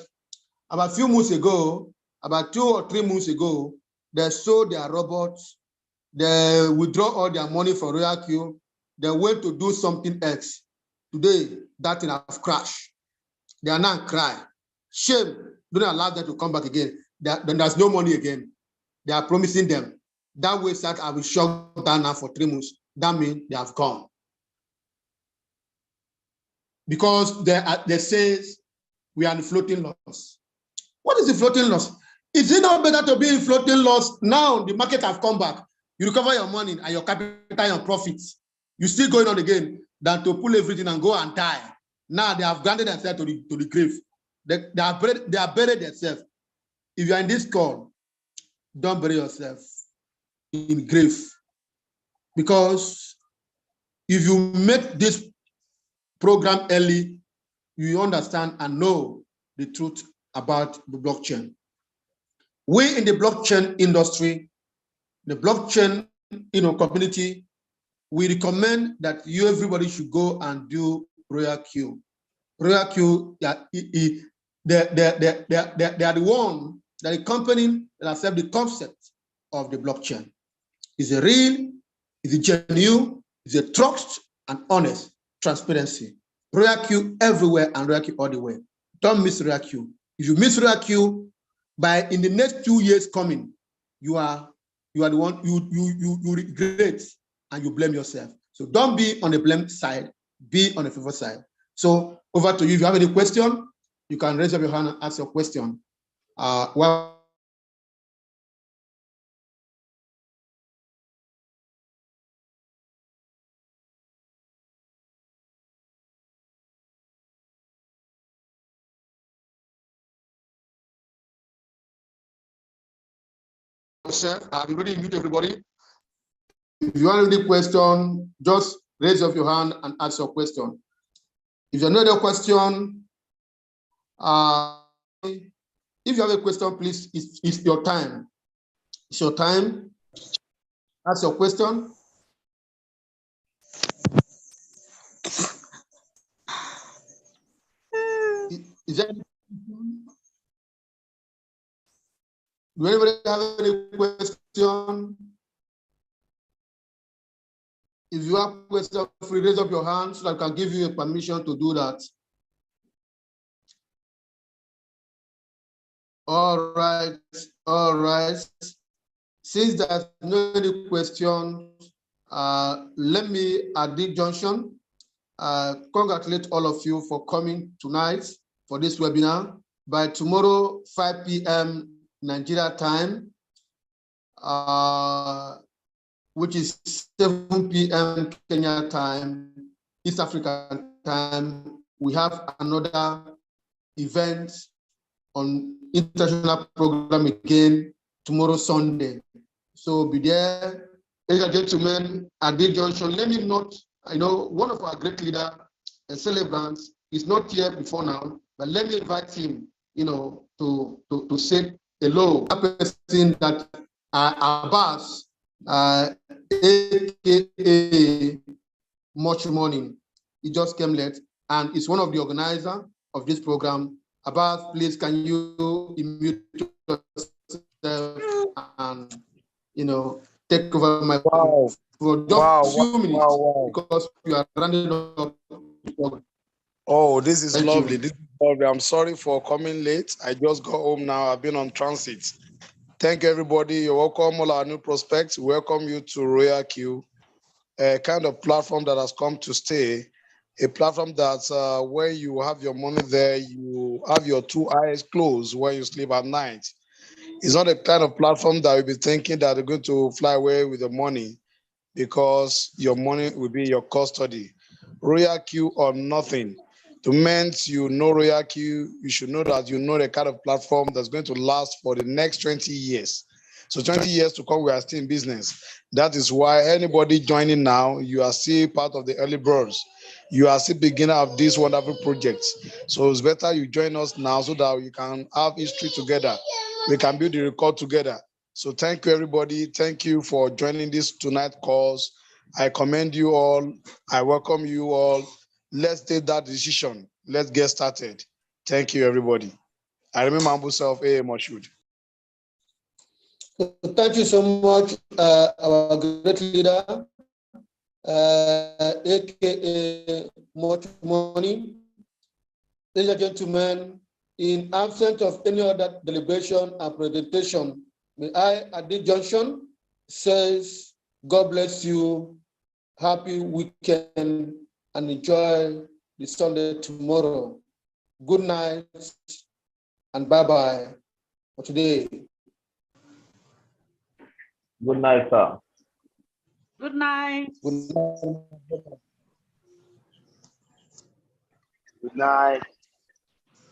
few months ago, about 2 or 3 months ago, they sold their robots, they withdraw all their money from Royal Q, they went to do something else. Today, that thing has crashed. They are now crying. Shame, don't allow them to come back again. Then there's no money again. They are promising them. That website I will shut down now for 3 months. That means they have gone. Because they say we are in floating loss. What is the floating loss? Is it not better to be in floating loss? Now the market have come back. You recover your money and your capital and profits. You still going on again than to pull everything and go and die. Now they have granted themselves to the grave. They are buried themselves. If you are in this call, don't bury yourself in grave. Because if you make this program early, you understand and know the truth about the blockchain. We in the blockchain industry, the blockchain community, we recommend that everybody should go and do Royal Q. Royal Q, they are the one, that the company that accept the concept of the blockchain. Is a real, is a genuine, is a trust and honest transparency. Royal Q everywhere and Royal Q all the way. Don't miss Royal Q. If you miss Royal Q, in the next 2 years coming, you are you are the one you regret and you blame yourself. So don't be on the blame side, be on the favor side. So over to you. If you have any question, you can raise up your hand and ask your question. Well, I'm ready to mute everybody. If you want any question, just raise up your hand and ask your question. If you have no other question, if you have a question, please, it's your time. It's your time. Ask your question. Is there any do anybody have any question? If you have a question, free raise up your hand so that I can give you a permission to do that. All right, all right. Since there's no any question, let me at this junction congratulate all of you for coming tonight for this webinar. By tomorrow, 5 p.m. Nigeria time, which is 7 p.m. Kenya time, East African time, we have another event on international program again tomorrow, Sunday. So be there. Ladies and gentlemen, at this junction, let me note, I know one of our great leaders and celebrants is not here before now, but let me invite him, to say hello. A person that Abbas, aka Much Morning, he just came late and is one of the organizers of this program. Abbas, please, can you mute yourself and take over my for just a few minutes because we are running up. Oh, this is Thank lovely. you. This is lovely. I'm sorry for coming late. I just got home now. I've been on transit. Thank everybody. You're welcome, all our new prospects. Welcome you to Royal Q, a kind of platform that has come to stay. A platform that's where you have your money there, you have your two eyes closed when you sleep at night. It's not a kind of platform that you'll be thinking that you're going to fly away with the money because your money will be your custody. Royal Q or nothing. To meant you know Royal Q, you should know that you know the kind of platform that's going to last for the next 20 years. So 20 years to come, we are still in business. That is why anybody joining now, you are still part of the early birds. You are still beginner of this wonderful project. So it's better you join us now so that we can have history together. We can build the record together. So thank you, everybody. Thank you for joining this tonight cause. I commend you all. I welcome you all. Let's take that decision. Let's get started. Thank you, everybody. I remember myself, A. Moshood. Thank you so much, our great leader, aka Much Money. Ladies and gentlemen, in absence of any other deliberation and presentation, may I, at this junction, says, God bless you, happy weekend, and enjoy the Sunday tomorrow. Good night, and bye-bye for today. Good night, sir. Good night. Good night. Good night.